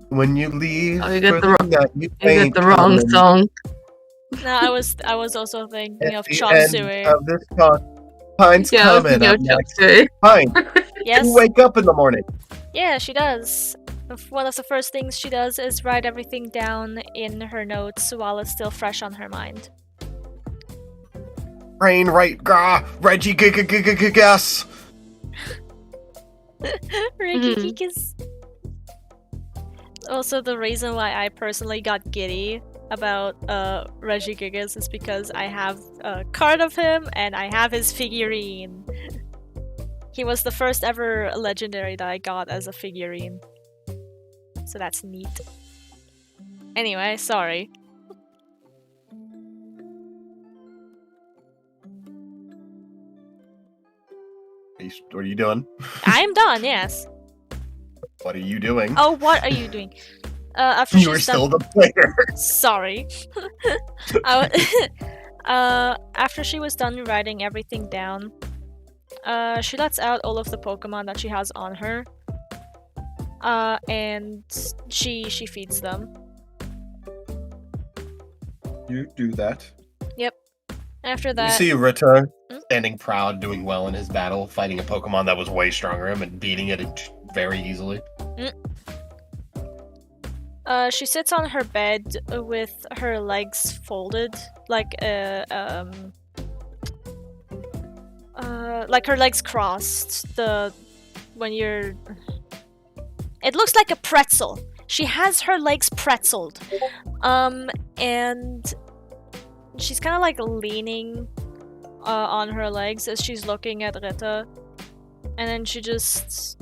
When you leave, Oh, you got for the night, you You ain't got the wrong coming. song. No, I was also thinking At of the Chop end Suey. of this talk, Pine's Yeah, I was coming thinking up of Chop next. Suey. Pine, Yes. you wake up in the morning. Yeah, she does. One of the first things she does is write everything down in her notes while it's still fresh on her mind. Rain, right, Reggie, guess. Ricky Geekus. Also, the reason why I personally got giddy about Reggie Gigas is because I have a card of him and I have his figurine. He was the first ever legendary that I got as a figurine. So that's neat. Anyway, sorry. What are you doing? I'm done, yes. What are you doing? Oh, what are you doing? After You were still the player. Sorry. After she was done writing everything down, she lets out all of the Pokemon that she has on her. And she feeds them. You do that. Yep. After You that, see Rita standing proud, doing well in his battle, fighting a Pokemon that was way stronger than him and beating it very easily. she sits on her bed with her legs folded, like her legs crossed. It looks like a pretzel. She has her legs pretzeled. And she's kind of like leaning on her legs as she's looking at Rita. And then she just,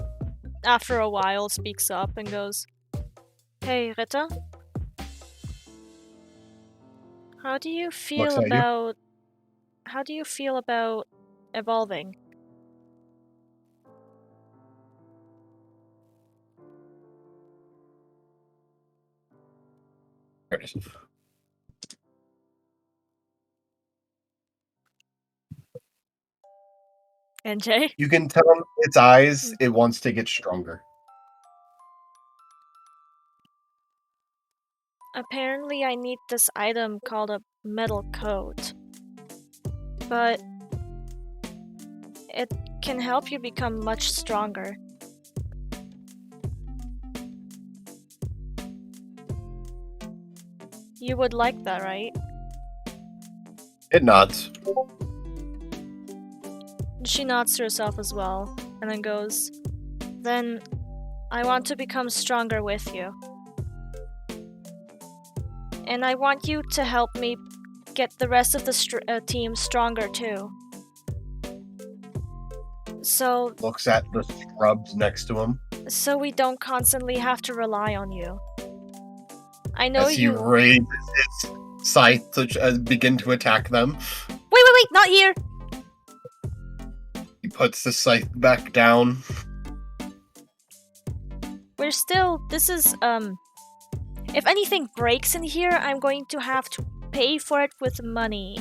after a while, speaks up and goes, "Hey, Rita? How do you feel about evolving?" There it is. NJ? You can tell in its eyes it wants to get stronger. Apparently I need this item called a metal coat. But it can help you become much stronger. You would like that, right? It nods. She nods to herself as well, and then goes, "Then I want to become stronger with you. And I want you to help me get the rest of the team stronger too. So Looks at the scrubs next to him. so we don't constantly have to rely on you. I know As he you. raises his scythe to begin to attack them. Wait! Not here. He puts the scythe back down. We're still. This is If anything breaks in here, I'm going to have to pay for it with money.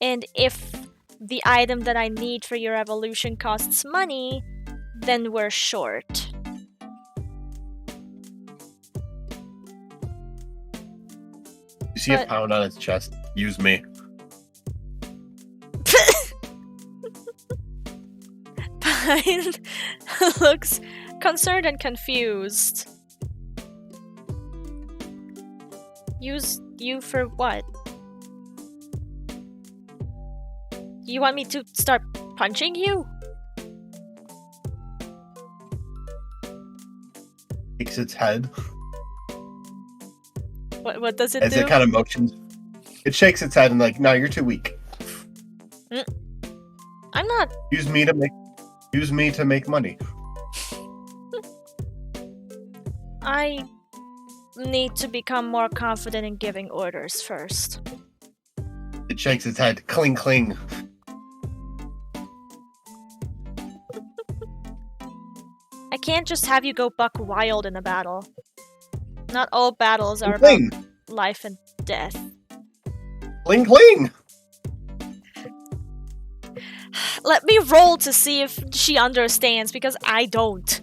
And if the item that I need for your evolution costs money, then we're short. You see a pound on his chest. Use me. Pine looks concerned and confused. Use you for what? You want me to start punching you? Shakes its head What does it as do? it kind of motions. It shakes its head and like, no, you're too weak. I'm not. Use me to make money. I need to become more confident in giving orders first. It shakes its head. Cling, cling. I can't just have you go buck wild in a battle. Not all battles are Cling, about life and death. cling, cling. Let me roll to see if she understands, because I don't.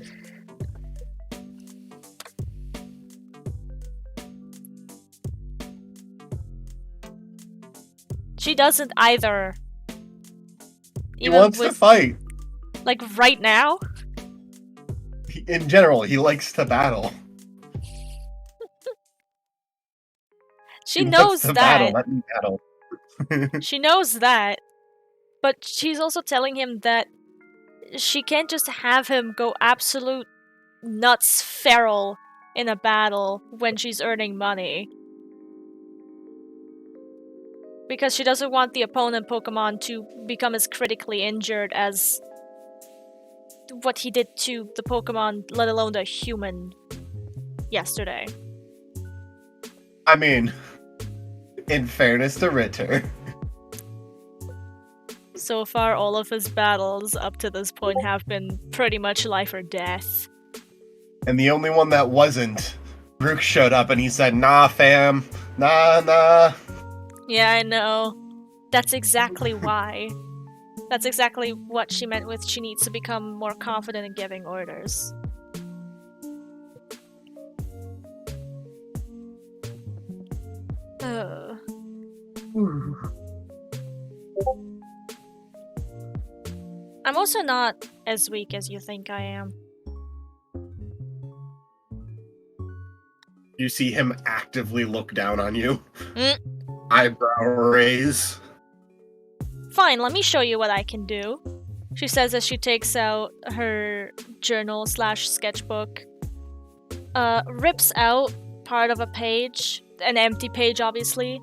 She doesn't either. He wants to fight. Like, right now? In general, he likes to battle. She He knows wants to that. battle. Let me battle. She knows that. But she's also telling him that she can't just have him go absolute nuts feral in a battle when she's earning money. Because she doesn't want the opponent Pokemon to become as critically injured as what he did to the Pokemon, let alone the human, yesterday. I mean, in fairness to Ritter. So far, all of his battles up to this point have been pretty much life or death. And the only one that wasn't, Rook showed up and he said, nah, fam. Nah. Yeah, I know. That's exactly why. That's exactly what she meant with she needs to become more confident in giving orders. Ugh. I'm also not as weak as you think I am. You see him actively look down on you. Mm. Eyebrow raise. Fine, let me show you what I can do. She says as she takes out her journal / sketchbook. Rips out part of a page, an empty page obviously,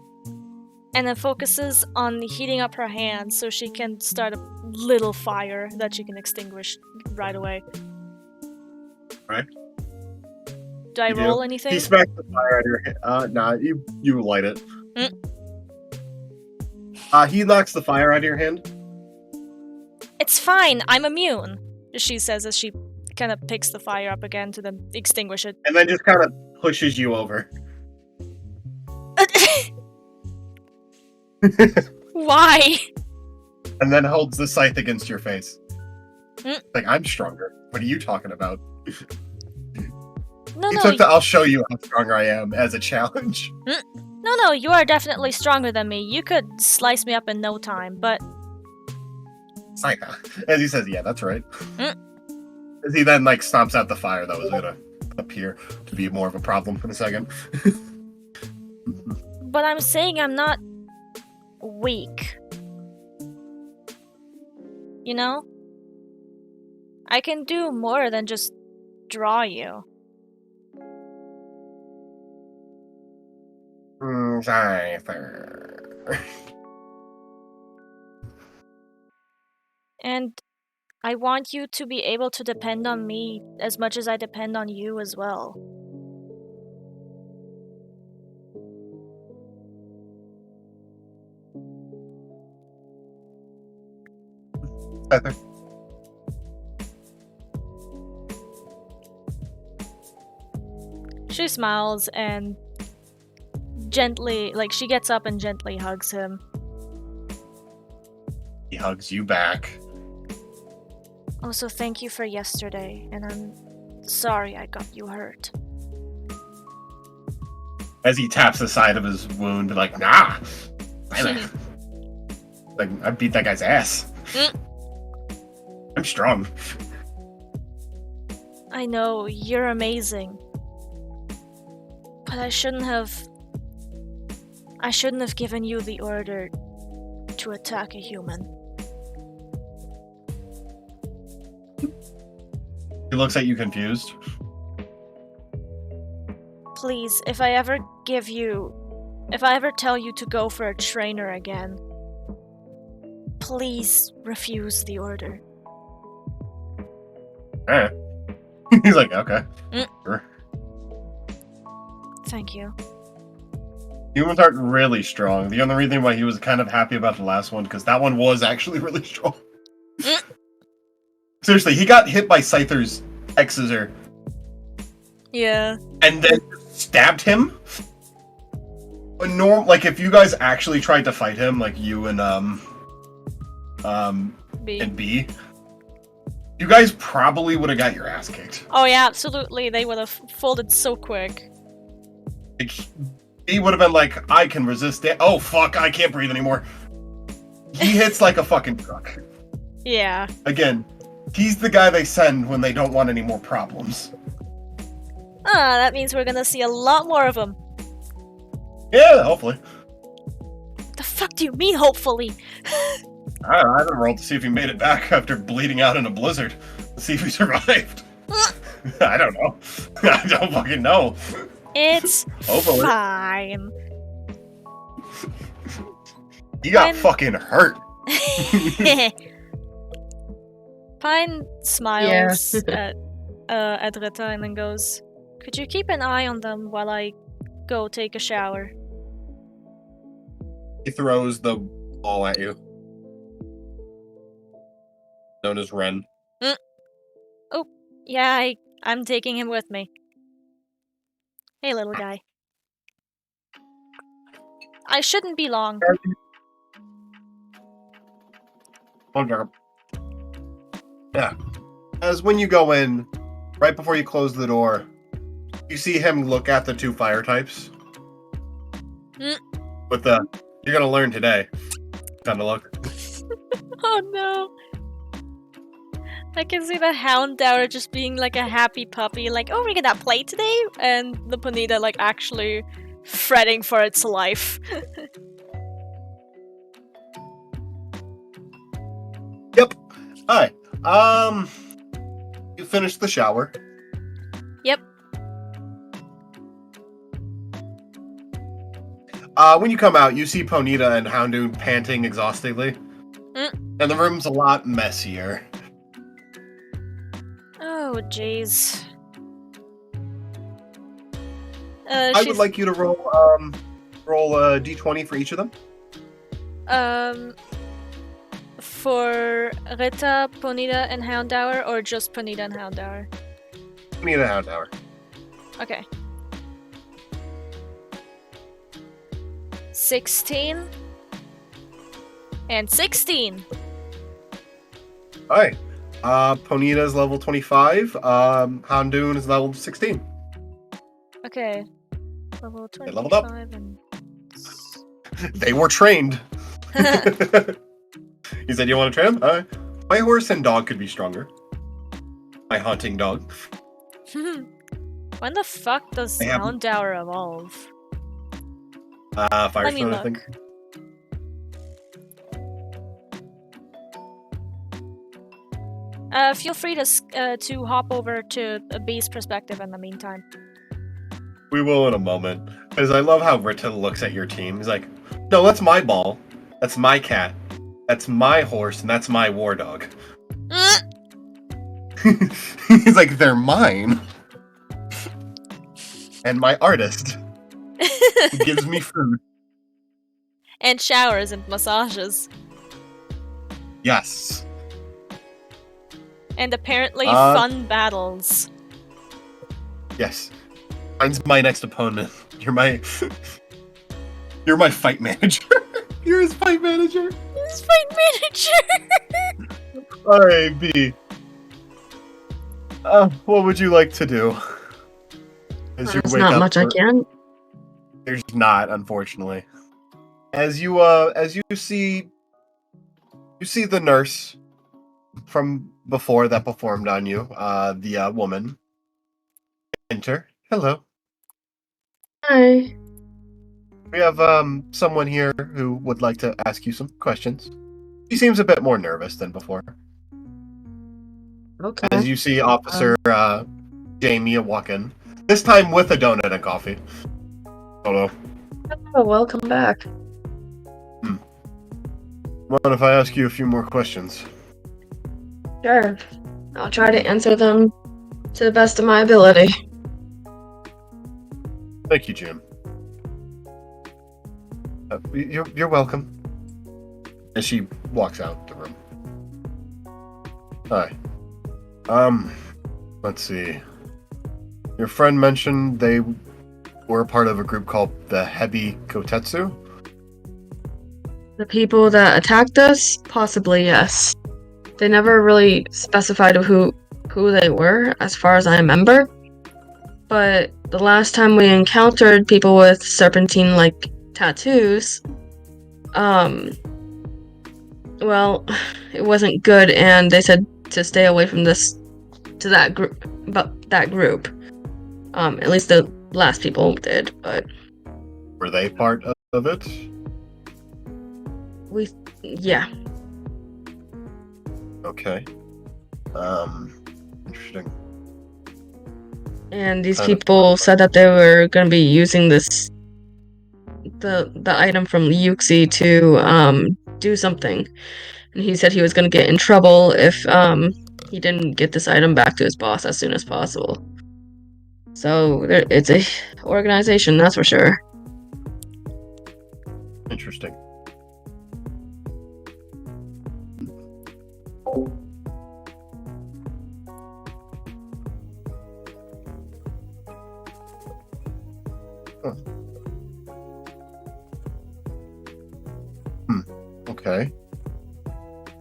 and then focuses on heating up her hand so she can start a little fire that she can extinguish right away. Right. Do I roll anything? He smacks the fire out of your hand. Nah, you light it. He knocks the fire out of your hand. It's fine, I'm immune, she says as she kind of picks the fire up again to then extinguish it. And then just kind of pushes you over. Why? And then holds the scythe against your face. Mm. Like, I'm stronger. What are you talking about? No, He no, took the I'll show you how stronger I am as a challenge. no, you are definitely stronger than me. You could slice me up in no time, but... As he says, yeah, that's right. Mm. As he then, like, stomps out the fire that was gonna appear to be more of a problem in a second. But I'm saying I'm not weak. You know? I can do more than just draw you. Scyther. And I want you to be able to depend on me as much as I depend on you as well. Scyther. She smiles and gently, like, she gets up and gently hugs him. He hugs you back. Also, thank you for yesterday, and I'm sorry I got you hurt. As he taps the side of his wound, like, nah. Like, I beat that guy's ass. I'm strong. I know, you're amazing. But I shouldn't have given you the order to attack a human. He looks at you confused. Please, if I ever tell you to go for a trainer again, please refuse the order. Eh. He's like, okay. Sure. Thank you. Humans aren't really strong. The only reason why he was kind of happy about the last one, because that one was actually really strong. Seriously, he got hit by Scyther's X-Scissor. Yeah. And then stabbed him. Like, if you guys actually tried to fight him, like you and B, you guys probably would have got your ass kicked. Oh yeah, absolutely. They would have folded so quick. Like, he would have been like, I can resist it. Oh fuck, I can't breathe anymore. He hits like a fucking truck. Yeah. Again, he's the guy they send when they don't want any more problems. Ah, that means we're gonna see a lot more of them. Yeah, hopefully. The fuck do you mean, hopefully? I don't know, I haven't rolled to see if he made it back after bleeding out in a blizzard. Let's see if he survived. I don't know. I don't fucking know. It's Hopefully. fine. He got fucking hurt. Pine smiles at Rita and then goes, "Could you keep an eye on them while I go take a shower?" He throws the ball at you. Known as Ren. Oh, yeah, I'm taking him with me. Hey, little guy. I shouldn't be long. Yeah. As when you go in, right before you close the door, you see him look at the two fire types. With the, you're gonna learn today kind of look. Oh no. I can see the Houndour just being like a happy puppy, like, oh, we're gonna play today? And the Ponyta like actually fretting for its life. Yep. Alright. You finished the shower. Yep. When you come out, you see Ponyta and Houndour panting exhaustedly. And the room's a lot messier. Oh, jeez. I would like you to roll a d20 for each of them. For Rita, Ponyta, and Houndour, or just Ponyta and Houndour? Ponyta and Houndour. Okay. 16 and 16. Alright. Ponyta is level 25. Houndour is level 16. Okay. Level 25 They leveled up. and... They were trained. He said, you want to train them? My horse and dog could be stronger. My hunting dog. When the fuck does Houndour evolve? Firestone, I think. Feel free to hop over to a base perspective in the meantime. We will in a moment. Because I love how Rita looks at your team. He's like, no, that's my ball. That's my cat. That's my horse, and that's my war dog. He's like, they're mine. And my artist. Who gives me food. And showers and massages. Yes. And apparently fun battles. Yes. Mine's my next opponent. You're my fight manager. You're his fight manager. His fight manager. Alright, B. What would you like to do? As you There's wake not up much I can. There's not, unfortunately. As you see the nurse from before that performed on you, the woman enter. Hello. Hi. We have someone here who would like to ask you some questions. She seems a bit more nervous than before. Okay. As you see Officer Jamie walk in, this time with a donut and coffee. Hello. Oh, welcome back. Mind if I ask you a few more questions? Sure. I'll try to answer them to the best of my ability. Thank you, Jim. You're welcome. As she walks out the room. Hi. Let's see. Your friend mentioned they were part of a group called the Hebi Kotetsu? The people that attacked us? Possibly, yes. They never really specified who they were, as far as I remember. But the last time we encountered people with serpentine-like tattoos, well, it wasn't good, and they said to stay away from that group. At least the last people did, but... Were they part of it? Yeah. Okay. Interesting. And these people said that they were going to be using the item from Yuxi to do something. And he said he was going to get in trouble if he didn't get this item back to his boss as soon as possible. So it's a organization, that's for sure. Interesting. Huh. Okay.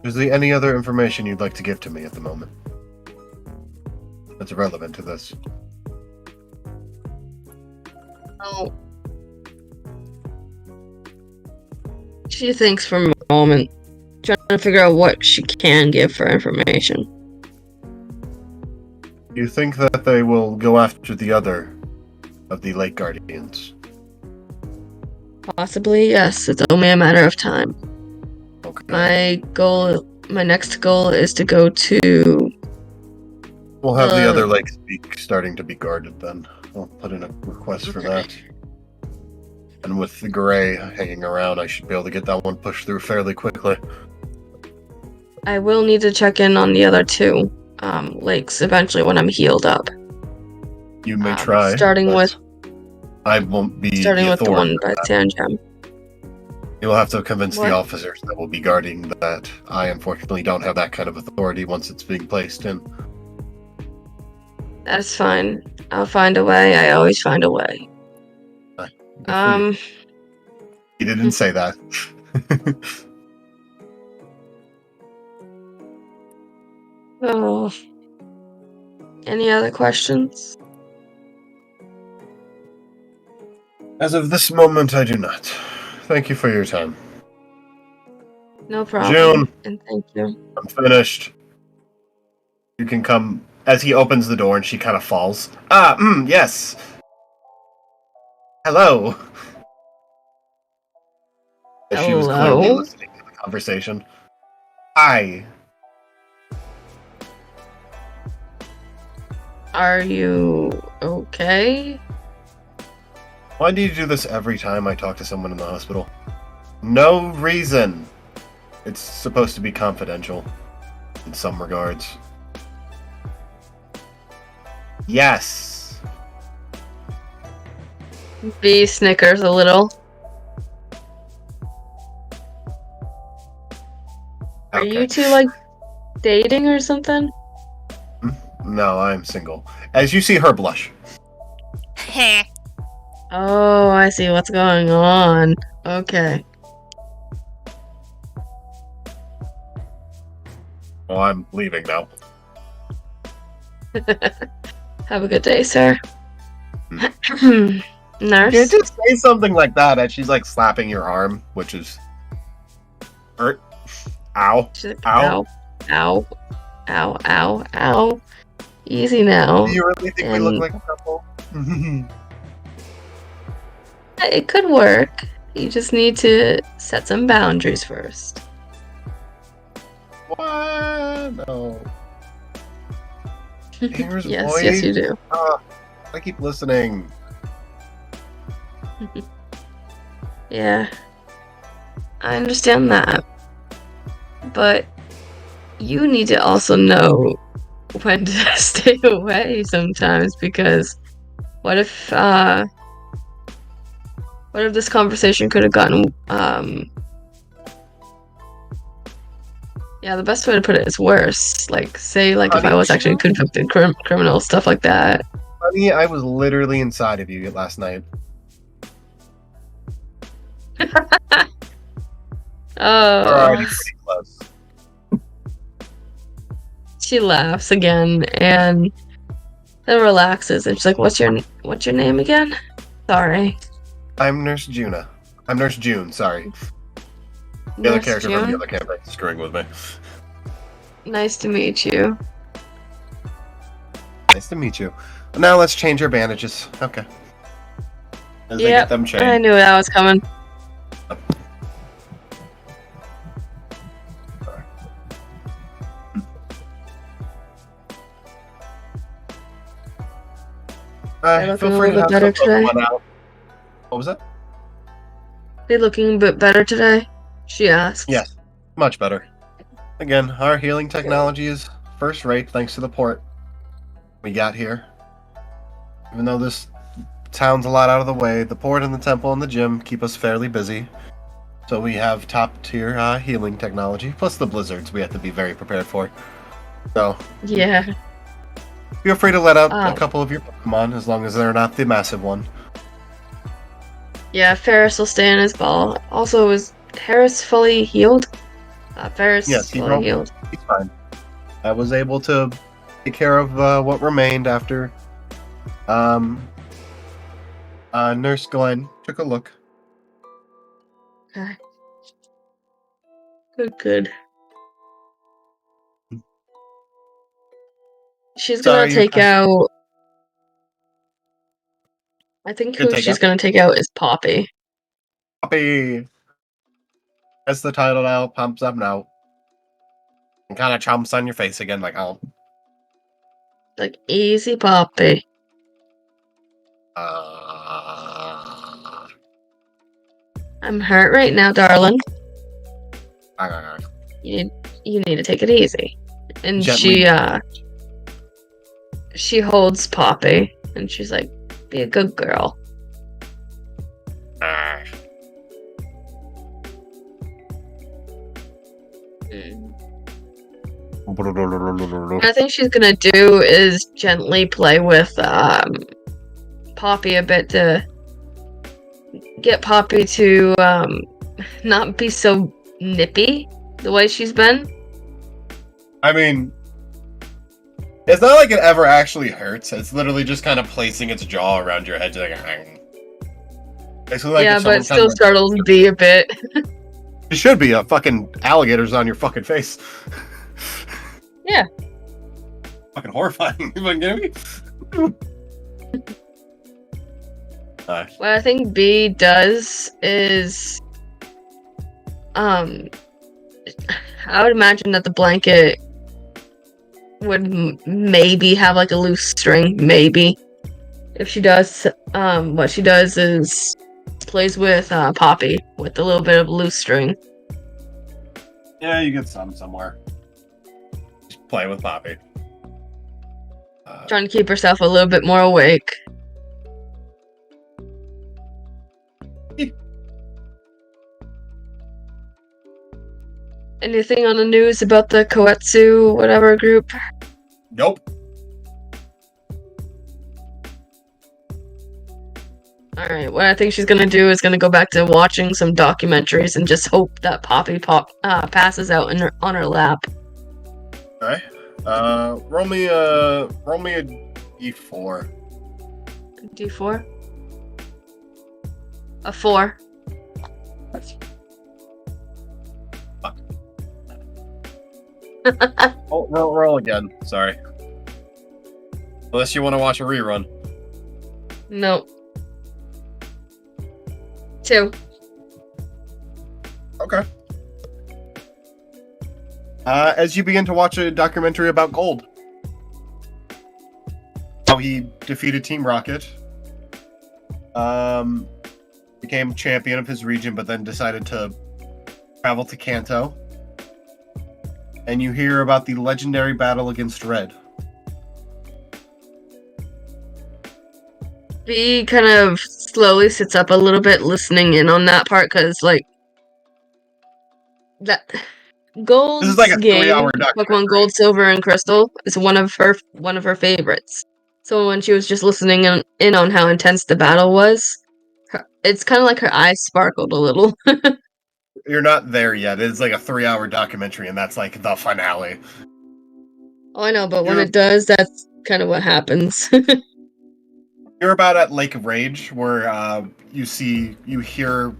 Is there any other information you'd like to give to me at the moment that's relevant to this? Oh. She thinks for a moment, trying to figure out what she can give for information. You think that they will go after the other of the Lake Guardians? Possibly, yes. It's only a matter of time. Okay. My next goal is to go to... We'll have the other lakes starting to be guarded then. I'll put in a request for that. And with the gray hanging around, I should be able to get that one pushed through fairly quickly. I will need to check in on the other two lakes eventually when I'm healed up. You may try. Starting with I won't be the one by Sanjam. You'll have to convince the officers that will be guarding that. I unfortunately don't have that kind of authority once it's being placed in. That's fine. I'll find a way. I always find a way. He didn't say that. Oh. Any other questions? As of this moment, I do not. Thank you for your time. No problem. June. And thank you. I'm finished. You can come. As he opens the door and she kind of falls. Yes. Hello. As she was clearly listening to the conversation. Hi. Are you okay? Why do you do this every time I talk to someone in the hospital? No reason. It's supposed to be confidential. In some regards. Yes. B snickers a little. Are Okay. you two, like, dating or something? No, I'm single. As you see her blush. Oh, I see what's going on. Okay. Well, I'm leaving now. Have a good day, sir. You Nurse? can't just say something like that as she's like slapping your arm, which is hurt. Ow. She's like, Ow. ow. Ow. Ow, ow, ow. Easy now. Do you really think we And- look like a couple? It could work. You just need to set some boundaries first. What? No. Here's Yes, you do. I keep listening. Yeah. I understand that. But you need to also know when to stay away sometimes, because what if this conversation could have gotten yeah, the best way to put it is worse. Like, say, like, if I was actually a convicted criminal, stuff like that. Honey, I was literally inside of you last night. Oh. We're already pretty close. She laughs again and then relaxes, and she's like, what's your name again? Sorry. I'm Nurse Juna. I'm Nurse June, sorry. The other Nurse character from the June? other campaign is screwing with me. Nice to meet you. Nice to meet you. Now let's change our bandages. Okay. As they get them changed. I knew that was coming. They're looking feel a free to little have bit better some today. Pokemon out. What was that? They looking a bit better today? She asks. Yes, much better. Again, our healing technology is first rate thanks to the port we got here. Even though this town's a lot out of the way, the port and the temple and the gym keep us fairly busy. So we have top tier healing technology, plus the blizzards we have to be very prepared for. So Yeah. feel free to let out Oh. a couple of your Pokemon as long as they're not the massive one. Yeah, Ferris will stay in his ball. Also, is Harris fully healed? Ferris Yes, he fully broke- healed. He's fine. I was able to take care of what remained after Nurse Glenn took a look. Okay. Good. She's gonna Sorry, you take guys- out. I think Gonna who take she's out? gonna take out is Poppy. Poppy! That's the title now, pumps up now. And kind of chomps on your face again, like, oh. Like, easy Poppy. I'm hurt right now, darling. You need to take it easy. And Gently. she holds Poppy and she's like, be a good girl. What I think she's gonna do is gently play with Poppy a bit to get Poppy to not be so nippy the way she's been. I mean, it's not like it ever actually hurts. It's literally just kind of placing its jaw around your head, just like, basically like yeah, if but someone it still kinda- startles B a bit. It should be a fucking alligator's on your fucking face. Yeah. Fucking horrifying. You fucking kidding me? What I think B does is, I would imagine that the blanket would maybe have like a loose string, maybe. If she does, what she does is plays with Poppy with a little bit of loose string. Yeah, you get some somewhere. Just play with Poppy. Trying to keep herself a little bit more awake. Anything on the news about the Koetsu whatever group? Nope. Alright, what I think she's gonna do is gonna go back to watching some documentaries and just hope that Poppy passes out on her lap. Okay. Roll me a d4. D4? A 4. Fuck. roll again. Sorry. Unless you want to watch a rerun. No. 2. Okay. As you begin to watch a documentary about Gold, how he defeated Team Rocket, became champion of his region, but then decided to travel to Kanto, and you hear about the legendary battle against Red. B kind of slowly sits up a little bit, listening in on that part, because like that Gold's This is like a game, 3-hour documentary. Pokemon Gold, Silver, and Crystal, is one of her favorites. So when she was just listening in on how intense the battle was, it's kind of like her eyes sparkled a little. You're not there yet. It's like a 3-hour documentary, and that's like the finale. Oh, I know, but when it does, that's kind of what happens. You're about at Lake of Rage, where you hear,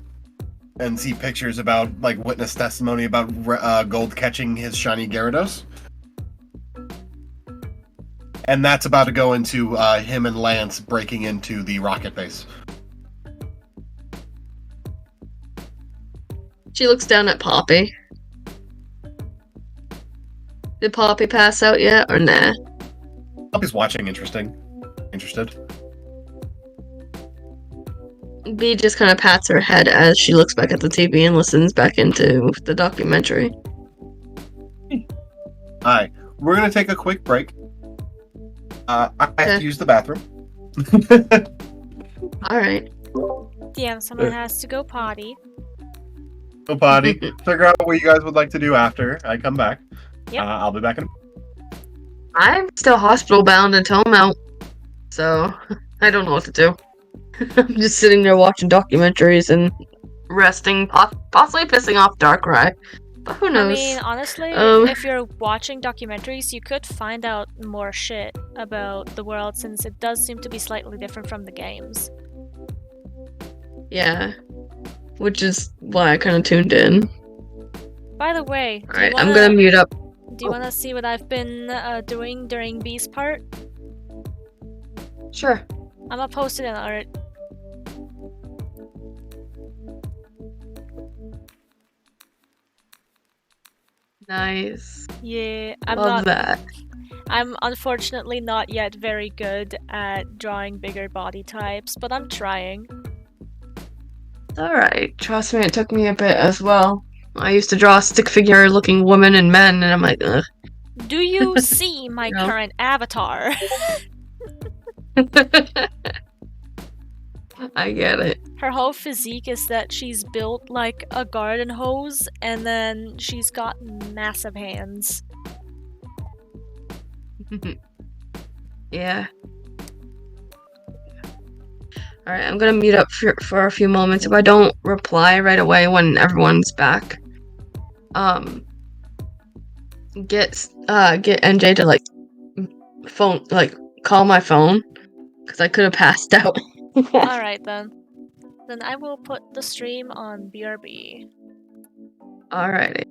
and see pictures about, like, witness testimony about Gold catching his shiny Gyarados. And that's about to go into him and Lance breaking into the rocket base. She looks down at Poppy. Did Poppy pass out yet, or nah? Poppy's watching, interested. B just kind of pats her head as she looks back at the TV and listens back into the documentary. Alright, we're gonna take a quick break. I have to use the bathroom. Alright. Damn, someone has to go potty. Go potty. Figure out what you guys would like to do after I come back. Yep. I'll be back in. I'm still hospital bound until I'm out, so I don't know what to do. I'm just sitting there watching documentaries and resting, possibly pissing off Darkrai. But who knows? I mean, honestly, if you're watching documentaries, you could find out more shit about the world, since it does seem to be slightly different from the games. Yeah. Which is why I kind of tuned in. By the way, alright, I'm gonna mute up. Do you want to see what I've been doing during B's part? Sure. I'm gonna post it in art. Nice. Yeah, Love that. I'm unfortunately not yet very good at drawing bigger body types, but I'm trying. Alright, trust me, it took me a bit as well. I used to draw stick figure looking women and men, and I'm like, ugh. Do you see my current avatar? I get it. Her whole physique is that she's built like a garden hose, and then she's got massive hands. Yeah. Alright, I'm gonna mute up for a few moments. If I don't reply right away when everyone's back, get NJ to call my phone, because I could have passed out. Alright then. Then I will put the stream on BRB. Alrighty.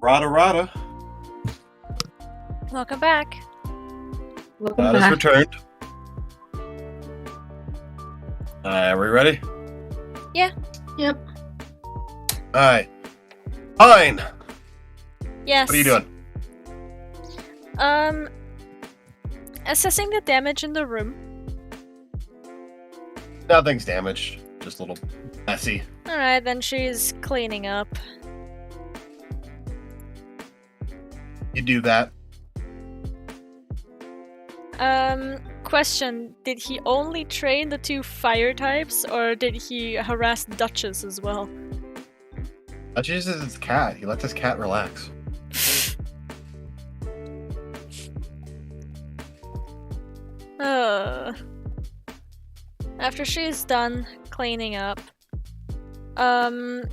Rada Rada. Welcome back. Welcome Rada's back. returned. Are we ready? Yeah. Yep. Alright. Fine. Yes. What are you doing? Assessing the damage in the room. Nothing's damaged. Just a little messy. Alright, then she's cleaning up. You do that. Question, did he only train the 2 fire types, or did he harass Duchess as well? Duchess is his cat. He lets his cat relax. After she's done cleaning up, I'm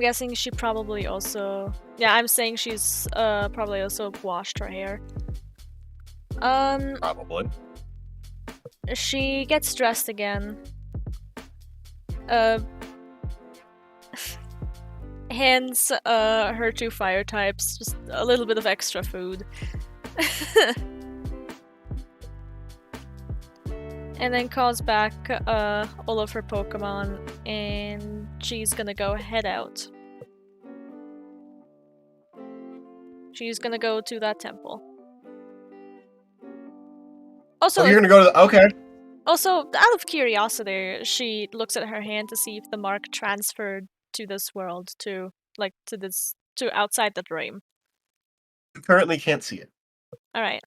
guessing she probably also... Yeah, I'm saying she's probably also washed her hair. Probably. She gets dressed again. Hands her 2 fire types just a little bit of extra food. And then calls back all of her Pokemon, and she's gonna go head out. She's gonna go to that temple. Also, Oh, you're gonna go to the... Okay. Also, out of curiosity, she looks at her hand to see if the mark transferred to this world, to outside the dream. You currently can't see it. Alright.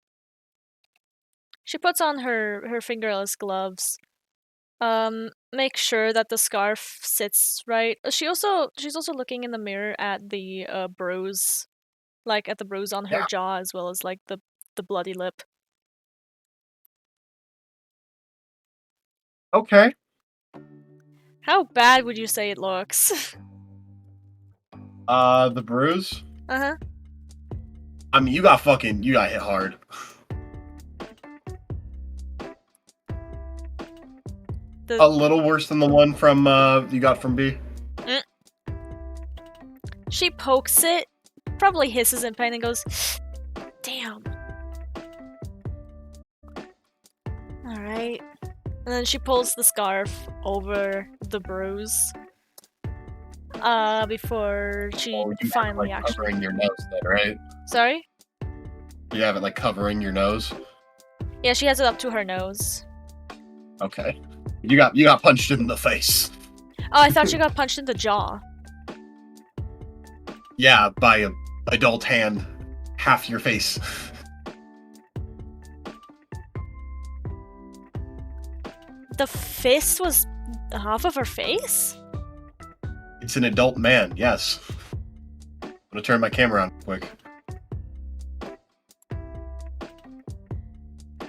She puts on her fingerless gloves. Make sure that the scarf sits right. She's also looking in the mirror at the bruise, like at the bruise on her jaw, as well as like the bloody lip. Okay. How bad would you say it looks? The bruise? Uh-huh. I mean, you got hit hard. A little worse than the one from, you got from B? She pokes it, probably hisses in pain and goes, damn. Alright. And then she pulls the scarf over the bruise. Before she finally actually... covering your nose then, right? Sorry? You have it, like, covering your nose? Yeah, she has it up to her nose. Okay. You got punched in the face. Oh, I thought she got punched in the jaw. Yeah, by an adult hand. Half your face. The fist was half of her face? It's an adult man, yes. I'm gonna turn my camera on quick.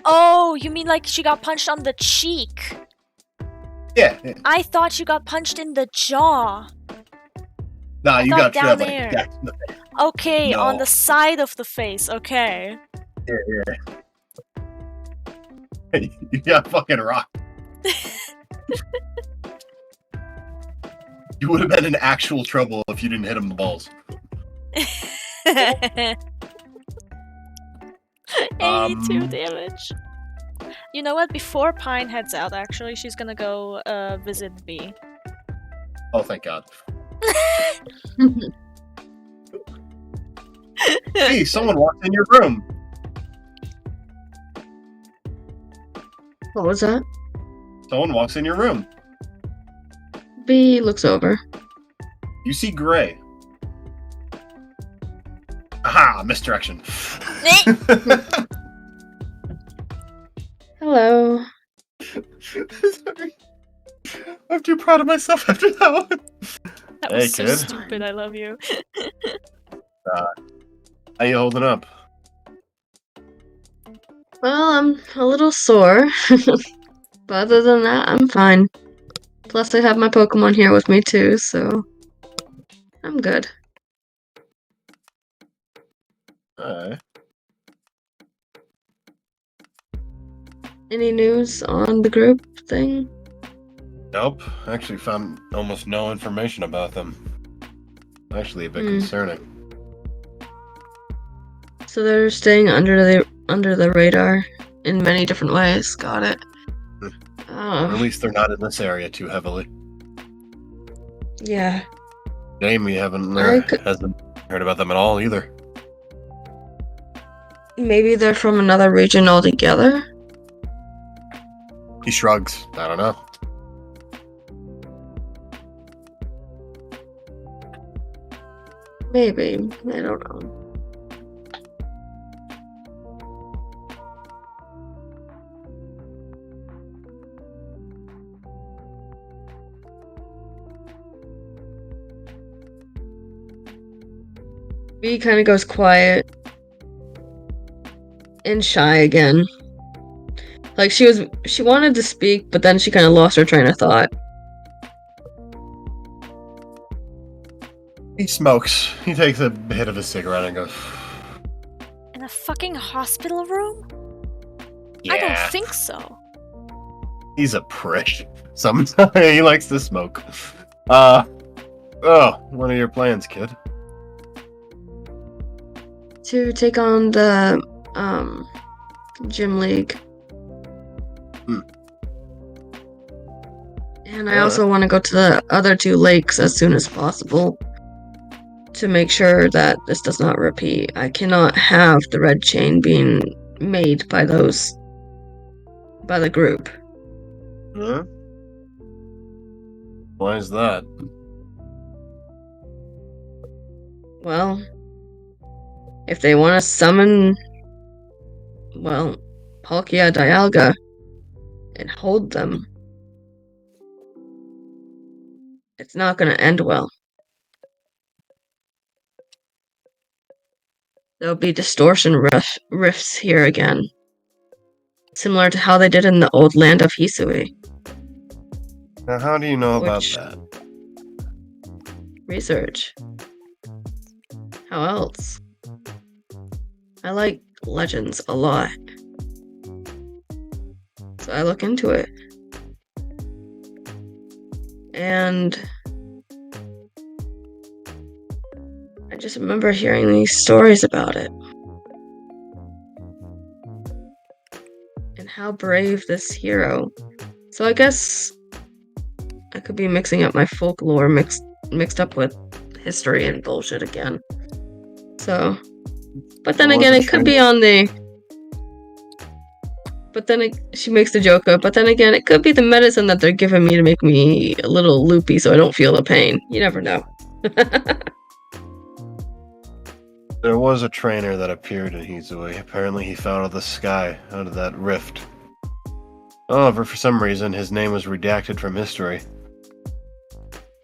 Oh, you mean like she got punched on the cheek? Yeah. I thought you got punched in the jaw. Nah, you got down like, there. jacked in the face. Okay, No. on the side of the face, okay. Yeah. You got fucking rocked. You would have been in actual trouble if you didn't hit him in the balls. 82 damage. You know what? Before Pine heads out, actually, she's gonna go visit B. Oh, thank God. Hey, someone walked in your room. What was that? Someone walks in your room. B looks over. You see gray. Aha, misdirection. Hello. Sorry. I'm too proud of myself after that one. That Hey, was so kid. stupid, I love you. How you holding up? Well, I'm a little sore. But other than that, I'm fine. Plus, I have my Pokemon here with me too, so I'm good. Alright. Any news on the group thing? Nope. Actually found almost no information about them. Actually a bit concerning. So they're staying under the radar in many different ways. Got it. Or at least they're not in this area too heavily. Yeah. Jamie hasn't heard about them at all either. Maybe they're from another region altogether? He shrugs. I don't know. Maybe. I don't know. V kind of goes quiet and shy again. Like she wanted to speak, but then she kind of lost her train of thought. He smokes. He takes a hit of his cigarette and goes, In a fucking hospital room? yeah. I don't think so. He's a prick. Sometimes he likes to smoke. What are your plans, kid? To take on the gym league. And I also want to go to the other 2 lakes as soon as possible to make sure that this does not repeat. I cannot have the red chain being made by the group. Huh? Why is that? Well, if they want to summon, Palkia Dialga and hold them, it's not going to end well. There'll be distortion rifts here again, similar to how they did in the old land of Hisui. Now, how do you know about that? Research. How else? I like legends a lot, so I look into it. And I just remember hearing these stories about it. And how brave this hero. So I guess I could be mixing up my folklore mixed up with history and bullshit again. So, but then again, it could be on the... But then she makes the joke up, but then again, it could be the medicine that they're giving me to make me a little loopy so I don't feel the pain. You never know. There was a trainer that appeared in Hisui. Apparently he fell out of the sky, out of that rift. However, for some reason, his name was redacted from history.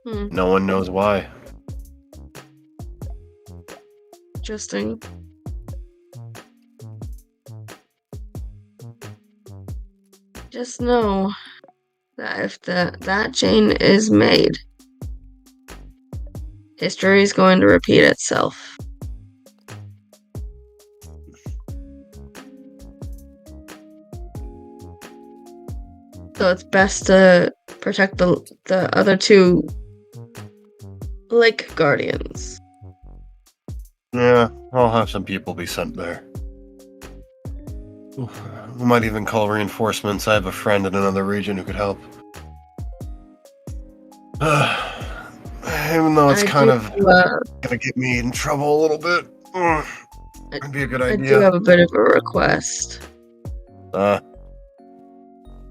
No one knows why. Interesting. Just know that if that chain is made, history is going to repeat itself. So it's best to protect the other 2 lake guardians. Yeah, I'll have some people be sent there. We might even call reinforcements. I have a friend in another region who could help. Even though it's kind of gonna get me in trouble a little bit. It'd be a good idea. I do have a bit of a request.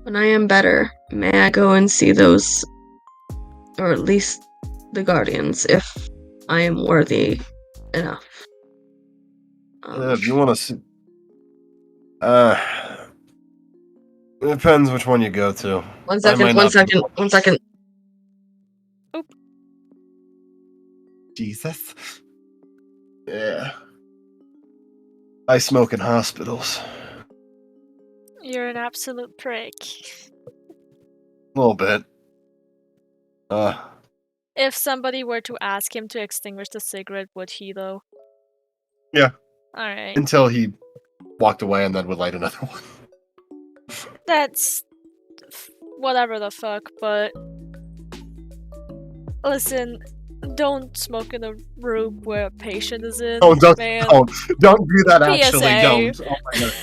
When I am better, may I go and see those, or at least the guardians, if I am worthy enough. If you want to see... it depends which one you go to. One second. Oop. Jesus. Yeah. I smoke in hospitals. You're an absolute prick. A little bit. If somebody were to ask him to extinguish the cigarette, would he though? Yeah. Alright. Until he walked away and then would light another one. That's whatever the fuck, but listen, Don't smoke in a room where a patient is in. Oh, don't do that. Actually, PSA. don't. Oh my god.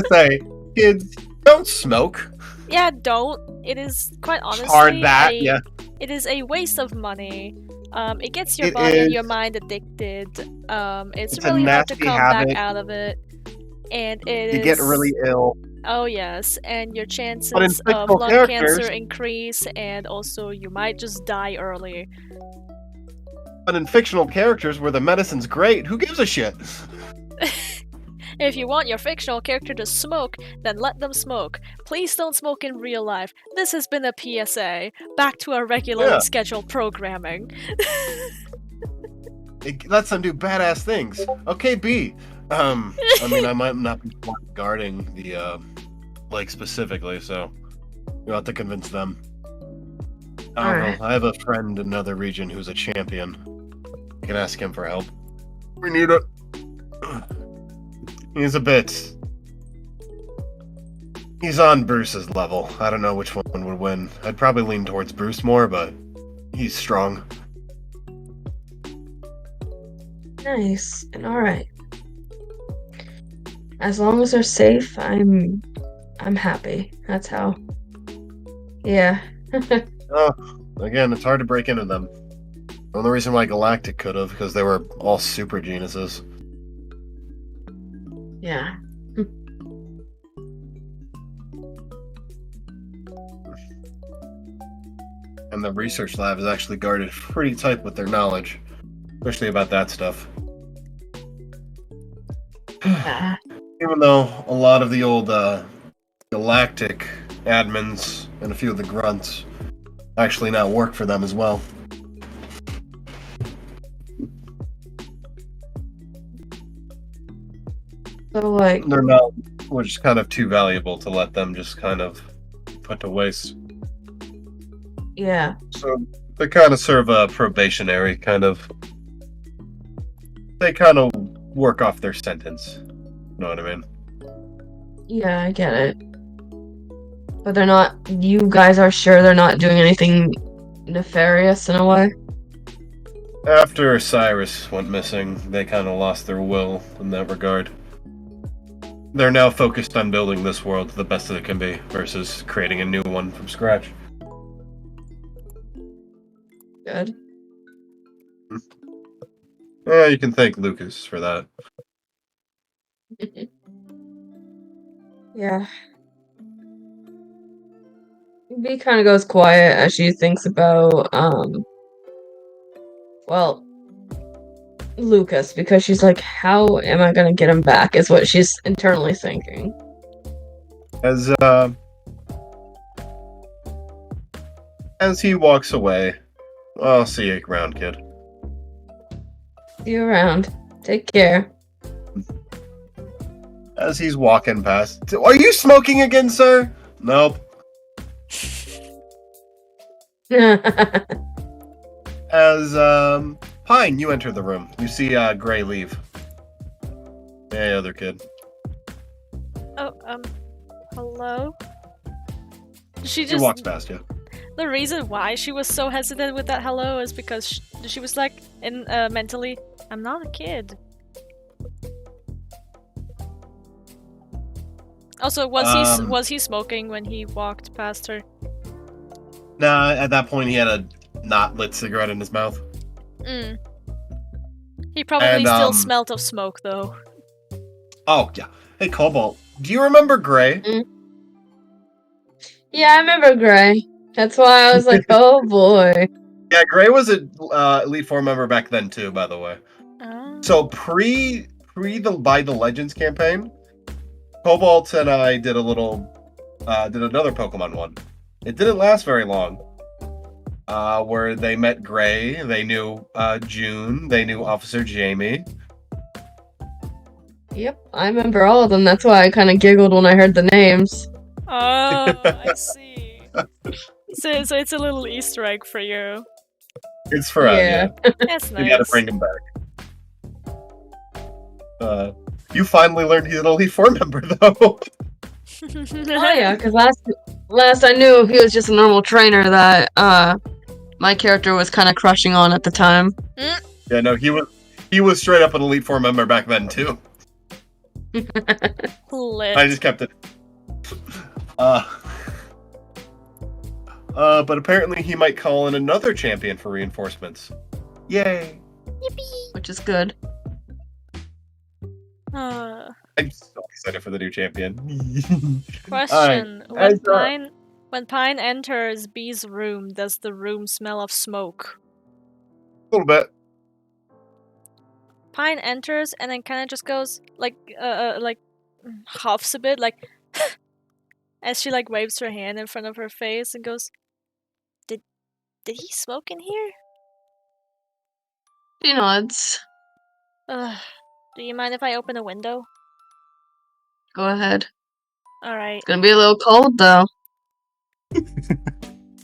PSA, kids, don't smoke. Yeah, don't. It is quite honestly Hard that, yeah. It is a waste of money. It gets your It body and is. your mind addicted. It's It's a really hard to nasty come habit. back out of it. And it You is... get really ill. Oh yes, and your chances But in of fictional lung characters- cancer increase, and also you might just die early. But in fictional characters where the medicine's great, who gives a shit? If you want your fictional character to smoke, then let them smoke. Please don't smoke in real life. This has been a PSA. Back to our regularly Yeah. scheduled programming. It lets them do badass things. Okay, B. I mean, I might not be guarding the lake specifically, so you'll have to convince them. I don't Alright. know. I have a friend in another region who's a champion. I can ask him for help. We need it. He's a bit. He's on Bruce's level. I don't know which one would win. I'd probably lean towards Bruce more, but he's strong. Nice and all right. As long as they're safe, I'm happy. That's how. Yeah. Again, it's hard to break into them. The only reason why Galactic could have, because they were all super geniuses. Yeah. And the research lab is actually guarded pretty tight with their knowledge, especially about that stuff. Ah, Even though a lot of the old Galactic admins and a few of the grunts actually now work for them as well. so like, They're not, which is kind of too valuable to let them just kind of put to waste. yeah. So they kind of serve a probationary kind of. They kind of work off their sentence. You know what I mean? Yeah, I get it. But they're not. You guys are sure they're not doing anything nefarious in a way? After Cyrus went missing, they kind of lost their will in that regard. They're now focused on building this world the best that it can be versus creating a new one from scratch. Good. Yeah, you can thank Lucas for that. Yeah. B kind of goes quiet as she thinks about, well, Lucas, because she's like, how am I gonna get him back, is what she's internally thinking. As he walks away, I'll see you around, kid. See you around. Take care. As he's walking past, are you smoking again, sir? Nope. As Pine, you enter the room. You see Gray leave. Hey, other kid. Oh, hello? She He just... walks past you. The reason why she was so hesitant with that hello is because she was like, mentally, I'm not a kid. Also, was he smoking when he walked past her? Nah, at that point he had a not lit cigarette in his mouth. Mm. He probably And, still smelt of smoke, though. Oh, yeah. Hey, Cobalt, do you remember Gray? Yeah, I remember Gray. That's why I was like, oh boy. Yeah, Gray was a Elite Four member back then too, by the way. Oh. So pre the By the Legends campaign, Cobalt and I did did another Pokemon one. It didn't last very long. Where they met Gray, they knew June, they knew Officer Jamie. Yep, I remember all of them. That's why I kind of giggled when I heard the names. Oh, I see. So it's a little Easter egg for you. It's for us, yeah. That's nice. We gotta bring him back. You finally learned he's an Elite Four member, though. Oh yeah, because last I knew he was just a normal trainer that my character was kind of crushing on at the time. Yeah, no, he was straight up an Elite Four member back then too. Lit. I just kept it. But apparently he might call in another champion for reinforcements. Yay! Yippee! Which is good. I'm so excited for the new champion. Question: Alright, when Pine enters B's room, does the room smell of smoke? a little bit. Pine enters and then kind of just goes like huffs a bit, like as she like waves her hand in front of her face and goes, "Did he smoke in here?" She nods. Do you mind if I open a window? Go ahead. All right. It's gonna be a little cold though.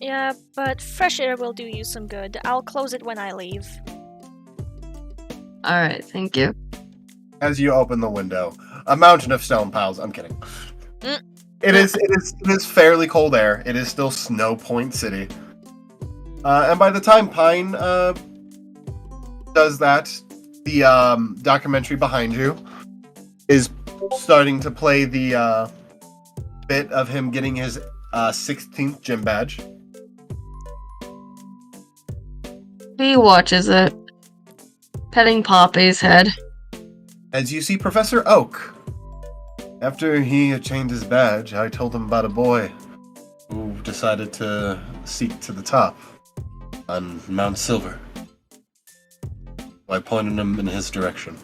Yeah, but fresh air will do you some good. I'll close it when I leave. Alright, thank you. As you open the window, a mountain of stone piles. I'm kidding. It is fairly cold air. It is still Snow Point City. And by the time Pine does that, the documentary behind you is starting to play the bit of him getting his 16th gym badge. He watches it, petting Poppy's head. As you see Professor Oak. After he attained his badge, I told him about a boy who decided to seek to the top on Mount Silver. I pointed him in his direction.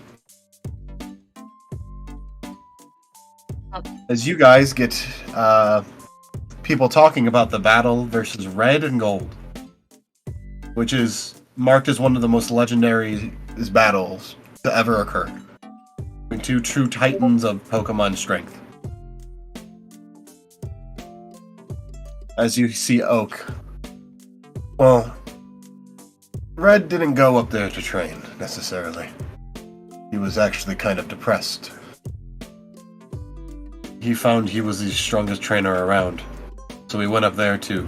As you guys get people talking about the battle versus Red and Gold, which is marked as one of the most legendary battles to ever occur. Between two true titans of Pokemon strength. As you see Oak. Well, Red didn't go up there to train, necessarily. He was actually kind of depressed. He found he was the strongest trainer around, so he went up there to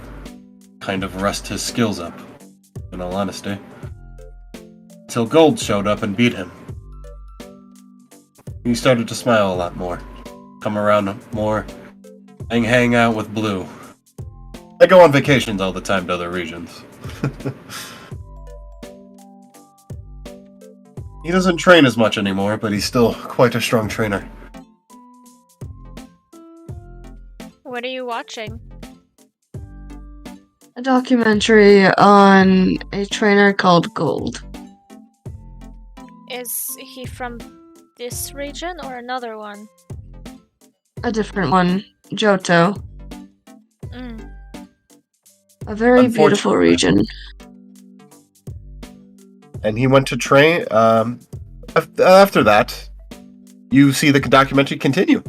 kind of rest his skills up, in all honesty. Till Gold showed up and beat him. He started to smile a lot more, come around more, and hang out with Blue. I go on vacations all the time to other regions. He doesn't train as much anymore, but he's still quite a strong trainer. What are you watching? A documentary on a trainer called Gold. Is he from this region or another one? A different one, Johto. Mm. A very beautiful region. And he went to train. After that, you see the documentary continue,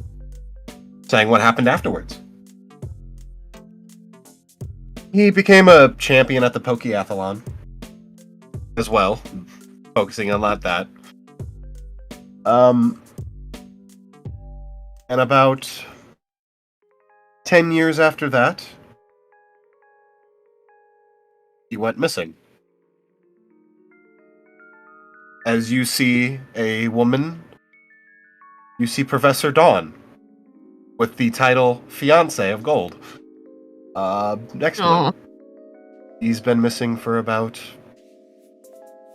saying what happened afterwards. He became a champion at the Pokeathlon as well, focusing on that. And about 10 years after that, he went missing. As you see a woman, you see Professor Dawn with the title Fiancé of Gold. Next to him. He's been missing for about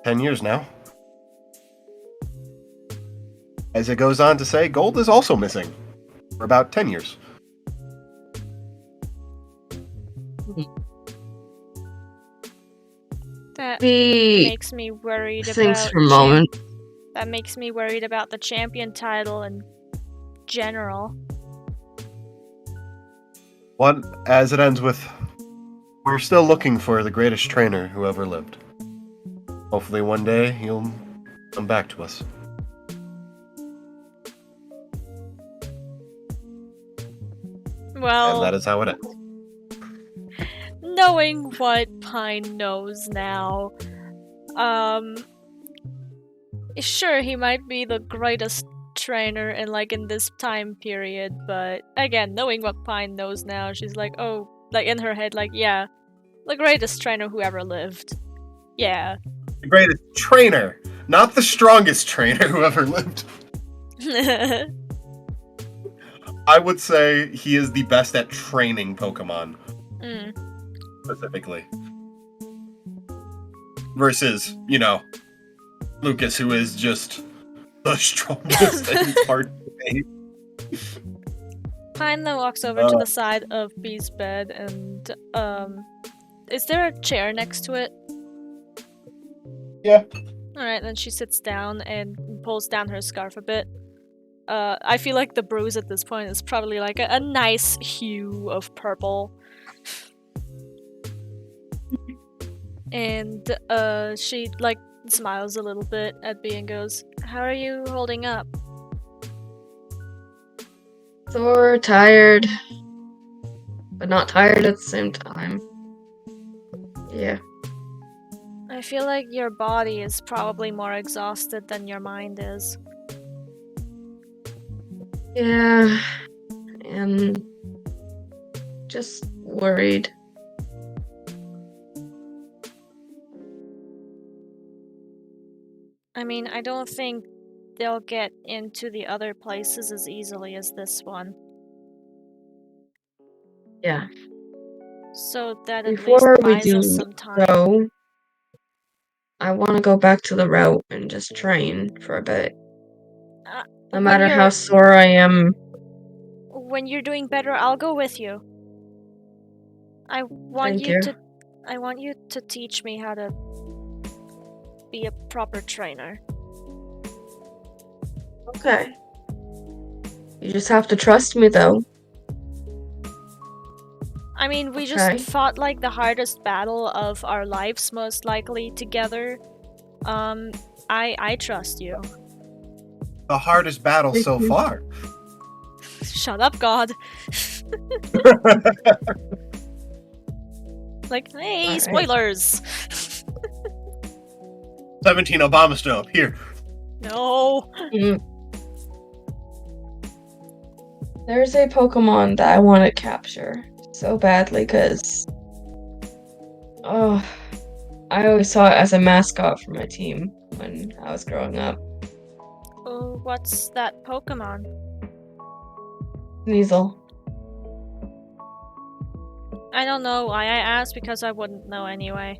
10 years now. As it goes on to say, Gold is also missing for about 10 years. That He makes me worried thinks about for a moment. That makes me worried about the champion title in general. What, as it ends with, we're still looking for the greatest trainer who ever lived. Hopefully one day he'll come back to us. Well, And that is how it ends. knowing what Pine knows now, sure, he might be the greatest trainer in this time period, but again, knowing what Pine knows now, she's like, oh, like in her head, like, yeah, The greatest trainer who ever lived. Yeah. The greatest trainer, not the strongest trainer who ever lived. I would say he is the best at training Pokemon, specifically. Versus, Lucas, who is just the strongest and it's hard to beat. Pine then walks over to the side of Bee's bed and, is there a chair next to it? Yeah. Alright, then she sits down and pulls down her scarf a bit. I feel like the bruise at this point is probably like a nice hue of purple. And she like smiles a little bit at Bee and goes, "How are you holding up?" Sore, tired, but not tired at the same time. Yeah. I feel like your body is probably more exhausted than your mind is. Yeah. And just worried. I mean, I don't think they'll get into the other places as easily as this one. Yeah. So that at Before least we buys do us some time. so, I want to go back to the route and just train for a bit. No matter how sore I am. When you're doing better, I'll go with you. I want Thank you. I want you to teach me how to be a proper trainer. Okay. You just have to trust me, though. I mean, we just fought like the hardest battle of our lives, most likely, together. I trust you. The hardest battle so far. Shut up, God. Like, hey, All right. spoilers. 17 Obama Snow, here. No. There's a Pokemon that I want to capture so badly because I always saw it as a mascot for my team when I was growing up. Oh, what's that Pokemon? Sneasel. I don't know why I asked, because I wouldn't know anyway.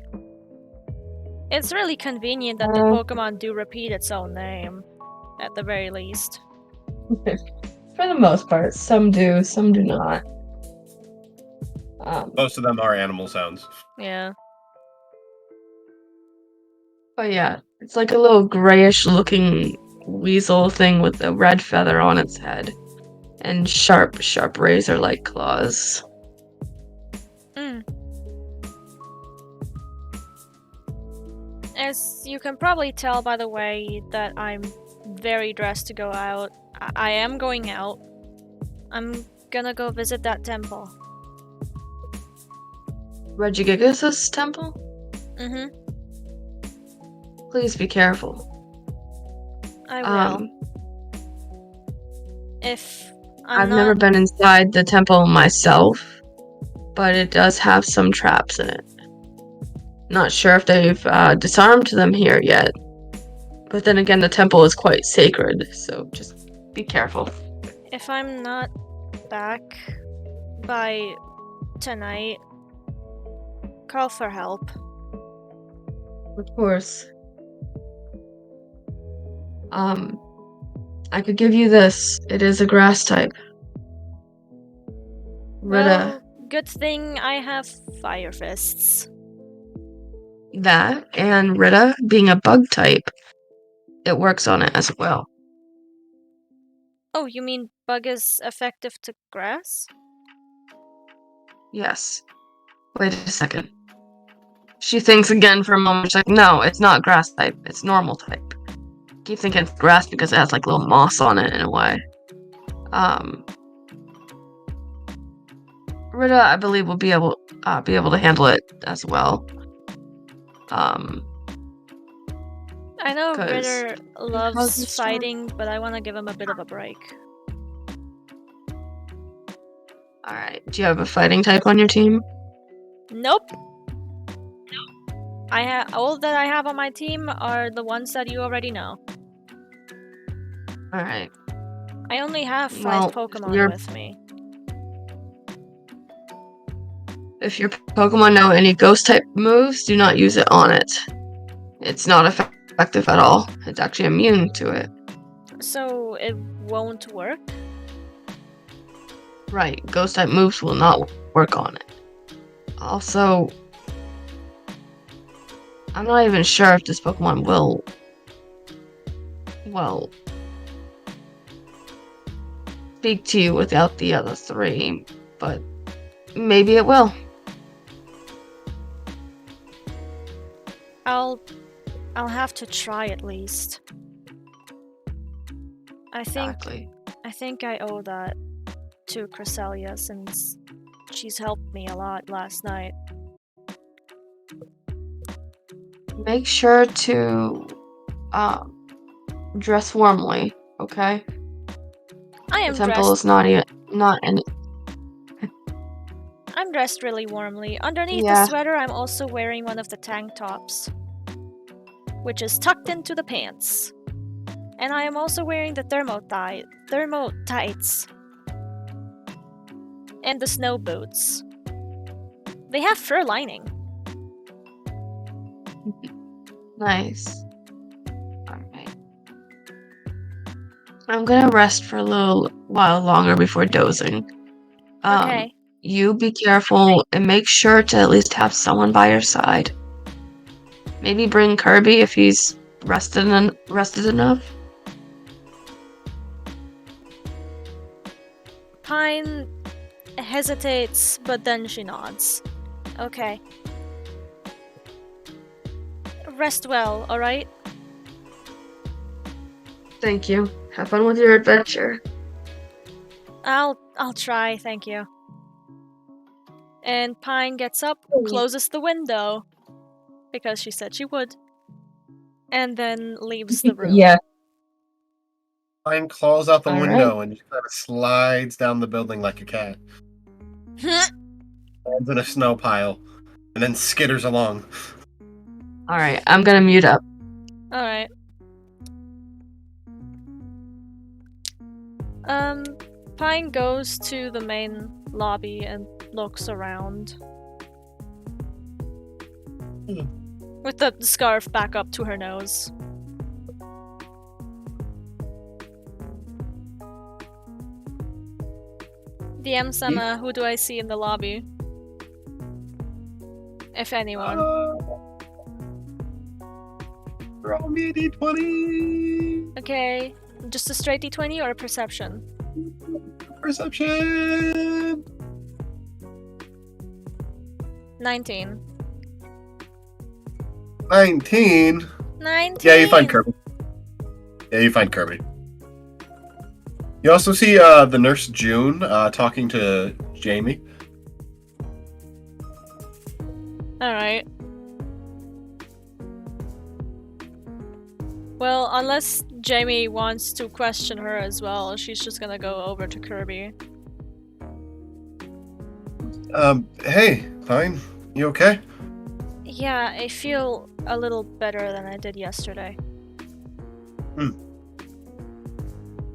It's really convenient that the Pokemon do repeat its own name, at the very least. For the most part, some do, some do not. Most of them are animal sounds. Yeah. But yeah, it's like a little grayish looking weasel thing with a red feather on its head. And sharp razor-like claws. As you can probably tell by the way that I'm very dressed to go out, I am going out. I'm gonna go visit that temple. Regigigas' temple? Please be careful. I will. If I've never been inside the temple myself, but it does have some traps in it. Not sure if they've disarmed them here yet. But then again, the temple is quite sacred, so just be careful. If I'm not back by tonight, call for help. Of course. I could give you this. It is a grass type. Rita. Well, good thing I have fire fists. That, and Rita being a bug type, it works on it as well. Oh, you mean bug is effective to grass? Yes. Wait a second. She thinks again for a moment. She's like, no, it's not grass type. It's normal type. I keep thinking it's grass because it has like little moss on it in a way. Rita, I believe, will be able to handle it as well. I know Ritter loves fighting, but I want to give him a bit of a break. Alright, do you have a fighting type on your team? Nope. all that I have on my team are the ones that you already know. Alright. I only have 5 Well, Pokemon with me. If your Pokemon know any ghost type moves, do not use it on it. It's not effective at all. It's actually immune to it. So it won't work? Right, ghost type moves will not work on it. Also, I'm not even sure if this Pokemon will, well, speak to you without the other 3, but maybe it will. I'll have to try at least. I think I owe that to Cresselia since she's helped me a lot last night. Make sure to dress warmly, okay? I am The temple dressed. is not any. I'm dressed really warmly. Underneath Yeah. the sweater, I'm also wearing one of the tank tops, which is tucked into the pants. And I am also wearing the thermo tights. And the snow boots. They have fur lining. Nice. Alright. I'm gonna rest for a little while longer before dozing. Okay. You be careful and make sure to at least have someone by your side. Maybe bring Kirby if he's rested enough. Pine hesitates, but then she nods. Okay. Rest well, alright? Thank you. Have fun with your adventure. I'll try, thank you. And Pine gets up, closes the window, because she said she would, and then leaves the room. Yeah. Pine claws out the All window and just kind of slides down the building like a cat. Lands in a snow pile, and then skitters along. Alright, I'm gonna mute up. Alright. Pine goes to the main lobby and looks around. With the scarf back up to her nose. DM-sama, who do I see in the lobby? If anyone. Roll me a d20! Okay, just a straight d20 or a perception? Perception! 19. 19? 19! Yeah, you find Kirby. You also see the nurse June talking to Jamie. Alright. Well, unless Jamie wants to question her as well, she's just gonna go over to Kirby. Hey, fine. You okay? Yeah, I feel a little better than I did yesterday.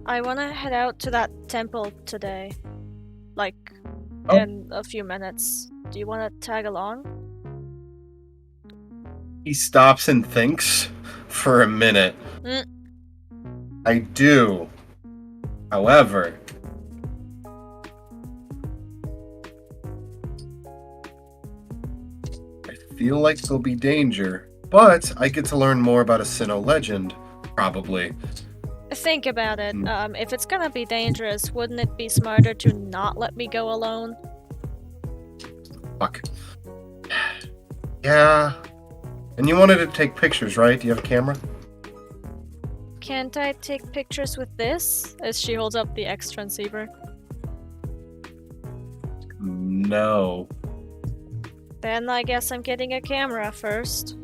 I wanna head out to that temple today. Like, in a few minutes. Do you wanna tag along? He stops and thinks for a minute. I do. However, I feel like there'll be danger, but I get to learn more about a Sinnoh legend, probably. Think about it. If it's gonna be dangerous, wouldn't it be smarter to not let me go alone? Fuck. Yeah. And you wanted to take pictures, right? Do you have a camera? Can't I take pictures with this? As she holds up the X transceiver. No. Then I guess I'm getting a camera first.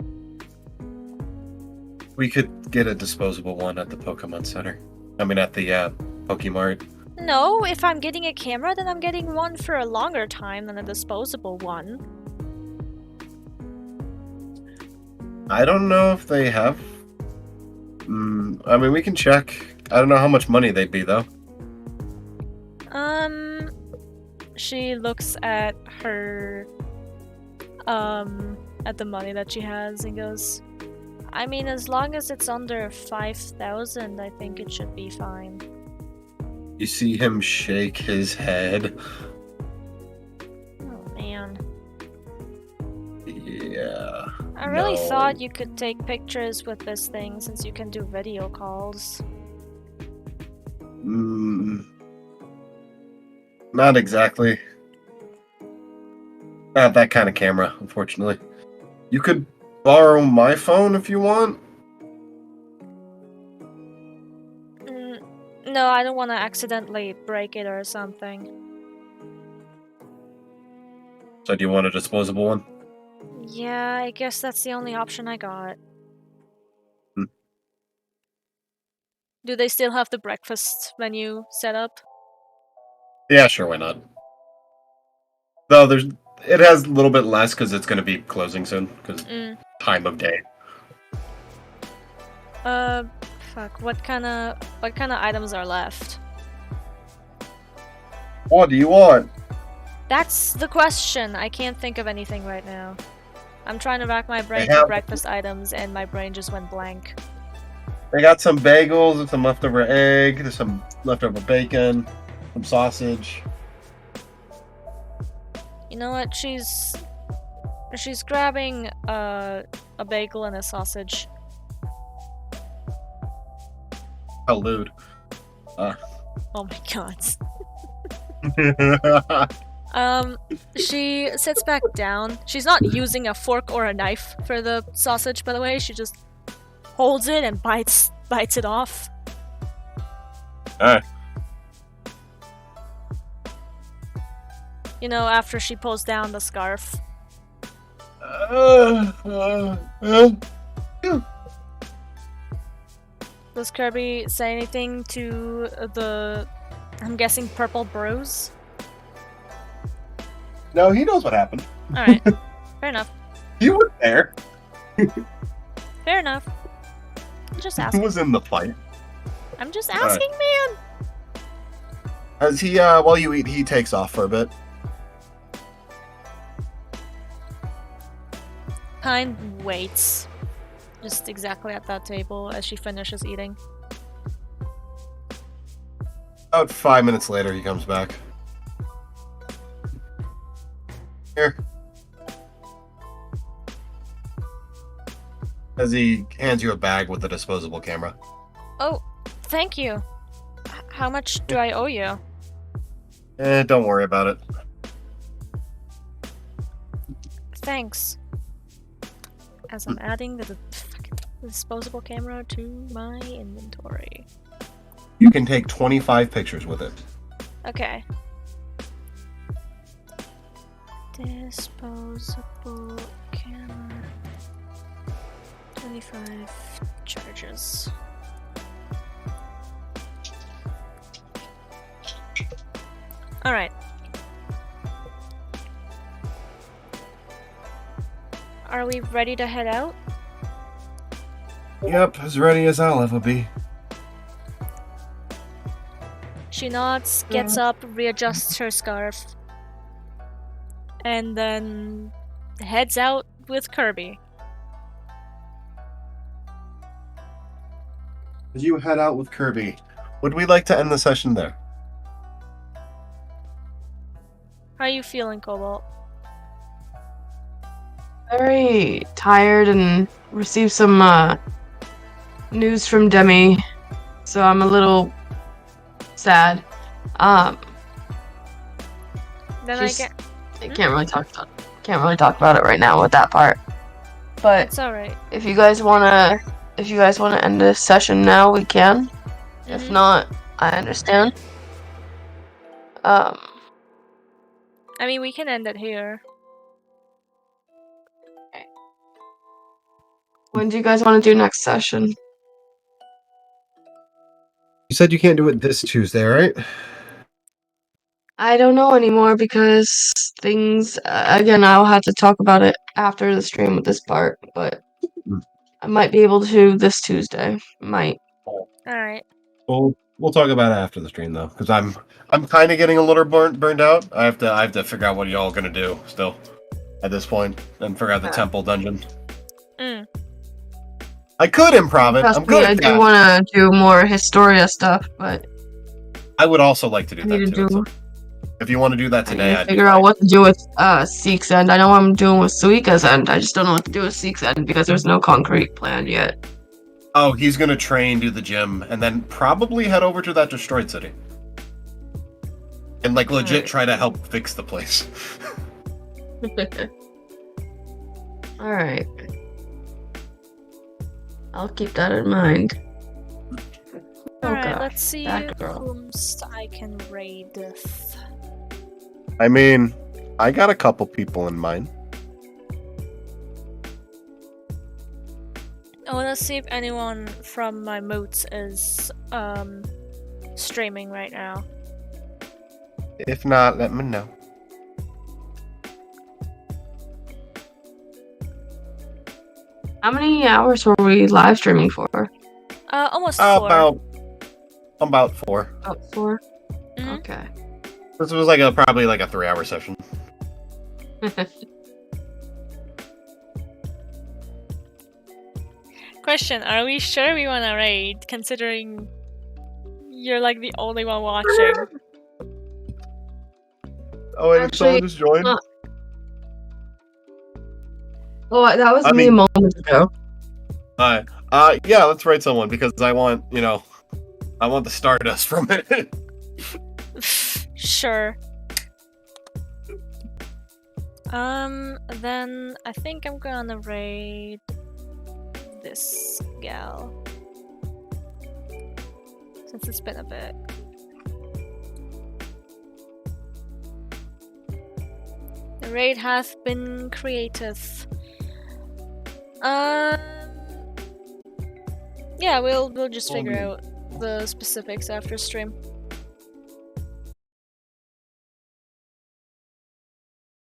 We could get a disposable one at the Pokemon Center. I mean, at the Pokemart. No, if I'm getting a camera, then I'm getting one for a longer time than a disposable one. I don't know if they have. I mean, we can check. I don't know how much money they'd be, though. She looks at her, at the money that she has and goes, I mean, as long as it's under 5,000, I think it should be fine. You see him shake his head. Oh, man. Yeah. I really No. thought you could take pictures with this thing since you can do video calls. Not exactly. Not that kind of camera, unfortunately. You could borrow my phone if you want. No, I don't want to accidentally break it or something. So do you want a disposable one? Yeah, I guess that's the only option I got. Do they still have the breakfast menu set up? Yeah, sure, why not? Though it has a little bit less because it's going to be closing soon, because time of day. Fuck. What kind of items are left? What do you want? That's the question. I can't think of anything right now. I'm trying to rack my brain They for have- breakfast items, and my brain just went blank. They got some bagels and some leftover egg, there's some leftover bacon, some sausage. You know what? She's grabbing a bagel and a sausage. How lewd. Oh my god. She sits back down. She's not using a fork or a knife for the sausage, by the way. She just holds it and bites it off. Alright. You know, after she pulls down the scarf. Does Kirby say anything to the, I'm guessing, purple bros? No, he knows what happened. Alright. Fair enough. He was there. Fair enough. I'm just He asking. was in the fight. I'm just asking, man! As he, while you eat, he takes off for a bit. Pine waits. Just exactly at that table as she finishes eating. About 5 minutes later, he comes back. Here. As he hands you a bag with a disposable camera. Oh, thank you. How much do I owe you? Don't worry about it. Thanks. As I'm adding the disposable camera to my inventory. You can take 25 pictures with it. Okay. Disposable camera. 25 charges. Alright. Are we ready to head out? Yep, as ready as I'll ever be. She nods, gets up, readjusts her scarf, and then heads out with Kirby. As you head out with Kirby, would we like to end the session there? How are you feeling, Cobalt? Very tired and received some news from Demi, so I'm a little sad. Then Just- I get. I can't really talk about it right now with that part. But It's alright. if you guys wanna end this session now, we can. If not, I understand. I mean, we can end it here. When do you guys want to do next session? You said you can't do it this Tuesday, right? I don't know anymore because things. Again, I'll have to talk about it after the stream with this part. But I might be able to this Tuesday. Might. Alright. We'll talk about it after the stream though, because I'm kind of getting a little burned out. I have to figure out what y'all gonna do still at this point and figure out the temple dungeon. I could improv it. Trust I'm good me, at that. I do want to do more Historia stuff, but I would also like to do I need that to too. do. If you want to do that I today, need to I'd figure out what to do with Seek's End. I know what I'm doing with Suika's End. I just don't know what to do with Seek's End because there's no concrete plan yet. Oh, he's gonna train, do the gym, and then probably head over to that destroyed city. And like legit try to help fix the place. Alright. I'll keep that in mind. Alright, gosh, let's see that girl. whom I can raid with. I mean, I got a couple people in mind. I wanna see if anyone from my moots is streaming right now. If not, let me know. How many hours were we live streaming for? Almost 4. About 4. About 4? Mhm. Okay. This was probably like a 3-hour session. Question, are we sure we wanna raid, considering you're like the only one watching? Oh wait, Actually, someone just joined? Oh, that was I me mean- a moment ago. Alright. Yeah, let's write someone because I want, I want the stardust from it. Sure. Then I think I'm gonna raid this gal. Since it's been a bit. The raid hath been created. Yeah, we'll just figure out the specifics after stream.